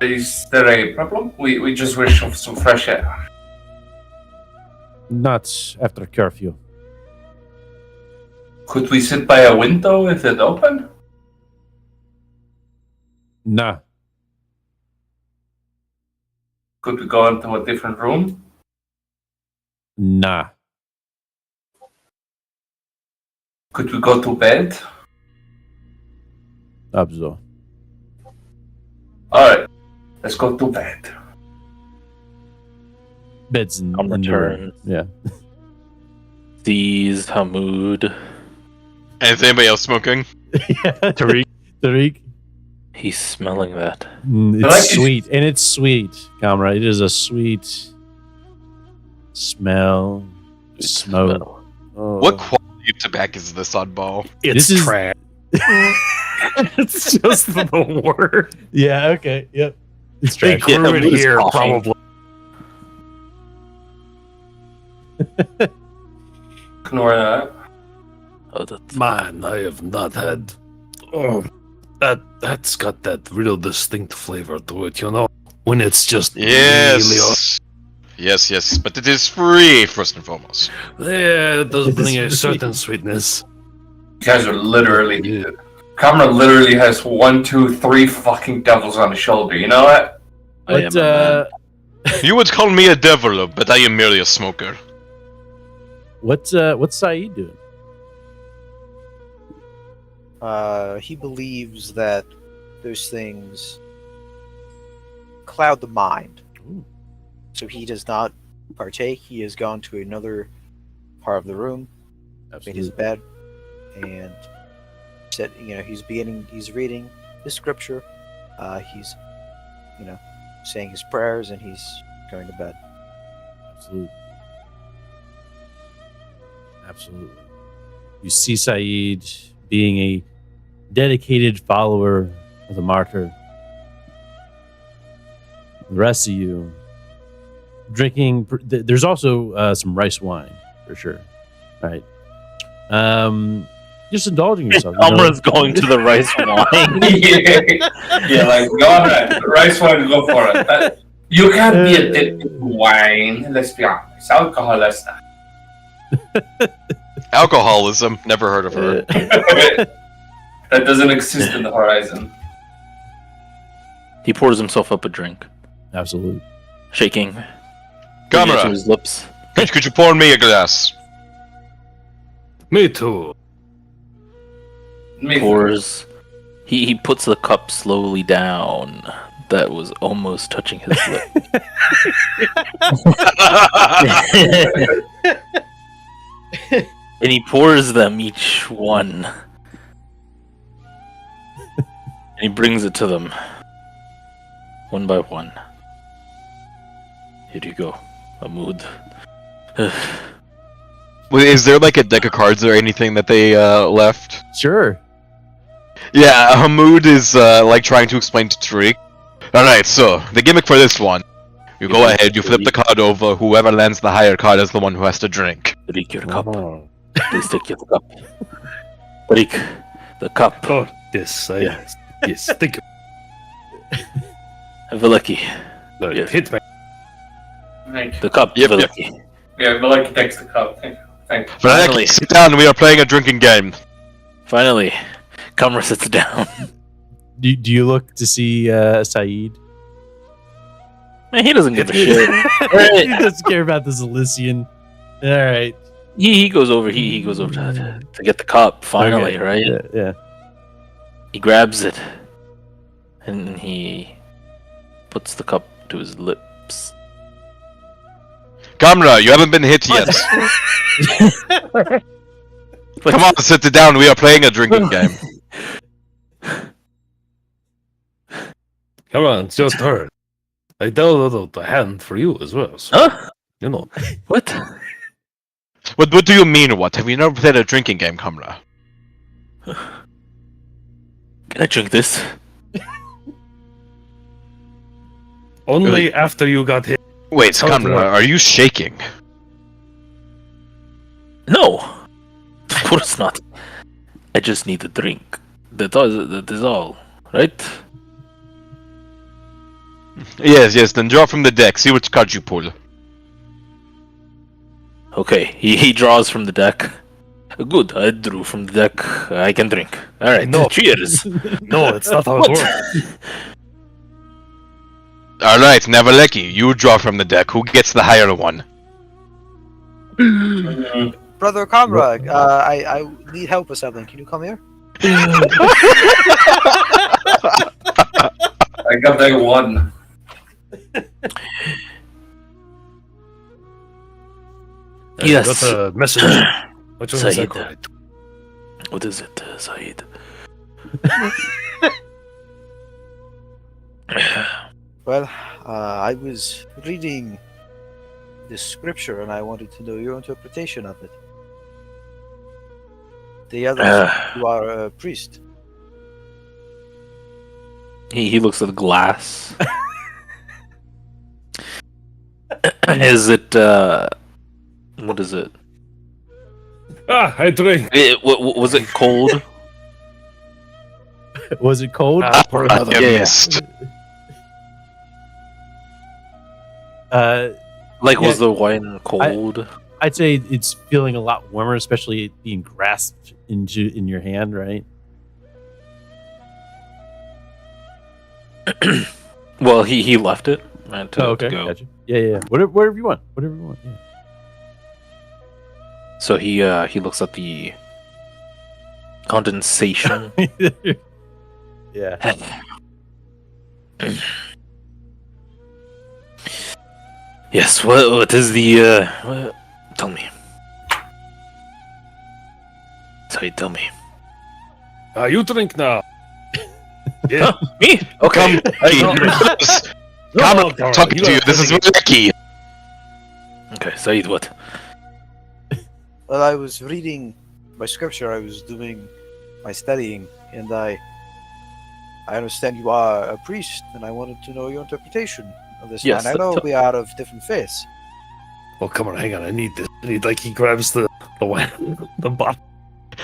Is there a problem? We just wish for some fresh air. Not after curfew. Could we sit by a window if it open? Nah. Could we go into a different room? Nah. Could we go to bed? Abzo. Alright, let's go to bed. Bed's in On the room. return. Yeah. Sees Hamoud. Is anybody else smoking? Tariq. Tariq. He's smelling that. It's like it. sweet. And it's sweet, Kamra. It is a sweet smell. Smoke. Smell. Oh. What quality of tobacco is this oddball? It's This is- trash. It's just the word. Yeah, okay. Yep. It's They trash. Yeah, grew it what is here, coughing? probably. Ignore that. Oh, that's Man, I have not had. Oh, that's got that real distinct flavor to it, you know? When it's just really. Yes. Yes, but it is free, first and foremost. Yeah, it does It bring is a really- certain sweetness. You guys are literally. Yeah. Camera literally has 1, 2, 3 fucking devils on his shoulder. You know what? I am But, a man. You would call me a devil, but I am merely a smoker. what's Saeed doing? He believes that those things cloud the mind. Ooh. So he does not partake. He has gone to another part of the room, made his bed, and said, he's reading his scripture. He's, saying his prayers, and he's going to bed. Absolutely. Absolutely. You see Saeed being a dedicated follower of the martyr. The rest of you drinking. There's also some rice wine for sure. All right. Just indulging yourself. Amra's going to the rice wine. yeah, like go ahead. Rice wine, go for it. You can't be addicted to wine. Let's be honest. Alcohol is not. Alcoholism, never heard of her. That doesn't exist in the horizon. He pours himself up a drink, Absolutely. shaking. bringing it to Camera, his lips. could you pour me a glass? Me too. Me Pours. He puts the cup slowly down. That was almost touching his lip. And he pours them each one. And he brings it to them. One by one. Here you go, Mahmoud. Wait, is there like a deck of cards or anything that they left? Sure. Yeah, Hamoud is like trying to explain to Tariq. Alright, so the gimmick for this one. You go ahead, you flip the card over, whoever lands the higher card is the one who has to drink. Tariq, your cup. Please take your cup. Tariq, the cup. Oh, yes, yes, thank you. Veliki, No, Yes. hit me. Thank you. the cup. Yep, yep. Veliki. Yeah, but like takes the cup. Thank you. Thank you. Finally. Sit down, we are playing a drinking game. Finally, Kamra sits down. Do you look to see Saeed? Man, he doesn't give a shit. He doesn't care about this Elysian. All right. He goes over. He goes over to get the cup. Finally, Okay. right? Yeah. He grabs it, and he puts the cup to his lips. Kamra, you haven't been hit yet. Come on, sit down, we are playing a drinking game. Come on, it's your turn. I downloaded the hand for you as well. So, Huh? you know, What? What do you mean, what? Have you never played a drinking game, Kamra? Can I drink this? only after you got hit. Wait, How Kamra, do I- are you shaking? No. Of course not. I just need a drink. That is all, right? Yes, then draw from the deck, see which card you pull. Okay, he draws from the deck. Good, I drew from the deck. I can drink. Alright, No. cheers. No, it's not how it What? works. Alright, Navaleki, you draw from the deck. Who gets the higher one? Mhm. Brother Comrade, I need help with something. Can you come here? I got that one. Yes. Got a message. Which one is Said. that correct? What is it, Said? Well, I was reading the scripture and I wanted to know your interpretation of it. The others, you are a priest. He looks at the glass. Is it what is it? Ah, I drink. Was it cold? Was it cold? Pour another. Yeah. missed. Like, Yeah. was the wine cold? I'd say it's feeling a lot warmer, especially it being grasped in your hand, right? Well, he left it. Right, to okay, go. gotcha. Yeah. Whatever you want. Whatever you want. So he looks at the condensation. Yeah. Yes. What is the? Tell me. Sorry, tell me. You drink now. Yeah. Me? Okay. Come on, talking to you. This is Ricky. Okay, Said, what? Well, I was reading my scripture. I was doing my studying, and I understand you are a priest, and I wanted to know your interpretation of this Yes, man. I know we are of different faiths. Oh, come on, hang on. I need this. I need, like, he grabs the wine, the bottle.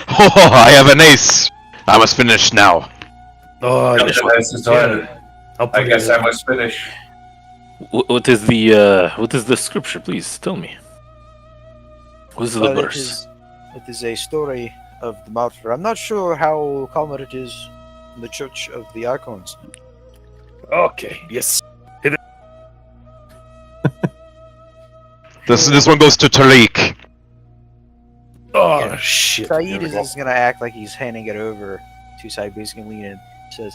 Oh, I have an ace. I must finish now. Oh, Yeah, yes. that's the toilet. I'll I put it guess in. I must finish. What is the scripture? Please tell me. What is the Well, verse? it is a story of the martyr. I'm not sure how common it is in the Church of the Archons. Okay, yes. This one goes to Tariq. Oh, Yeah. shit. Saeed Here we is go. just gonna act like he's handing it over to Saeed, basically lean in. Says,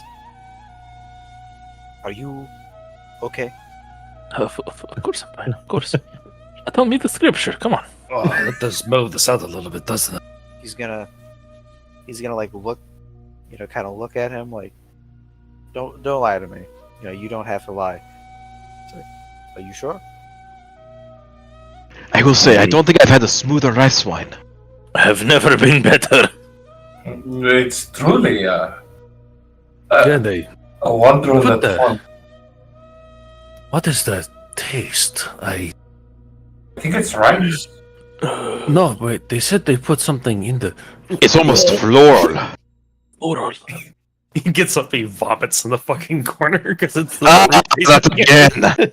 "Are you okay?" Of course I'm fine. Of course. Tell me the scripture. Come on. Oh, that does mellow this out a little bit, doesn't it? He's gonna like look, kind of look at him like, don't lie to me. You don't have to lie. It's like, are you sure? I will say, I don't think I've had a smoother rice wine. Have never been better. It's truly Yeah, they. a wonder What that the- one. What is that taste? I think it's rice. No, wait. They said they put something in the. It's almost floral. Oral. He gets up, he vomits in the fucking corner because it's the. Ah, that again.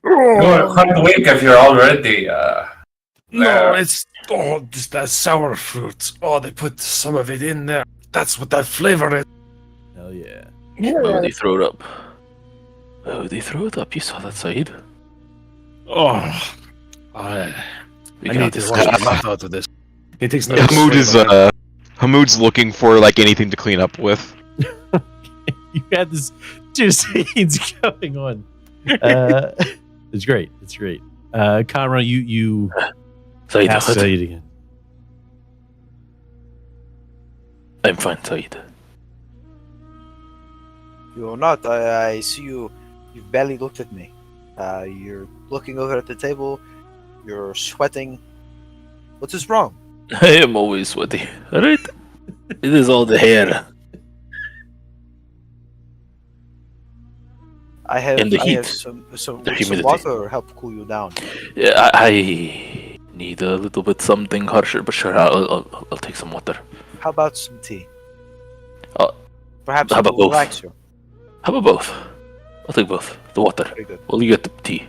You're quite weak if you're already. No, it's just that sour fruit. Oh, they put some of it in there. That's what that flavor is. Hell yeah. Why would he throw it up? Why would he throw it up? You saw that, Said. Oh, I We need got to this. wash my mouth out of this. He takes another Hamoud swig is of it. Hamoud's looking for like anything to clean up with. You had this two scenes going on. It's great. It's great. Conrad, you Said, ask what? Said again. I'm fine, Said. You're not. I see you. You barely looked at me. You're looking over at the table. You're sweating. What is wrong? I am always sweaty. Alright? It is all the hair. I have, And the I have heat. some The humidity. water help cool you down. Yeah, I need a little bit something harsher, but sure, I'll take some water. How about some tea? Uh, Perhaps how it about will both? relax you. How about both? I'll take both. The water. Very good. Well, you get the tea.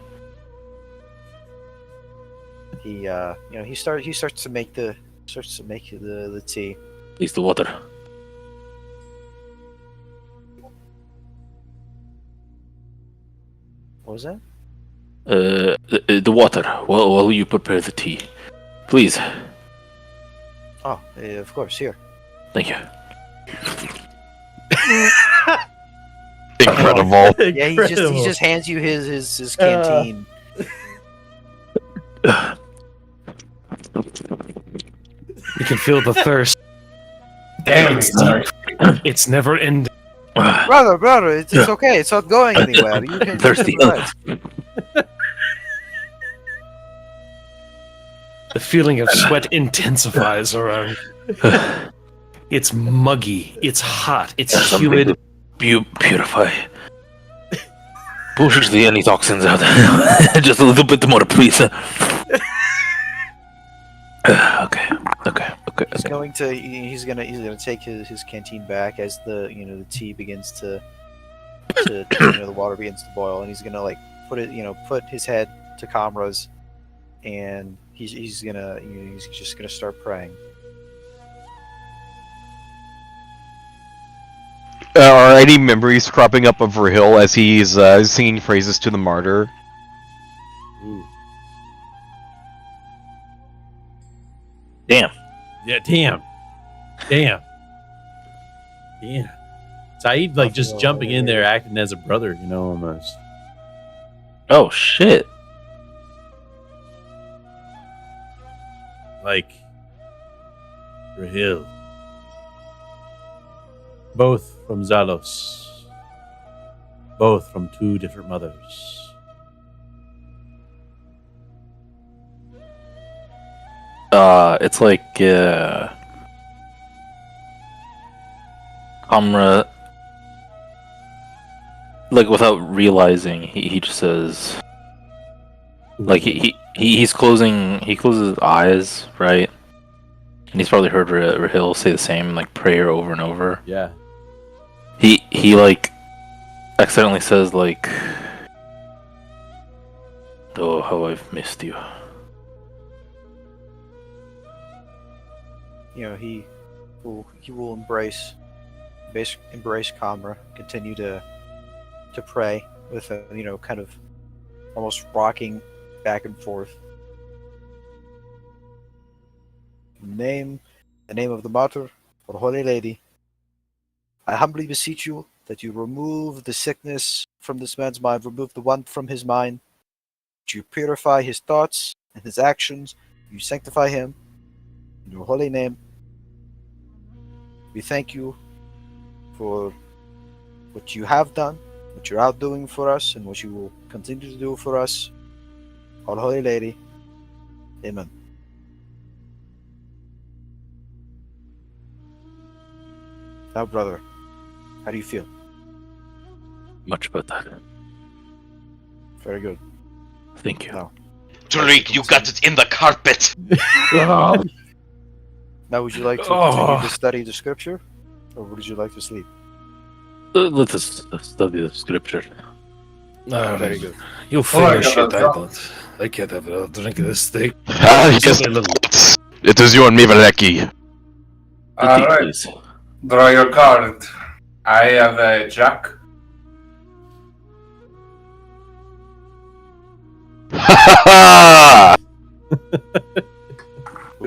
He he starts to make the tea. Please, the water. What was that? The water. While you prepare the tea. Please. Oh, of course, here. Thank you. Incredible. Yeah, he just hands you his canteen. You can feel the thirst. Damn, It's deep. It's never ending. Brother, it's okay. It's not going anywhere. You can Thirsty. relax. The feeling of sweat intensifies around. It's muggy. It's hot. It's humid. Purify. Push the any toxins out. Just a little bit more, please. Okay. He's gonna take his canteen back as the tea begins to the water begins to boil, and he's gonna put his head to Kamra's, and he's just gonna start praying. Are any memories cropping up of Rahil as he's singing phrases to the martyr? Ooh. Damn. Yeah, damn. Saeed, like, just jumping in there, acting as a brother, almost. Oh shit. Like, Rahil. Both from Zalos. Both from two different mothers. It's like, Kamra, like, without realizing, he just says, like, he closes his eyes, right? And he's probably heard Rahil say the same, like, prayer over and over. Yeah. He like, accidentally says, like, oh, how I've missed you. He will embrace Kamra, continue to pray with a kind of almost rocking back and forth. In the name of the martyr, or Holy Lady, I humbly beseech you that you remove the sickness from this man's mind, remove the want from his mind, that you purify his thoughts and his actions, you sanctify him. In your holy name, we thank you for what you have done, what you're out doing for us, and what you will continue to do for us. Our Holy Lady. Amen. Now, brother, how do you feel? Much better. Very good. Thank you. Now, Drake, you got it in the carpet! now would you like to continue to study the scripture, or would you like to sleep? Let us study the scripture. Very good. You finish it. I can't have a drink of this thing. Yes, it is you and me, Valeki. Alright, Please. draw your card. I have a jack.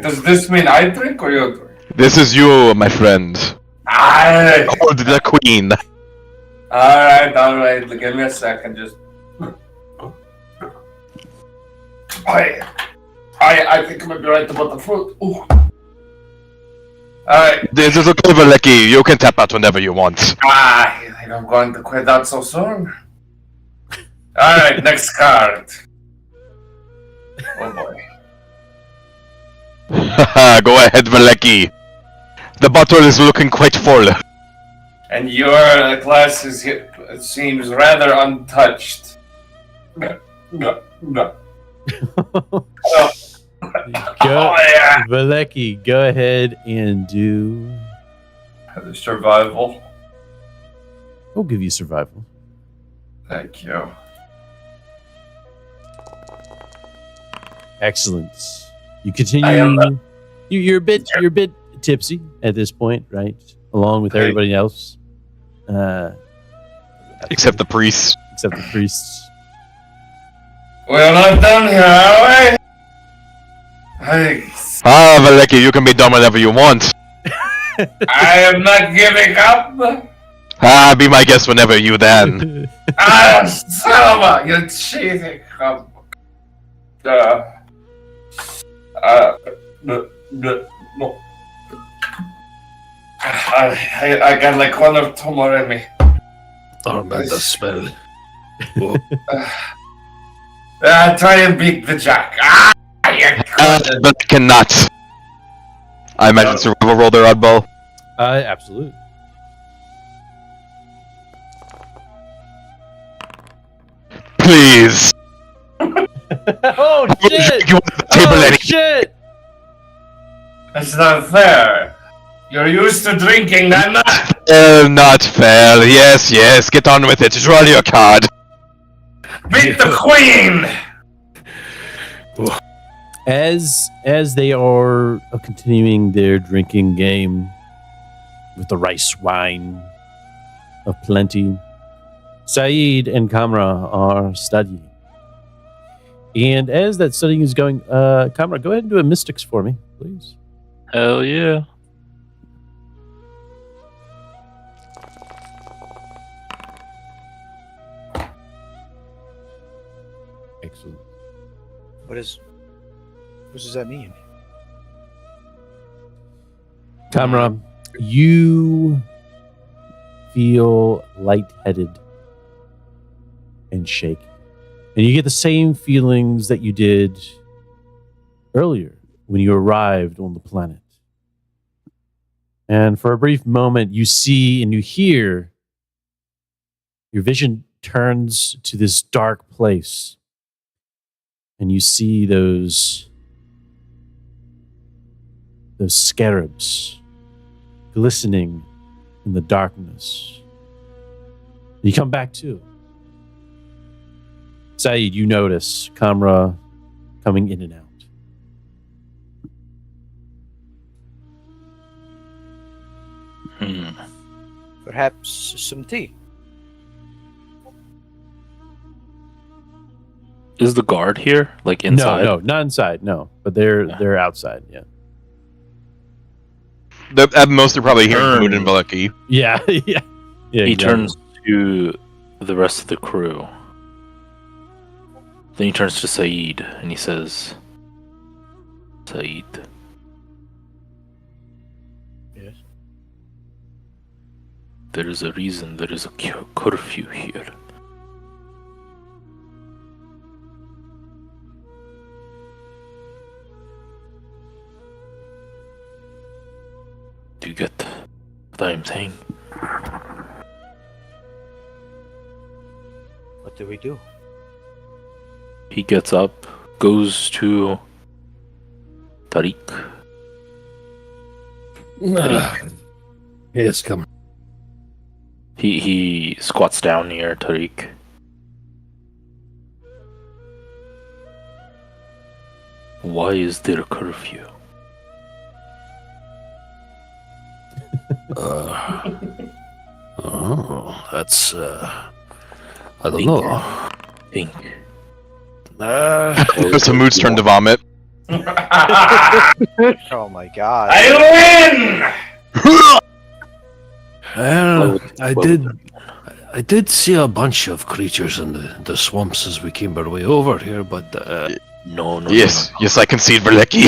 Does this mean I drink or you drink? This is you, my friend. Alright, Hold the queen. alright. Give me a second, just. I think I might be right about the fruit. Ooh. Alright. This is okay, Valeki. You can tap out whenever you want. I think I'm going to quit out so soon. Alright, next card. Oh boy. Go ahead, Valeki. The bottle is looking quite full. And your glass seems rather untouched. Go, Oh, yeah. Valeki, go ahead and do. Survival. We'll give you survival. Thank you. Excellent. You continue. I am- You're a bit tipsy at this point, right? Along with everybody else, Except the priest. except the priests. We're not done here, are we? Ah, Valeki, you can be done whenever you want. I am not giving up. Ah, be my guest whenever you then. Son of a, you're cheating. No. I got like 1 or 2 more in me. Oh, man, the spell. Try and beat the jack. You couldn't. But I cannot. I imagine survival roll there, Oddball. Absolutely. Please. Oh shit! You want the table Oh any- shit! That's not fair. You're used to drinking, I'm not. Not fair. Yes, yes. Get on with it. Draw your card. Beat the queen. As they are continuing their drinking game with the rice wine of plenty, Saeed and Kamra are studying. And as that studying is going, Kamra, go ahead and do a mystics for me, please. Hell yeah. Excellent. What does that mean? Kamra, you feel lightheaded and shaky. And you get the same feelings that you did earlier when you arrived on the planet. And for a brief moment, you see and you hear, your vision turns to this dark place. And you see those scarabs glistening in the darkness. You come back to. Saeed, you notice Kamra coming in and out. Perhaps some tea. Is the guard here? Like inside? No, not inside, no. But they're outside, yeah. At most, they're probably hearing Mood and Valeki. Yeah, yeah. Yeah, He exactly. turns to the rest of the crew. Then he turns to Saeed and he says, Saeed, Yes. there is a reason there is a curfew here. Do you get what I'm saying? What do we do? He gets up, goes to Tariq. Yes, come. He squats down near Tariq. Why is there a curfew? Oh, that's I don't know. Think. It's a Mood's turn to vomit. Oh my god. I win! Well, Well, I did see a bunch of creatures in the swamps as we came our way over here, but No. Yes, yes, I concede, Valeki.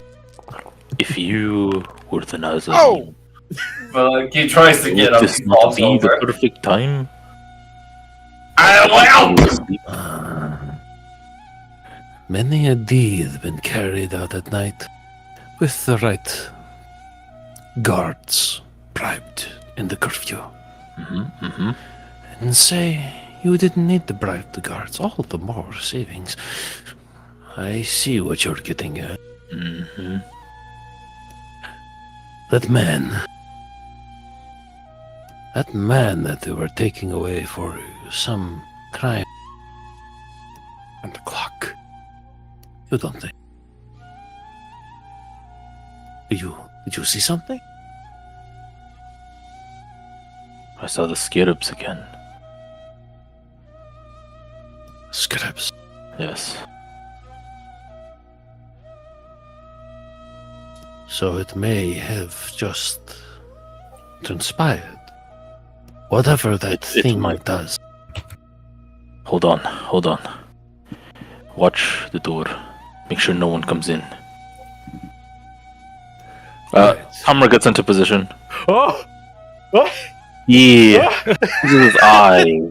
If you were the Nazarene, Oh! But like, he tries to would get up, this he not falls be the over. perfect time? I will! many a deed been carried out at night with the right guards bribed in the curfew. And say you didn't need to bribe the guards, all the more savings. I see what you're getting at. That man that they were taking away for some crime. And the clock. You don't think? Did you see something? I saw the scarabs again. Scripts. Yes. so it may have just transpired. Whatever that It's thing my- does. Hold on. Watch the door. Make sure no one comes in. Hammer gets into position. Oh! What? Yeah. Look at his eye.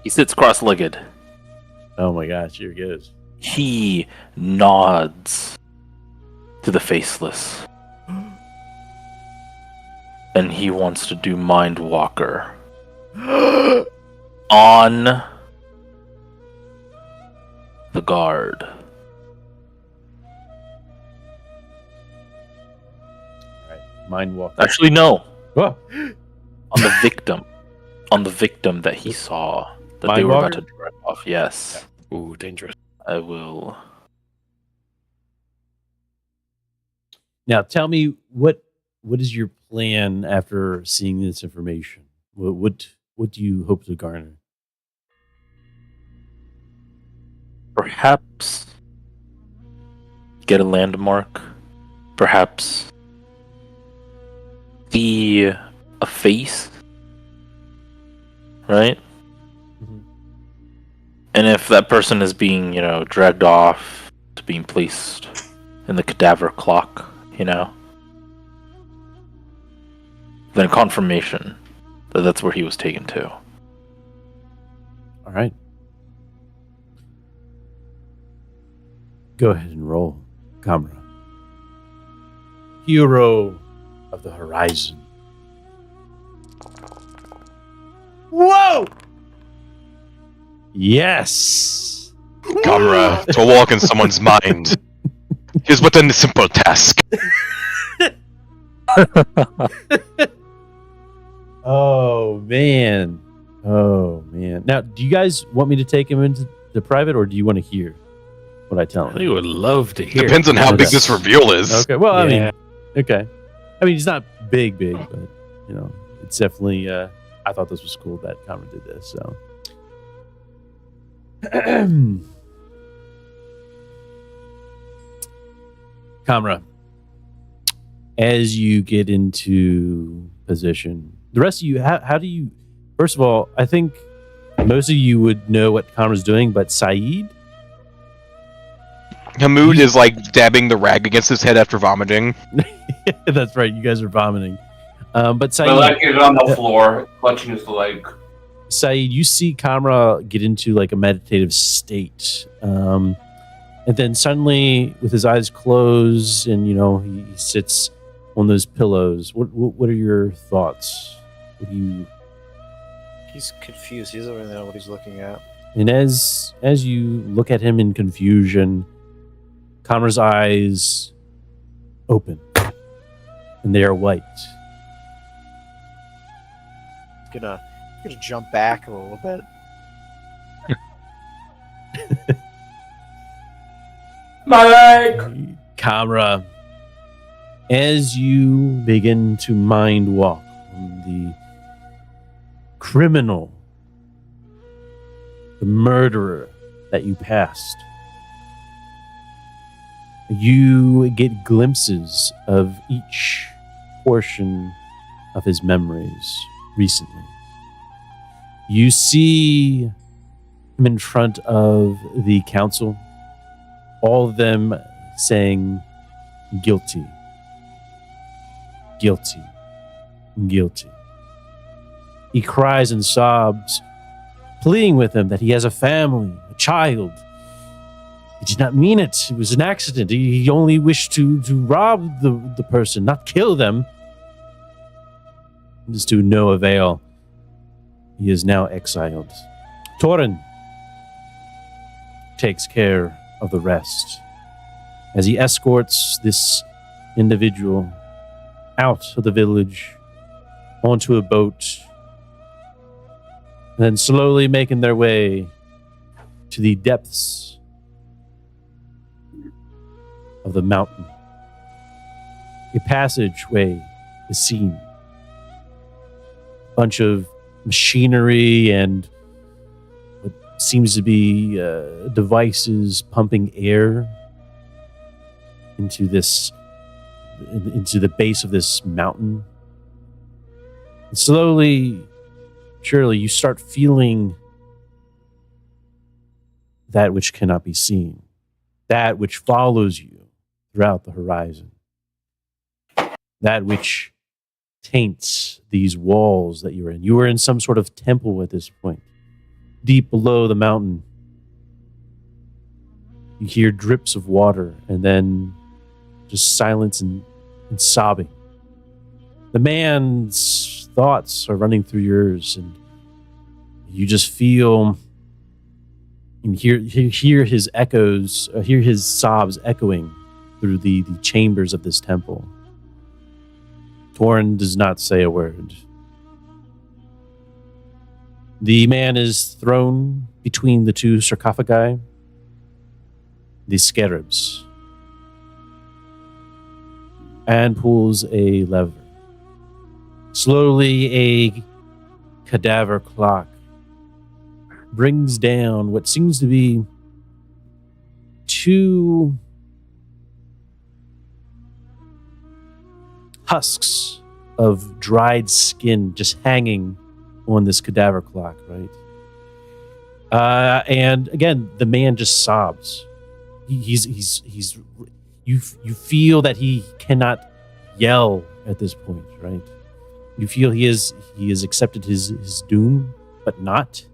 He sits cross-legged. Oh my gosh, here it goes. He nods to the faceless. And he wants to do Mind Walker on the guard. Mind walk. Actually, no. Oh. On the victim. On the victim that he saw that they Mind were Walker? about to drive off. Yes. Ooh, dangerous. I will. Now, tell me what is your plan after seeing this information? What do you hope to garner? Perhaps get a landmark. Perhaps see a face. Right? Mhm. And if that person is being, dragged off to being placed in the cadaver clock, then confirmation that that's where he was taken to. All right. Go ahead and roll, Kamra. Hero of the Horizon. Whoa! Yes! Camera, to walk in someone's mind is but a simple task. Oh, man. Oh, man. Now, do you guys want me to take him into the private, or do you want to hear what I tell him? We would love to hear. Depends on how big Yes. this reveal is. Okay, well, I Yeah. mean, okay. I mean, he's not big, but, it's definitely, I thought this was cool that Kamra did this, so. Kamra, as you get into position, the rest of you, how do you, first of all, I think most of you would know what Kamra's doing, but Saeed? Hamoud is like dabbing the rag against his head after vomiting. That's right, you guys are vomiting. But Saeed, The leg is on the floor, clutching his leg. Saeed, you see Kamra get into like a meditative state. And then suddenly, with his eyes closed and, he sits on those pillows, what are your thoughts? What do you... He's confused. He doesn't really know what he's looking at. And as you look at him in confusion, Kamra's eyes open. And they are white. Gonna jump back a little bit. My leg! Kamra, as you begin to mind walk on the criminal, the murderer that you passed, you get glimpses of each portion of his memories recently. You see him in front of the council, all of them saying, guilty, guilty, guilty. He cries and sobs, pleading with him that he has a family, a child. He did not mean it. It was an accident. He only wished to rob the person, not kill them. It is to no avail. He is now exiled. Torin takes care of the rest as he escorts this individual out of the village onto a boat, and then slowly making their way to the depths of the mountain. A passageway is seen. A bunch of machinery and what seems to be devices pumping air into the base of this mountain. And slowly, surely, you start feeling that which cannot be seen, that which follows you throughout the horizon, that which taints these walls that you are in. You are in some sort of temple at this point, deep below the mountain. You hear drips of water and then just silence and sobbing. The man's thoughts are running through yours, and you just feel and hear his echoes, hear his sobs echoing through the chambers of this temple. Torin does not say a word. The man is thrown between the two sarcophagi, the scarabs, and pulls a lever. Slowly, a cadaver clock brings down what seems to be two husks of dried skin just hanging on this cadaver clock, right? And again, the man just sobs. You feel that he cannot yell at this point, right? You feel he has accepted his doom, but not,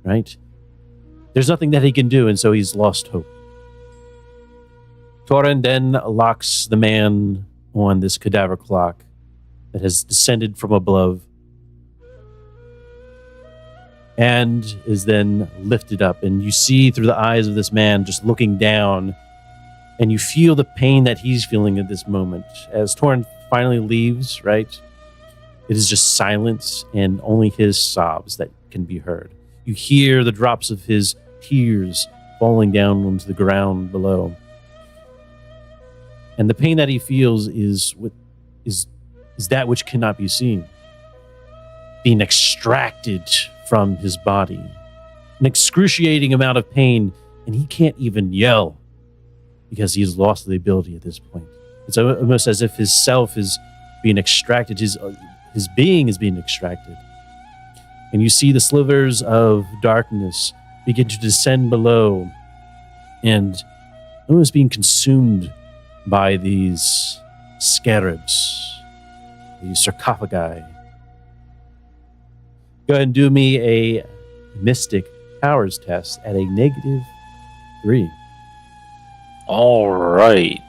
right? There's nothing that he can do, and so he's lost hope. Torin then locks the man on this cadaver clock that has descended from above and is then lifted up. And you see through the eyes of this man just looking down, and you feel the pain that he's feeling at this moment. As Torin finally leaves, right, it is just silence and only his sobs that can be heard. You hear the drops of his tears falling down onto the ground below. And the pain that he feels is that which cannot be seen, being extracted from his body. An excruciating amount of pain, and he can't even yell because he has lost the ability at this point. It's almost as if his self is being extracted, his being is being extracted. And you see the slivers of darkness begin to descend below and almost being consumed by these scarabs, these sarcophagi. Go ahead and do me a Mystic Powers test at a -3. All right.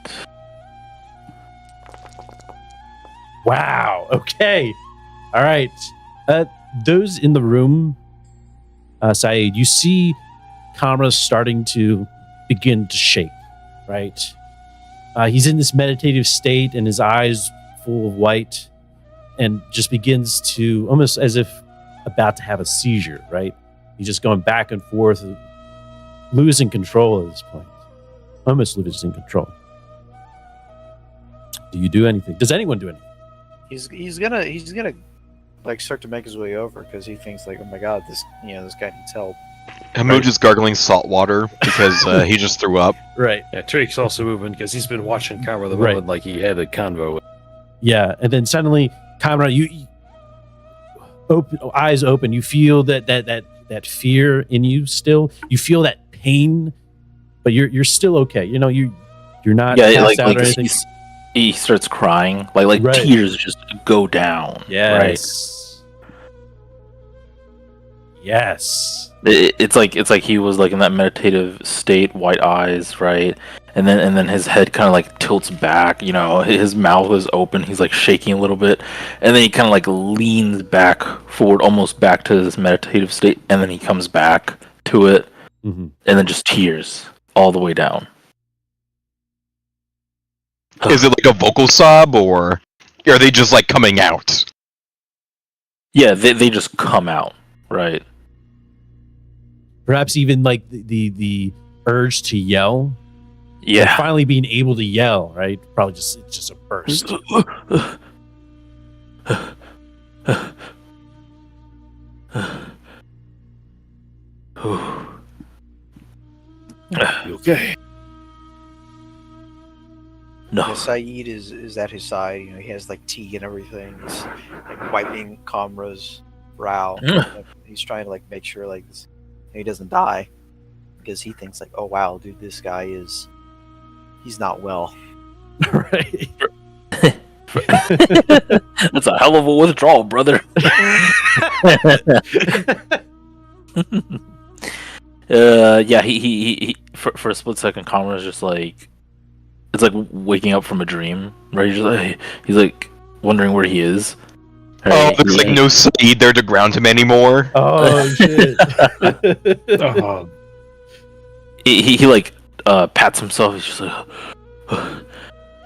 Wow. Okay. All right. Those in the room, Saeed, you see Kamra starting to begin to shake, right? He's in this meditative state and his eyes full of white and just begins to, almost as if about to have a seizure, right? He's just going back and forth, losing control at this point. Almost losing control. Do you do anything? Does anyone do anything? He's gonna like start to make his way over because he thinks like, oh my god, this guy needs help. Hamoud is gargling salt water because he just threw up. Right. Yeah, Tarek's also moving because he's been watching Kamra the Right. moment like he had a convo. Yeah, and then suddenly, Kamra, you open, eyes open. You feel that fear in you still. You feel that pain, but you're still okay. You know, you're not passed out or anything. He starts crying, like Right. tears just go down. Yes. Right? Yes. It's like he was like in that meditative state, white eyes, right? And then his head kind of like tilts back, you know, his mouth is open, he's like shaking a little bit, and then he kind of like leans back forward, almost back to this meditative state, and then he comes back to it, Mm-hmm. and then just tears all the way down. Is it like a vocal sob, or are they just like coming out? Yeah, they just come out, right? Perhaps even like the urge to yell. Yeah. Like finally being able to yell, right? Probably it's just a burst. You okay? Saeed is at his side. You know, he has like tea and everything. He's like wiping Kamra's brow. He's trying to like make sure like he doesn't die, because he thinks like, oh wow, dude, this guy he's not well. Right. That's a hell of a withdrawal, brother. Yeah, he for a split second, Kamra's just like, it's like waking up from a dream, right? He's like wondering where he is. Oh, there's like no Saeed there to ground him anymore. Oh shit. He like pats himself. He's just like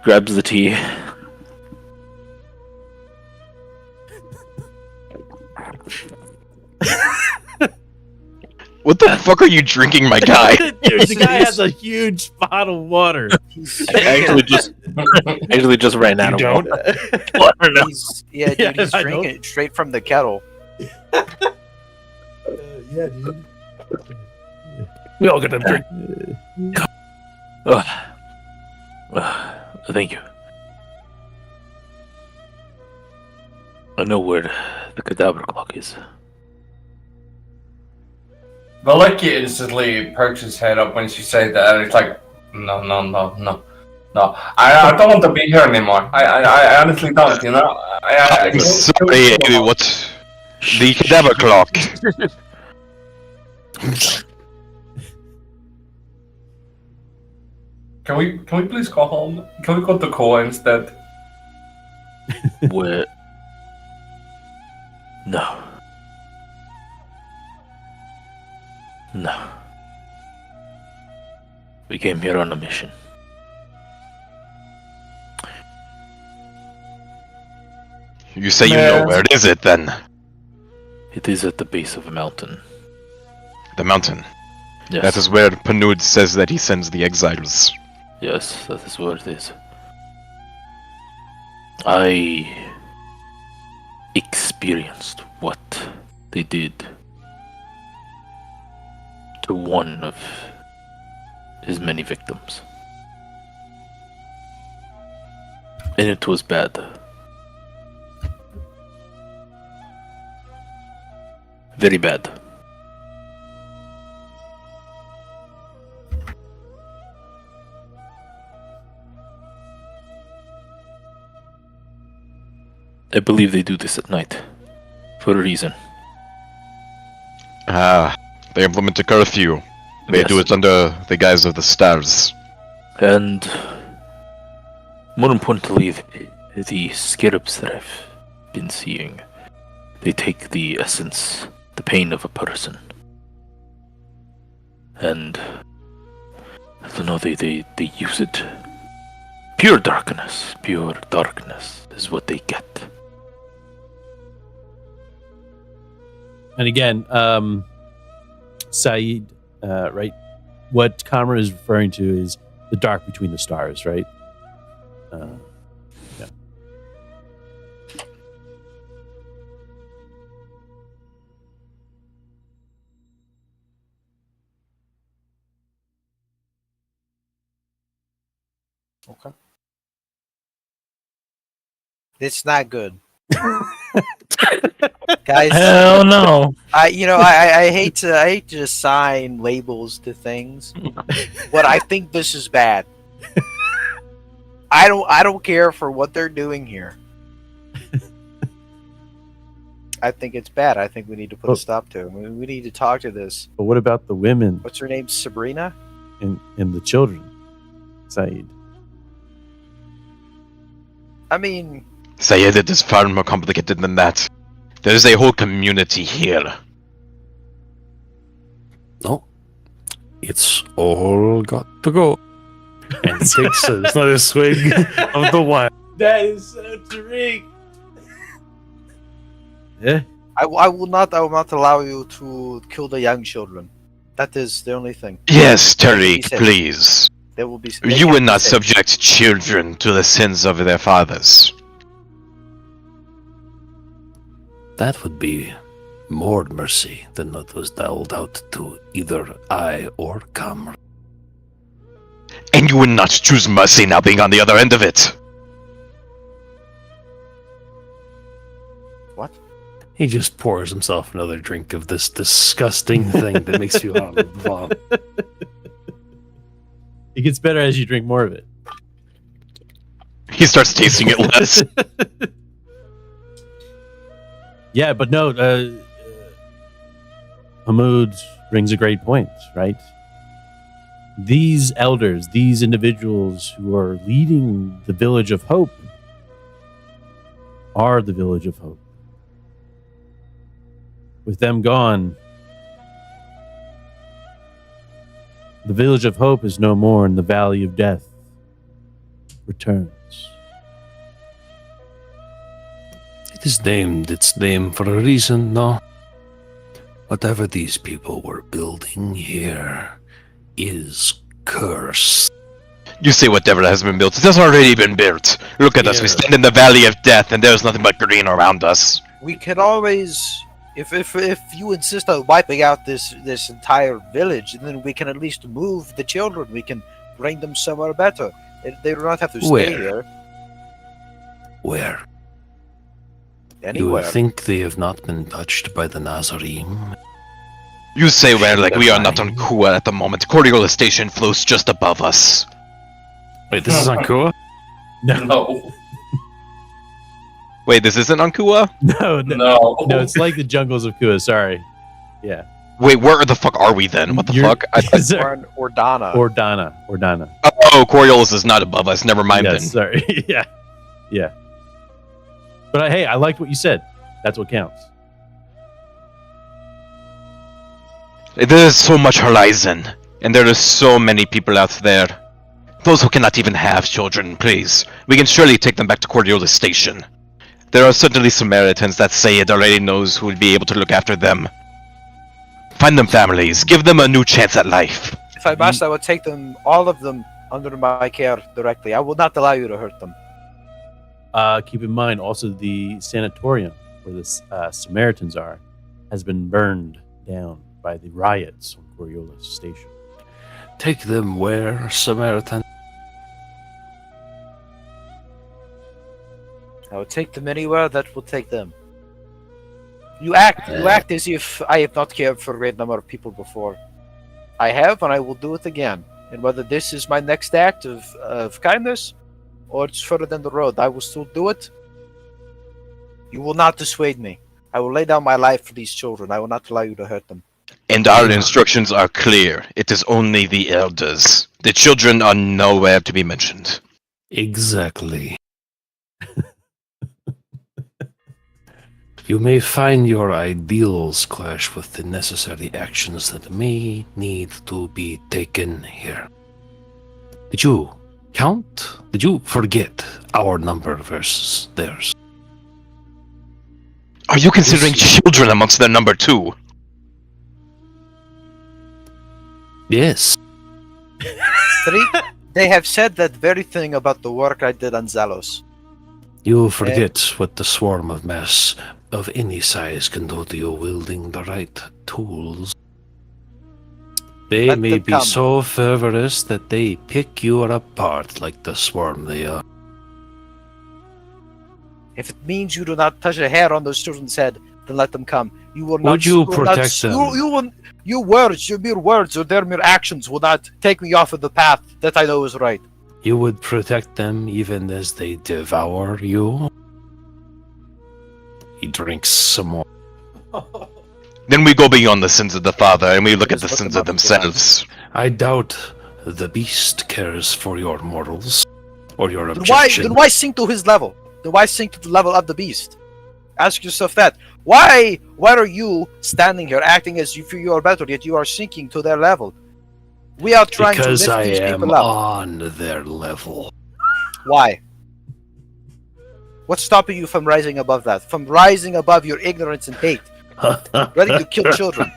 grabs the tea. What the fuck are you drinking, my guy? Dude, the guy has a huge bottle of water. I actually just ran out of water. Water now. He's I drinking know. it straight from the kettle. Yeah, dude. We all get a drink. Thank you. I know where the cadaver clock is. Valaki instantly perks his head up when she said that, and it's like, no. I don't want to be here anymore. I honestly don't, you know? Sorry, what? The cadaver clock. Can we please go home? Can we go to Koa instead? Where? No. We came here on a mission. You say you know where is it then? It is at the base of a mountain. The mountain. Yes. That is where Panud says that he sends the exiles. Yes, that is where it is. I experienced what they did to one of his many victims. And it was bad. Very bad. I believe they do this at night. For a reason. They implement a curfew. They do it under the guise of the stars. And more importantly, the scarabs that I've been seeing, they take the essence, the pain of a person. And I don't know, they use it. Pure darkness is what they get. And again, Saeed, right? What Kamra is referring to is the dark between the stars, right? Yeah. Okay. It's not good. Guys, Hell no. I hate to assign labels to things, but I think this is bad. I don't care for what they're doing here. I think it's bad. I think we need to put a stop to it. We need to talk to this. But what about the women What's her name? Sabrina? and the children, Saeed? I mean, Sayed, it is far more complicated than that. There is a whole community here. No. It's all got to go. And takes another swig of the wine. That is so Tariq. Yeah. I will not allow you to kill the young children. That is the only thing. Yes, He Tariq, said- please. There will be. You will not subject children to the sins of their fathers. That would be more mercy than what was doled out to either I or Kamra. And you would not choose mercy now being on the other end of it. What? He just pours himself another drink of this disgusting thing that makes you want to vomit. It gets better as you drink more of it. He starts tasting it less. Yeah, but no, Hamoud brings a great point, right? These elders, these individuals who are leading the Village of Hope, are the Village of Hope. With them gone, the Village of Hope is no more, and the Valley of Death returns. It is named its name for a reason, no? Whatever these people were building here is cursed. You say whatever has been built. It has already been built. Look at us. We Yeah. stand in the Valley of Death, and there's nothing but green around us. We can always, if you insist on wiping out this entire village, then we can at least move the children. We can bring them somewhere better. They do not have to stay Where? here. Where? Anywhere. You think they have not been touched by the Nazarene? You say where, like we are not on Kua at the moment. Coriolis station floats just above us. Wait, this is on Kua? No. Wait, this isn't on Kua? No, No. it's like the jungles of Kua. Sorry. Yeah. Wait, where the fuck are we then? What the You're- fuck? Or in Ordana. Ordana. Oh, Coriolis is not above us. Never mind Yes, sorry. Yeah. But hey, I liked what you said. That's what counts. then. There is so much horizon, and there are so many people out there. Those who cannot even have children, please. We can surely take them back to Coriolis station. There are certainly Samaritans that say it already knows who will be able to look after them. Find them families. Give them a new chance at life. If I must, I would take them, all of them, under my care directly. I will not allow you to hurt them. Keep in mind also the sanatorium where the Samaritans are has been burned down by the riots on Coriolis station. Take them where, Samaritan? I would take them anywhere that will take them. You act as if I have not cared for a great number of people before. I have, and I will do it again. And whether this is my next act of kindness, or it's further down the road, I will still do it. You will not dissuade me. I will lay down my life for these children. I will not allow you to hurt them. And our instructions are clear. It is only the elders. The children are nowhere to be mentioned. Exactly. You may find your ideals clash with the necessary actions that may need to be taken here. Did you count? Did you forget our number versus theirs? Are you considering children amongst their number too? Yes. They have said that very thing about the work I did on Zalos. You forget what the swarm of mass of any size can do to you wielding the right tools. They Let may them be come. so fervorous that they pick you apart like the swarm they are. If it means you do not touch a hair on those children's head, then let them come. You will not. Would you will not- protect them? Your words, your mere words, or their mere actions will not take me off of the path that I know is right. You would protect them even as they devour you? He drinks some more. Then we go beyond the sins of the father and we look at the Just look sins them of up and themselves. I doubt the beast cares for your morals or your Then objection. why sink to his level? Then why sink to the level of the beast? Ask yourself that. Why are you standing here acting as if you are better, yet you are sinking to their level? We are trying Because to lift I these am people up. on their level. Why? What's stopping you from rising above that? From rising above your ignorance and hate? Ready to kill children?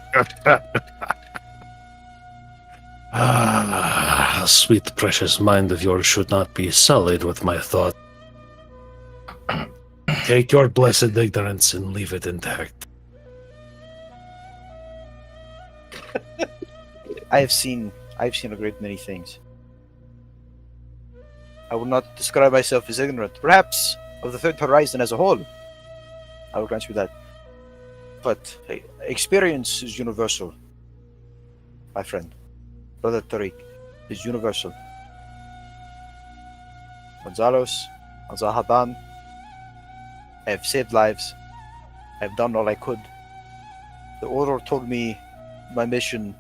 Ah, sweet precious mind of yours should not be sullied with my thought. Take your blessed ignorance and leave it intact. I've seen a great many things. I will not describe myself as ignorant. Perhaps of the Third Horizon as a whole. I will grant you that. But experience is universal, my friend. Brother Tariq is universal. Gonzalos, Al-Zahadan, I have saved lives. I have done all I could. The Order told me my mission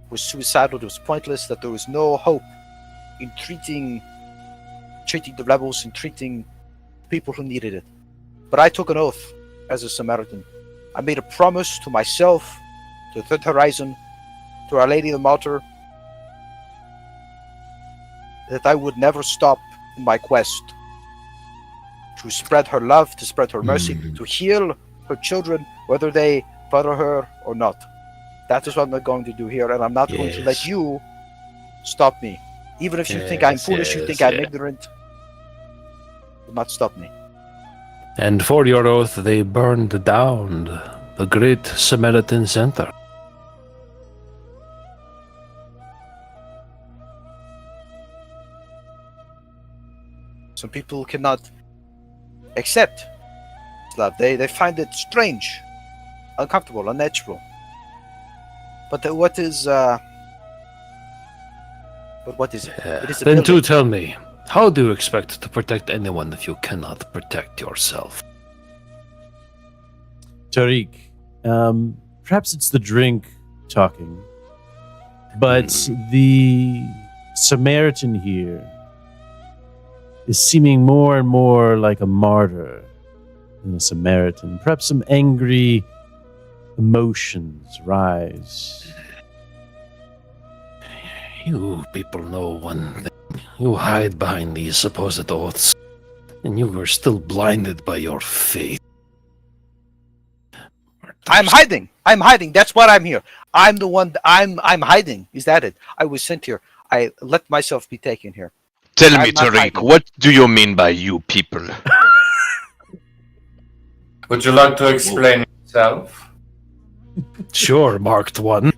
was suicidal, it was pointless, that there was no hope in treating the rebels and treating people who needed it. But I took an oath as a Samaritan. I made a promise to myself, to the Third Horizon, to Our Lady of the Martyr, that I would never stop in my quest to spread her love, to spread her mercy, to heal her children, whether they bother her or not. That is what I'm going to do here, and I'm not going to let you stop me. Even if you think I'm foolish, you think I'm ignorant, do not stop me. And for your oath, they burned down the great Samaritan Center. Some people cannot accept love. They find it strange, uncomfortable, unnatural. But what is it? It is a Then building. tell me, how do you expect to protect anyone if you cannot protect yourself? Tariq, perhaps it's the drink talking, but the Samaritan here is seeming more and more like a martyr than a Samaritan. Perhaps some angry emotions rise. You people know one thing. You hide behind these supposed oaths, and you are still blinded by your faith. I'm hiding. I'm hiding. That's what I'm here. I'm the one. I'm hiding. Is that it? I was sent here. I let myself be taken here. Tell me, I'm not Tariq, hiding. what do you mean by you people? Would you like to explain yourself? Sure, marked one.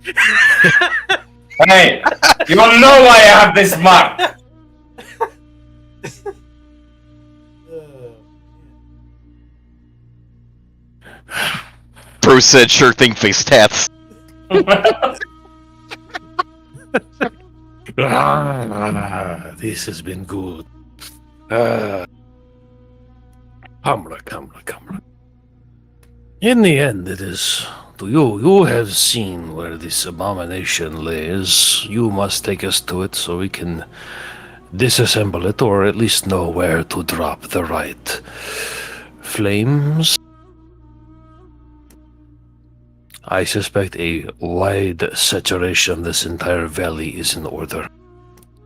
Hey, you all know why I have this mark. Bruce said, sure thing, face tats. This has been good. Camera. In the end, it is to you. You have seen where this abomination lays. You must take us to it so we can disassemble it, or at least know where to drop the right flames. I suspect a wide saturation of this entire valley is in order.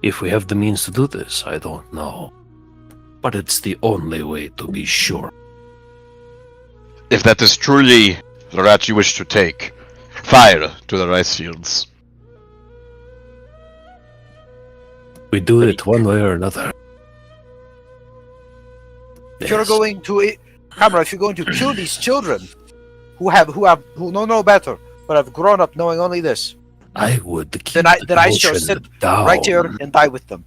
If we have the means to do this, I don't know. But it's the only way to be sure. If that is truly the route you wish to take, fire to the rice fields. We do it one way or another. If you're going to, Camera, if you're going to kill these children who know no better, but have grown up knowing only this, I would keep then I shall emotion sit down, right here and die with them.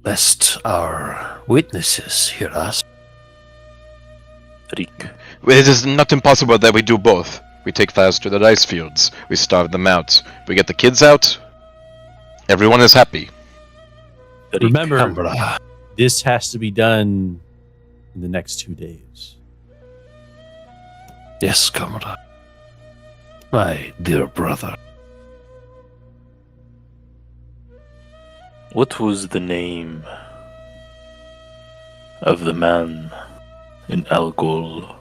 lest our witnesses hear us. Tariq. It is not impossible that we do both. We take fires to the rice fields, we starve them out, we get the kids out, everyone is happy. Tariq. Remember, Camera. this has to be done in the next 2 days. Yes, comrade. My dear brother. What was the name of the man in Al Ghul?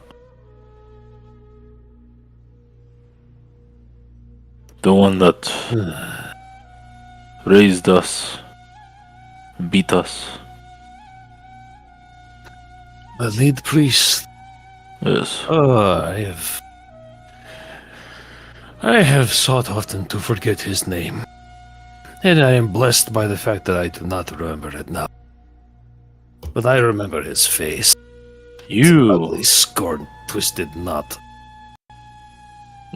The one that raised us, beat us. The lead priest. Yes. I have sought often to forget his name. And I am blessed by the fact that I do not remember it now. But I remember his face. You, Ugly, scorned, twisted knot.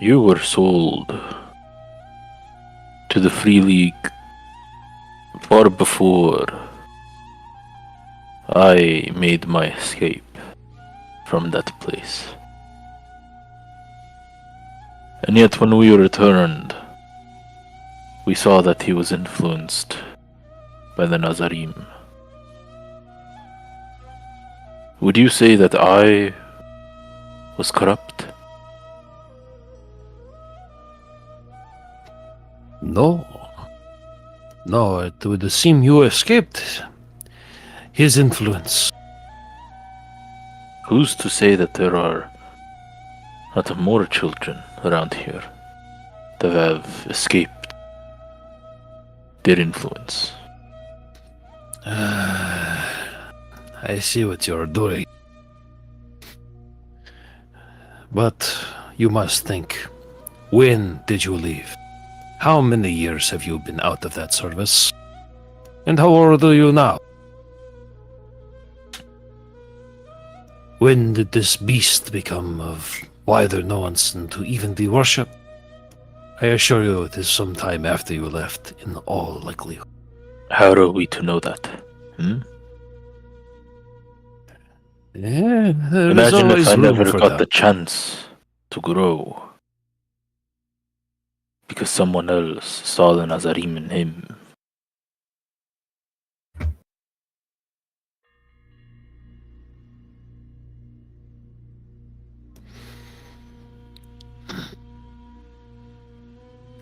you were sold to the Free League far before I made my escape from that place. And yet when we returned, we saw that he was influenced by the Nazarim. Would you say that I was corrupt? No. No, it would seem you escaped his influence. Who's to say that there are not more children around here that have escaped their influence? I see what you're doing. But you must think, when did you leave? How many years have you been out of that service? And how old are you now? When did this beast become of wider nuance and to even be worshipped? I assure you it is some time after you left, in all likelihood. How are we to know that? Yeah, there is Imagine always if I room never for got that. the chance to grow. Because someone else saw the Nazarim in him.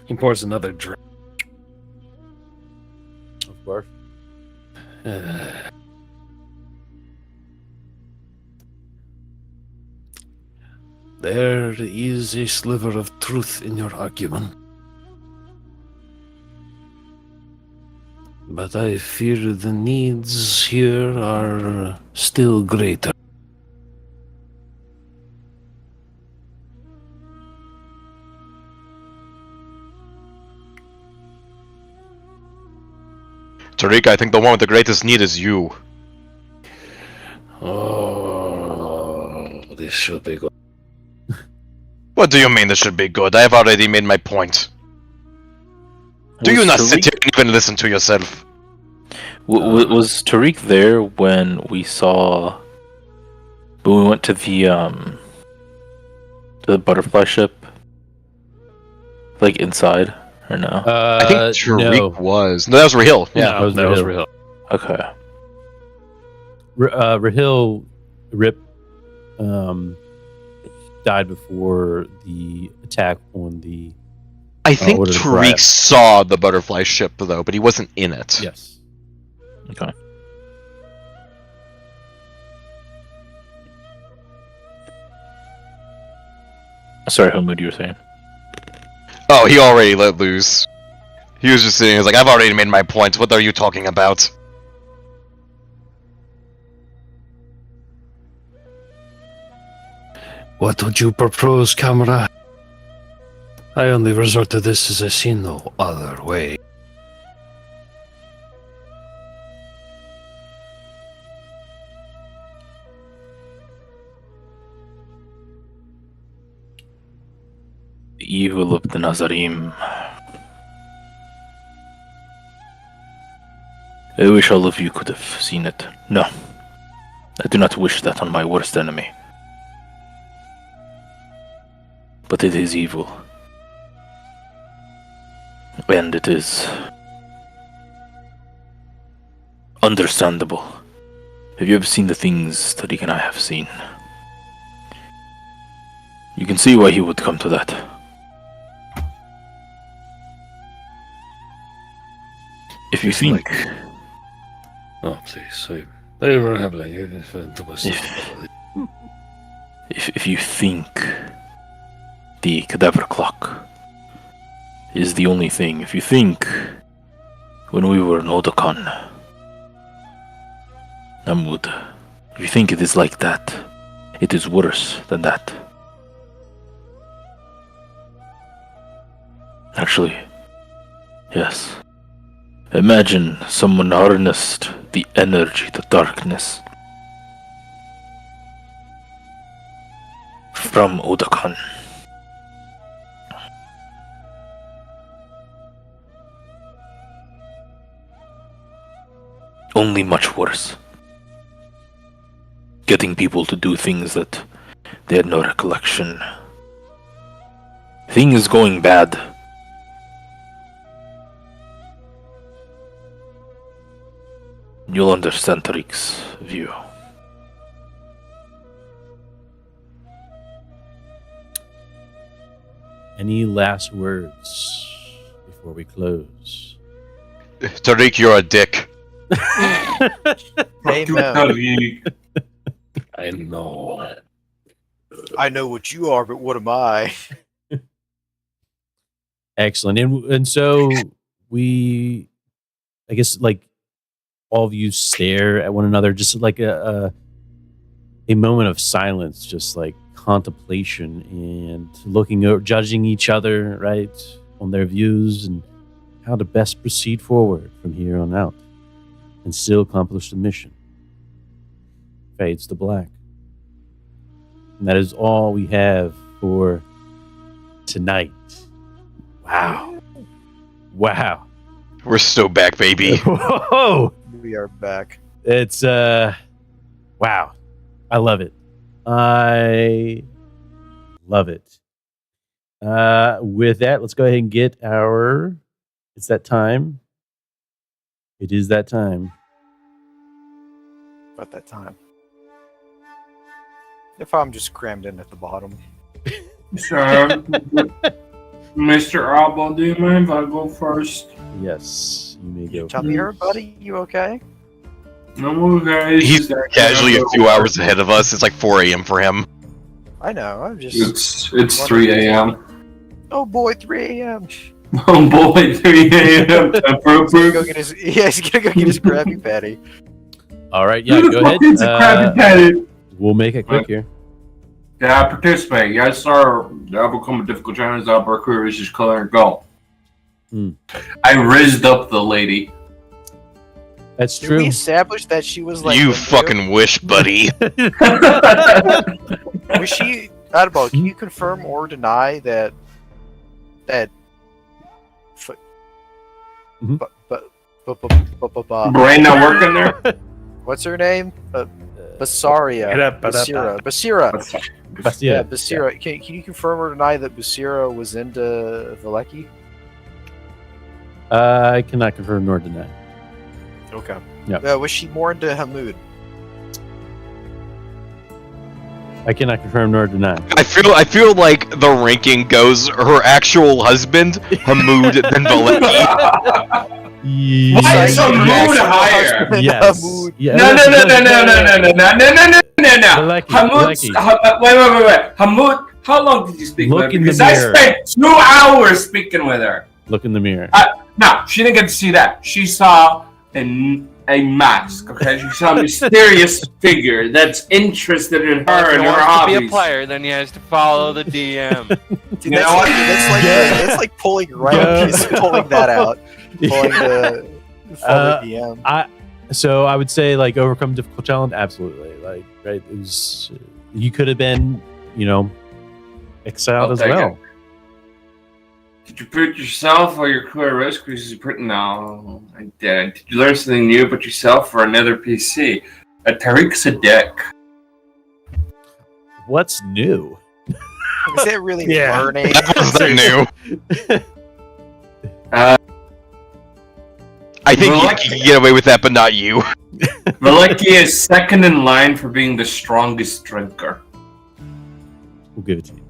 He pours another drink. Of course. There is a sliver of truth in your argument. But I fear the needs here are still greater. Tariq, I think the one with the greatest need is you. Oh, this should be good. What do you mean this should be good? I have already made my point. Do you not sit here and even listen to yourself? Was Tariq there when we went to the butterfly ship? Like inside, or no? I think Tariq no. was. No, that was Rahil. Yeah. That was that was Rahil. real. Okay. Rahil Rip died before the attack on the. I think Order to Tariq grab. saw the butterfly ship, though, but he wasn't in it. Yes. Okay. Sorry, Hamud, you were saying? Oh, he already let loose. He was just saying, he was like, I've already made my point. What are you talking about? What would you propose, Camera? I only resort to this as I see no other way. The evil of the Nazarim. I wish all of you could have seen it. No. I do not wish that on my worst enemy. But it is evil. And it is understandable. Have you ever seen the things Tariq and I have seen? You can see why he would come to that. If you think... Oh, please. I were having If you think the cadaver clock is the only thing, if you think when we were in Odokan, Namud, if you think it is like that, it is worse than that. Actually, yes. Imagine someone harnessed the energy, the darkness from Odokan. Only much worse. getting people to do things that they had no recollection. Things going bad. You'll understand Tariq's view. Any last words before we close? Tariq, you're a dick. Amen. I know. I know what you are, but what am I? Excellent. And so we, I guess, like, all of you stare at one another, just like a moment of silence, just like contemplation and looking over, judging each other, right, on their views and how to best proceed forward from here on out and still accomplish the mission. Fades to black. And that is all we have for tonight. Wow. Wow. We're so back, baby. Whoa. We are back. It's wow. I love it. I love it. With that, let's go ahead and get our it's that time. It is that time. About that time. If I'm just crammed in at the bottom. Sure. Mr. Albo, do you mind if I go first? Yes, you may go. Tell me here, buddy. You okay? No, guys. He's casually a few hours ahead of us. It's like 4 a.m. for him. I know. I'm just. It's 3 a.m. Oh boy, 3 a.m. Oh boy, 3 a.m. He's gonna go get his. Yeah, he's gonna go get his Krabby Patty. All right, yeah, Who go the ahead. fuck is a Krabby Patty? We'll make it quick here. Yeah, participate. You guys saw the outcome of difficult challenges out our career is just color and go. I rizzed up the lady. That's Did true. we establish that she was like? You a fucking wish, buddy. Was she? Adabo, can you confirm or deny that? Mhm. Brain not working there? What's her name? Basaria. Basira. Yeah, Basira. Can you confirm or deny that Basira was into Valeki? I cannot confirm nor deny. Okay. Yeah. Was she more into Hamoud? I cannot confirm nor deny. I feel like the ranking goes her actual husband, Hamoud, then Valeki. Why is Hamoud higher? Yes. Hamoud. Yeah, No. Valeki. Wait. Hamoud, how long did you speak Look with her? in the Because I mirror. spent 2 hours speaking with her. Look in the mirror. No, she didn't get to see that. She saw a mask, okay? She saw a mysterious figure that's interested in her and her If he wants to hobbies. be a player, then he has to follow the DM. Dude, You know what? that's like pulling right. He's pulling that out. Pulling the DM. So I would say, like, overcome difficult challenge. Absolutely, like, right. It was you could have been, exiled I'll as take well. it. Did you put yourself or your crew at risk? No, I did. Did you learn something new about yourself or another PC? Tariq's a dick. What's new? Is that really Yeah. learning? That was that new. I think you can get away with that, but not you. Valeki is second in line for being the strongest drinker. We'll give it to you.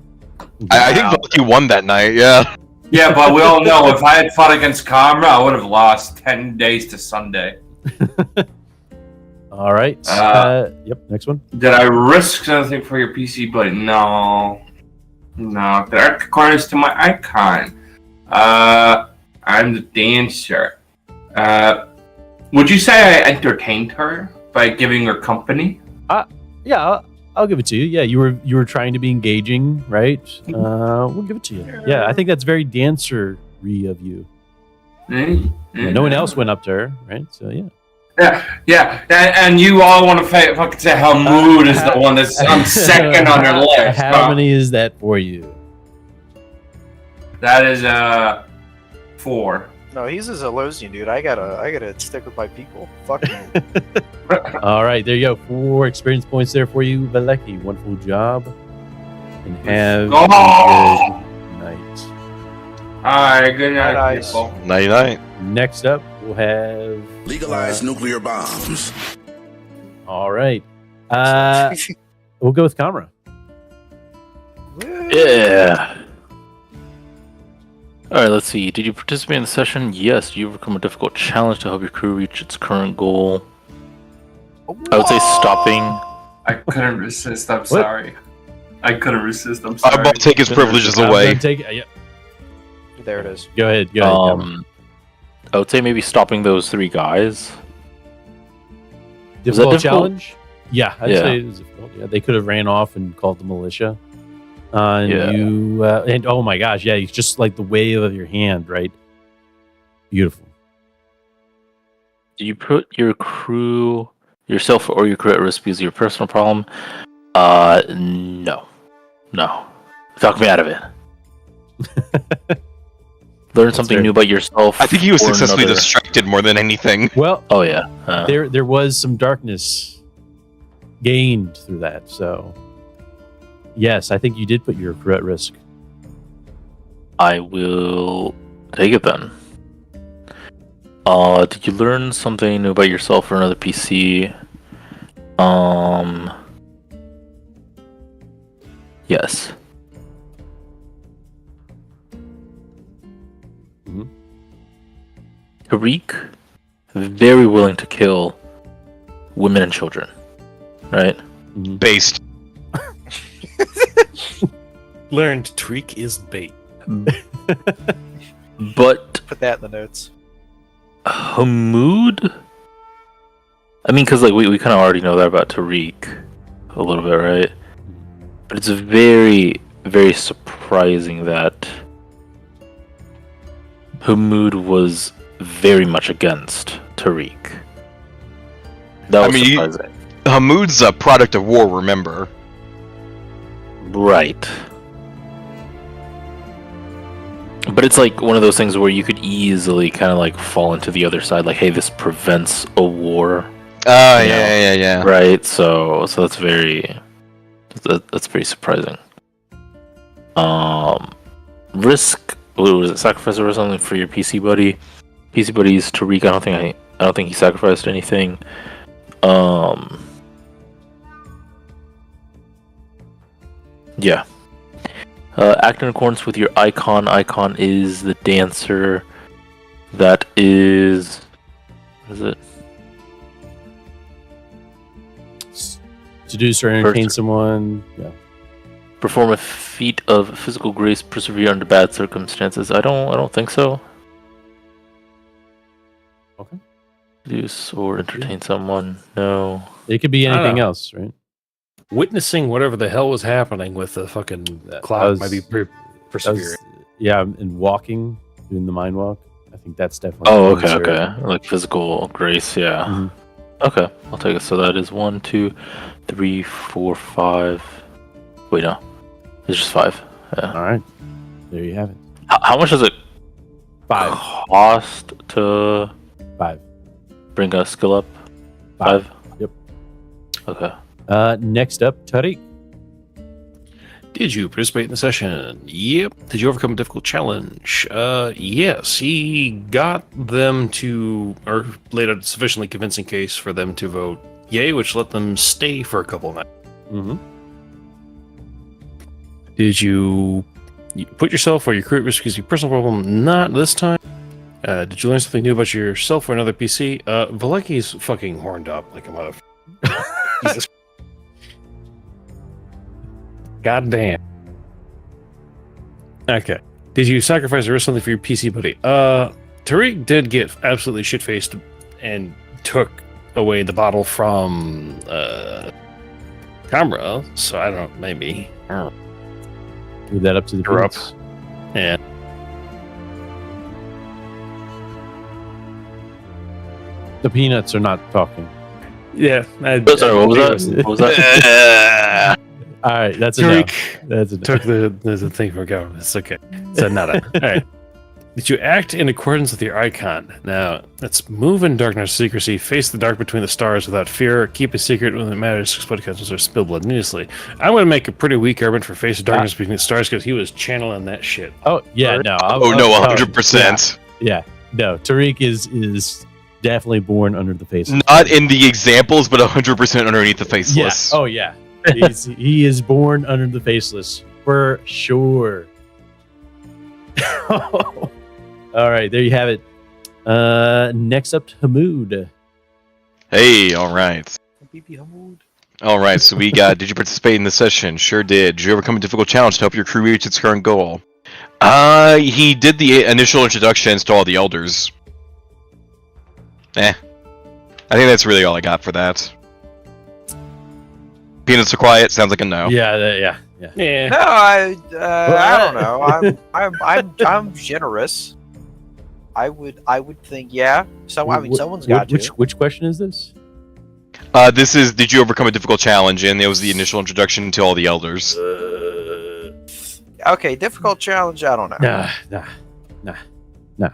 I think Valeki won that night, yeah. Yeah, but we all know if I had fought against Kamra, I would have lost 10 days to Sunday. All right. Yep. Next one. Did I risk something for your PC buddy? No. That corners to my icon. I'm the dancer. Would you say I entertained her by giving her company? Yeah, I'll give it to you. Yeah, you were trying to be engaging, right? We'll give it to you. Yeah, I think that's very dancer-y of you. Yeah, no one else went up to her, right? So yeah. And you all want to fucking say how Mood is the one that's on second on her list. How many is that for you? That is 4. No, he's a Zalosian dude. I gotta stick with my people. Fuck him. All right, there you go. 4 experience points there for you, Valeki. Wonderful job. And have Oh! a good night. Alright, good night, Nice. people. Night night. Next up, we'll have. Legalize nuclear bombs. All right. We'll go with Kamra. Yeah. All right, let's see. Did you participate in the session? Yes. Did you overcome a difficult challenge to help your crew reach its current goal? I would say stopping. I couldn't resist, I'm sorry. I couldn't resist, I'm sorry. I'll take his privileges I'm away. gonna take, yeah. There it is. Go ahead. Kamra. I would say maybe stopping those 3 guys. Was that Difficult difficult? challenge? Yeah, I'd Yeah. say it was difficult. Yeah, they could have ran off and called the militia. And Yeah. you, and oh my gosh, yeah, it's just like the wave of your hand, right? Beautiful. Do you put your crew, yourself, or your crew at risk because of your personal problem? No. Talk me out of it. Learn something fair. new about yourself. I think he was or successfully another- distracted more than anything. Well, Oh yeah. there was some darkness gained through that, so yes, I think you did put your crew at risk. I will take it then. Did you learn something new about yourself or another PC? Yes. Mhm. Tariq, very willing to kill women and children, right? Based. Learned Tariq is bait. But Put that in the notes. Hamoud? I mean, because like we kind of already know that about Tariq a little bit, right? But it's very, very surprising that Hamoud was very much against Tariq. That was surprising. Hamoud's a product of war, remember? Right. But it's like one of those things where you could easily kind of like fall into the other side, like, hey, this prevents a war. Oh, You know, yeah. Right, so that's very surprising. Risk, what was it, sacrifice or something for your PC buddy? PC buddy's Tariq. I don't think he sacrificed anything. Yeah. Act in accordance with your icon. Icon is the dancer. That is, what is it? Seduce or entertain someone. Yeah. Perform a feat of physical grace, persevere under bad circumstances. I don't think so. Okay. Seduce or entertain someone. No. It could be I don't anything know. else, right? Witnessing whatever the hell was happening with the fucking That clock was- might be That was- persevering. yeah, and walking, doing the mind walk. I think that's definitely. Oh, a dancer. okay. Like physical grace, yeah. Mhm. Okay, I'll take it. So that is 1, 2, 3, 4, 5. Wait, no. It's just 5. Yeah. All right. There you have it. How much does it 5. cost to 5. bring a skill up? 5? Yep. Okay. Next up, Tariq. Did you participate in the session? Yep. Did you overcome a difficult challenge? Yes. He got them to, or laid a sufficiently convincing case for them to vote yay, which let them stay for a couple of nights. Mm-hmm. Did you put yourself or your crew at risk because of your personal problem? Not this time. Did you learn something new about yourself or another PC? Valeki's fucking horned up like a motherfucker. Jesus. God damn. Okay. Did you sacrifice or risk something for your PC buddy? Tariq did get absolutely shit-faced and took away the bottle from Camera, so I don't know, maybe. Leave that up to the You're up. prince. Yeah. The peanuts are not talking. Yeah. Sorry, what was that? What was that? All right, that's enough. Tariq That's enough. took the thing from government. It's okay. So nada. All right. Did you act in accordance with your icon? Now, let's move in darkness secrecy, face the dark between the stars without fear, keep a secret when it matters, explode conscience, or spill blood needlessly. I'm going to make a pretty weak argument for face the darkness between the stars because he was channeling that shit. Oh yeah, no. Oh no, 100%. Yeah, no. Tariq is definitely born under the faceless. Not in the examples, but 100% underneath the faceless. Yeah. Oh yeah, he is born under the faceless for sure. All right, there you have it. Next up, Hamoud. Hey, all right. Hamoud. All right, so we got, did you participate in the session? Sure did. Did you overcome a difficult challenge to help your crew reach its current goal? He did the initial introductions to all the elders. I think that's really all I got for that. Peanuts are quiet, sounds like a no. Yeah. No, I don't know. I'm generous. I would think someone's got to. Which question is this? This is, did you overcome a difficult challenge? And it was the initial introduction to all the elders. Okay, difficult challenge. I don't know. Nah.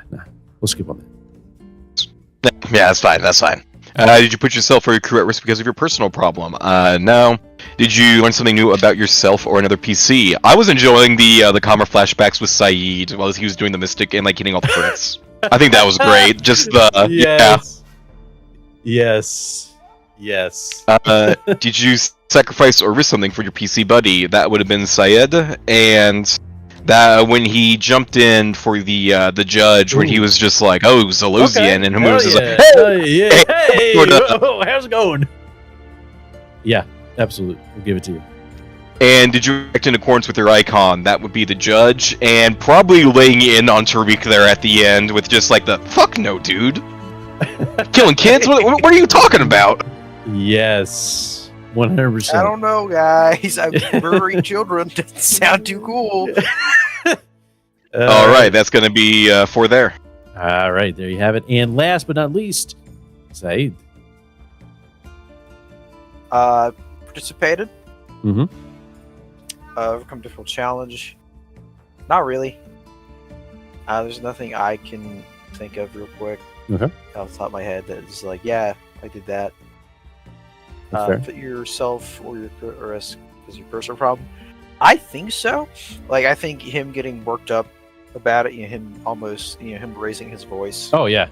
We'll skip on Yeah, that's fine. Did you put yourself or your crew at risk because of your personal problem? No. Did you learn something new about yourself or another PC? I was enjoying the Calmer flashbacks with Saeed while he was doing the mystic and like hitting all the crits. I think that was great. Just the Yes. Did you sacrifice or risk something for your PC buddy? That would have been Syed, and that when he jumped in for the judge, when he was just like, "Oh, Zalosian," and Hamoud was just like, "Hey, how's it going?" Yeah, absolutely. We'll give it to you. And did you act in accordance with your icon? That would be the judge, and probably laying in on Tariq there at the end with just like the "fuck no, dude." Killing kids? What are you talking about? Yes, 100%. I don't know, guys. I'm murdering children. Doesn't sound too cool. All right, that's going to be 4 there. All right, there you have it. And last but not least, Saeed. Participated. Mm-hmm. Overcome difficult challenge. Not really. There's nothing I can think of real quick. Okay. Off the top of my head that is like, yeah, I did that. Put yourself or your risk as your personal problem. I think so. Like, I think him getting worked up about it, him almost, him raising his voice. Oh yeah.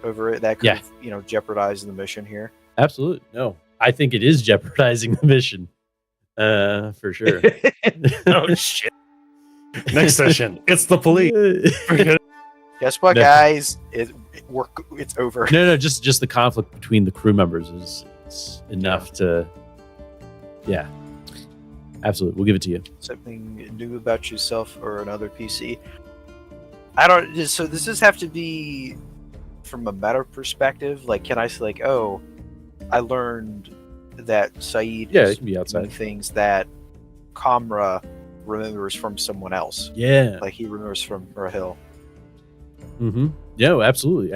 Over it, that could have, jeopardized the mission here. Absolutely. No, I think it is jeopardizing the mission. For sure. Oh shit. Next session, it's the police. Guess what, guys? It's over. No, just the conflict between the crew members is enough to. Yeah, absolutely. We'll give it to you. Something new about yourself or another PC. I don't. So does this have to be from a meta perspective? Like, can I say like, oh, I learned that Saeed it can be outside things that Kamra remembers from someone else. Yeah, like he remembers from Rahil. Mm-hmm. Yeah, absolutely.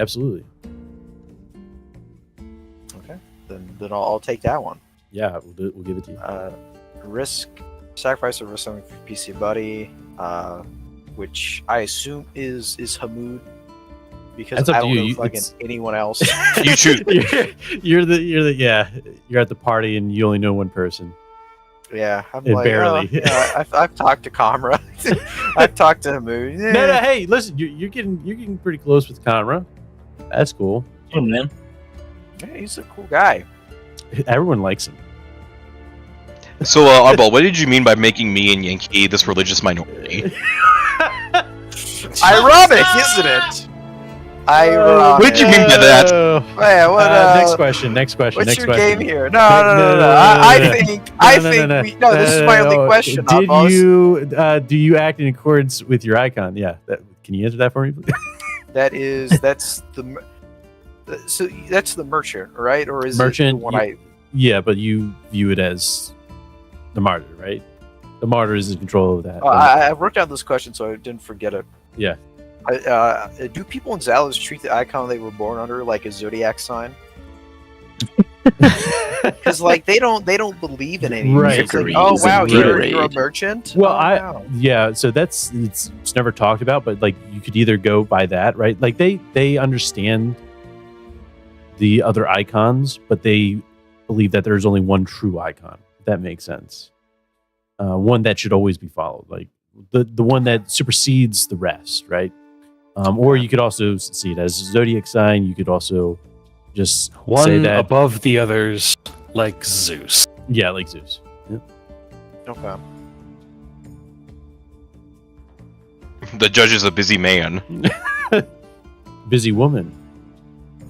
Okay, then I'll take that one. Yeah, we'll give it to you. Sacrifice or risk something for PC buddy, which I assume is Hamoud, because I don't know fucking anyone else. You choose. You're at the party and you only know one person. Yeah, I'm like, barely. I've talked to Kamra. I've talked to Hamoud. Yeah. No, hey, listen, you're getting pretty close with Kamra. That's cool. Oh man, yeah, he's a cool guy. Everyone likes him. So, Oddball, what did you mean by making me and Yankee this religious minority? Ironic, isn't it? Ironic. What did you mean by that? Next question. What's your game here? No. I think. This is my only question. Do you act in accordance with your icon? Yeah. Can you answer that for me, please? That's the merchant, right? Or is merchant? It the one Yeah, but you view it as the martyr, right? The martyr is in control of that. I wrote down this question so I didn't forget it. Yeah. Do people in Zalos treat the icon they were born under like a zodiac sign? because like they don't believe in anything. Right. It's like, Vickery oh is wow, you're a obliterated. merchant. Well, Oh, wow. so it's never talked about, but like you could either go by that, right? Like they understand the other icons, but they believe that there's only one true icon. If that makes sense. One that should always be followed, like the one that supersedes the rest, right? Or you could also see it as a zodiac sign. You could also just say One that, above the others, like Zeus. yeah, like Zeus. Yeah. Okay. The judge is a busy man. Busy woman.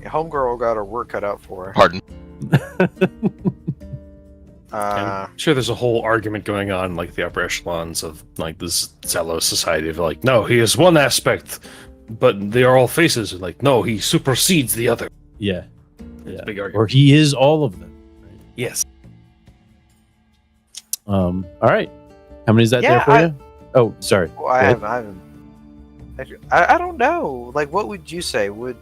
Homegirl got her work cut out for her. Pardon. I'm sure there's a whole argument going on in, like, the upper echelons of like this Zello society of like, no, he is one aspect, but they are all faces. Like, no, he supersedes the other. Yeah. It's Yeah. a big argument. Or he is all of them. Yes. All right. How many is that Yeah, there for you? Oh, sorry. Well, I haven't. Actually, I don't know. Like, what would you say? Would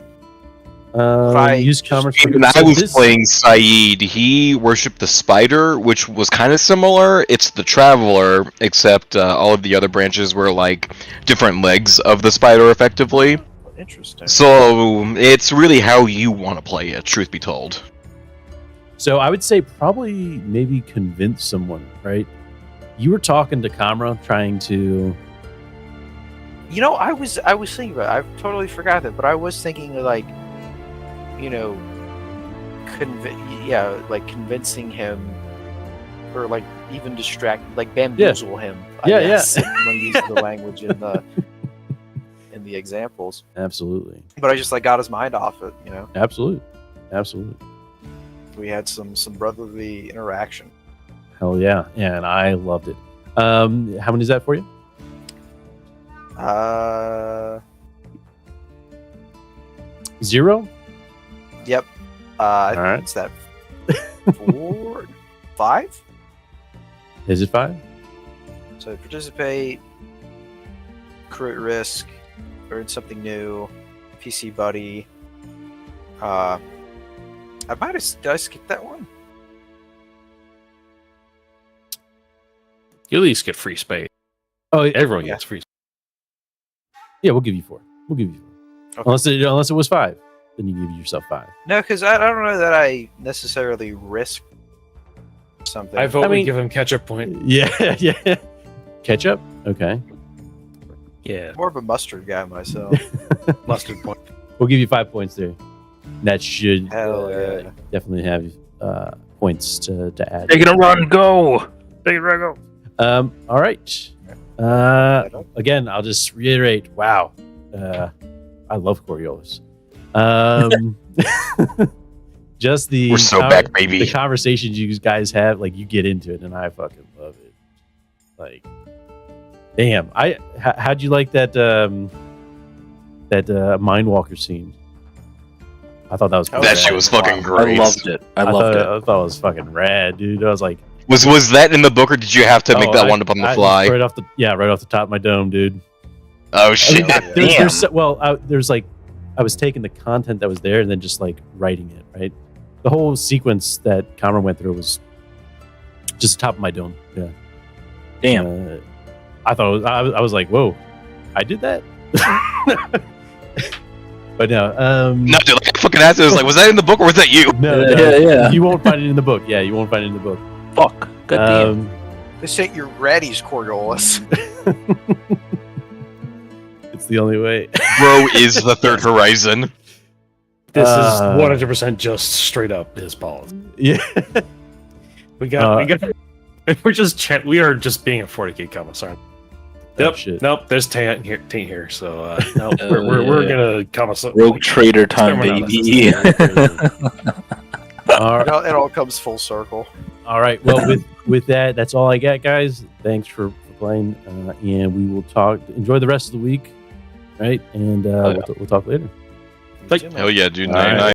Use commerce. When I was playing Saeed, he worshipped the spider, which was kind of similar. It's the traveler, except all of the other branches were like different legs of the spider, effectively. interesting? So it's really how you want to play it, truth be told. So I would say probably maybe convince someone, right? You were talking to Kamra, trying to. You know, I was thinking about it. I totally forgot that, but I was thinking of, like, you know, like convincing him, or like even like bamboozle him. I Yeah, guess, if I'm using the language in the examples. Absolutely. But I just like got his mind off it. You know, Absolutely. we had some brotherly interaction. Hell yeah. Yeah, and I loved it. How many is that for you? 0? Yep. I think right. it's that 4, 5. Is it 5? So participate, crew at risk, earn something new, PC buddy. I might have did I skip that one? You at least get free space. Oh, Everyone Yeah. gets free space. yeah, we'll give you 4. Okay. Unless it was 5, then you give yourself 5. No, because I don't know that I necessarily risk something. I vote I mean- we give him catch-up point. Yeah, yeah. Ketchup? Okay. Yeah, More of a mustard guy myself. mustard point. We'll give you 5 points there. That should Hell yeah. definitely have points to add. Taking a run, go. Take it, go. All right. Again, I'll just reiterate. Wow, I love Coriolis. Just We're so back, baby. The conversations you guys have, like you get into it, and I fucking love it. Like, damn, how'd you like that Mindwalker scene? I thought that was That shit was fucking great. I loved it. I loved it. I thought it was fucking rad, dude. I was like, Was that in the book, or did you have to make that one up on the fly? right off the top of my dome, dude. Oh shit! There's like, I was taking the content that was there and then just like writing it. Right, the whole sequence that Cameron went through was just the top of my dome. Yeah. Damn. I thought I was like, whoa, I did that. But no, No, dude, like, I fucking asked it. I was like, was that in the book or was that you? no, Yeah. you won't find it in the book. Yeah, you won't find it in the book. Fuck. God damn. This ain't your Raddy's Coriolis. It's the only way. Bro is the third horizon. This is 100% just straight up his policy. Yeah. We got. We are just being a 40k commissar. Yep. shit. Nope. There's taint here. So no, we're gonna commissar. Rogue trader time, baby. All right. It all comes full circle. All right. Well, with that, that's all I got, guys. Thanks for playing, and we will talk. Enjoy the rest of the week, right? And we'll talk later. Like, Hell yeah, dude. All right. 99.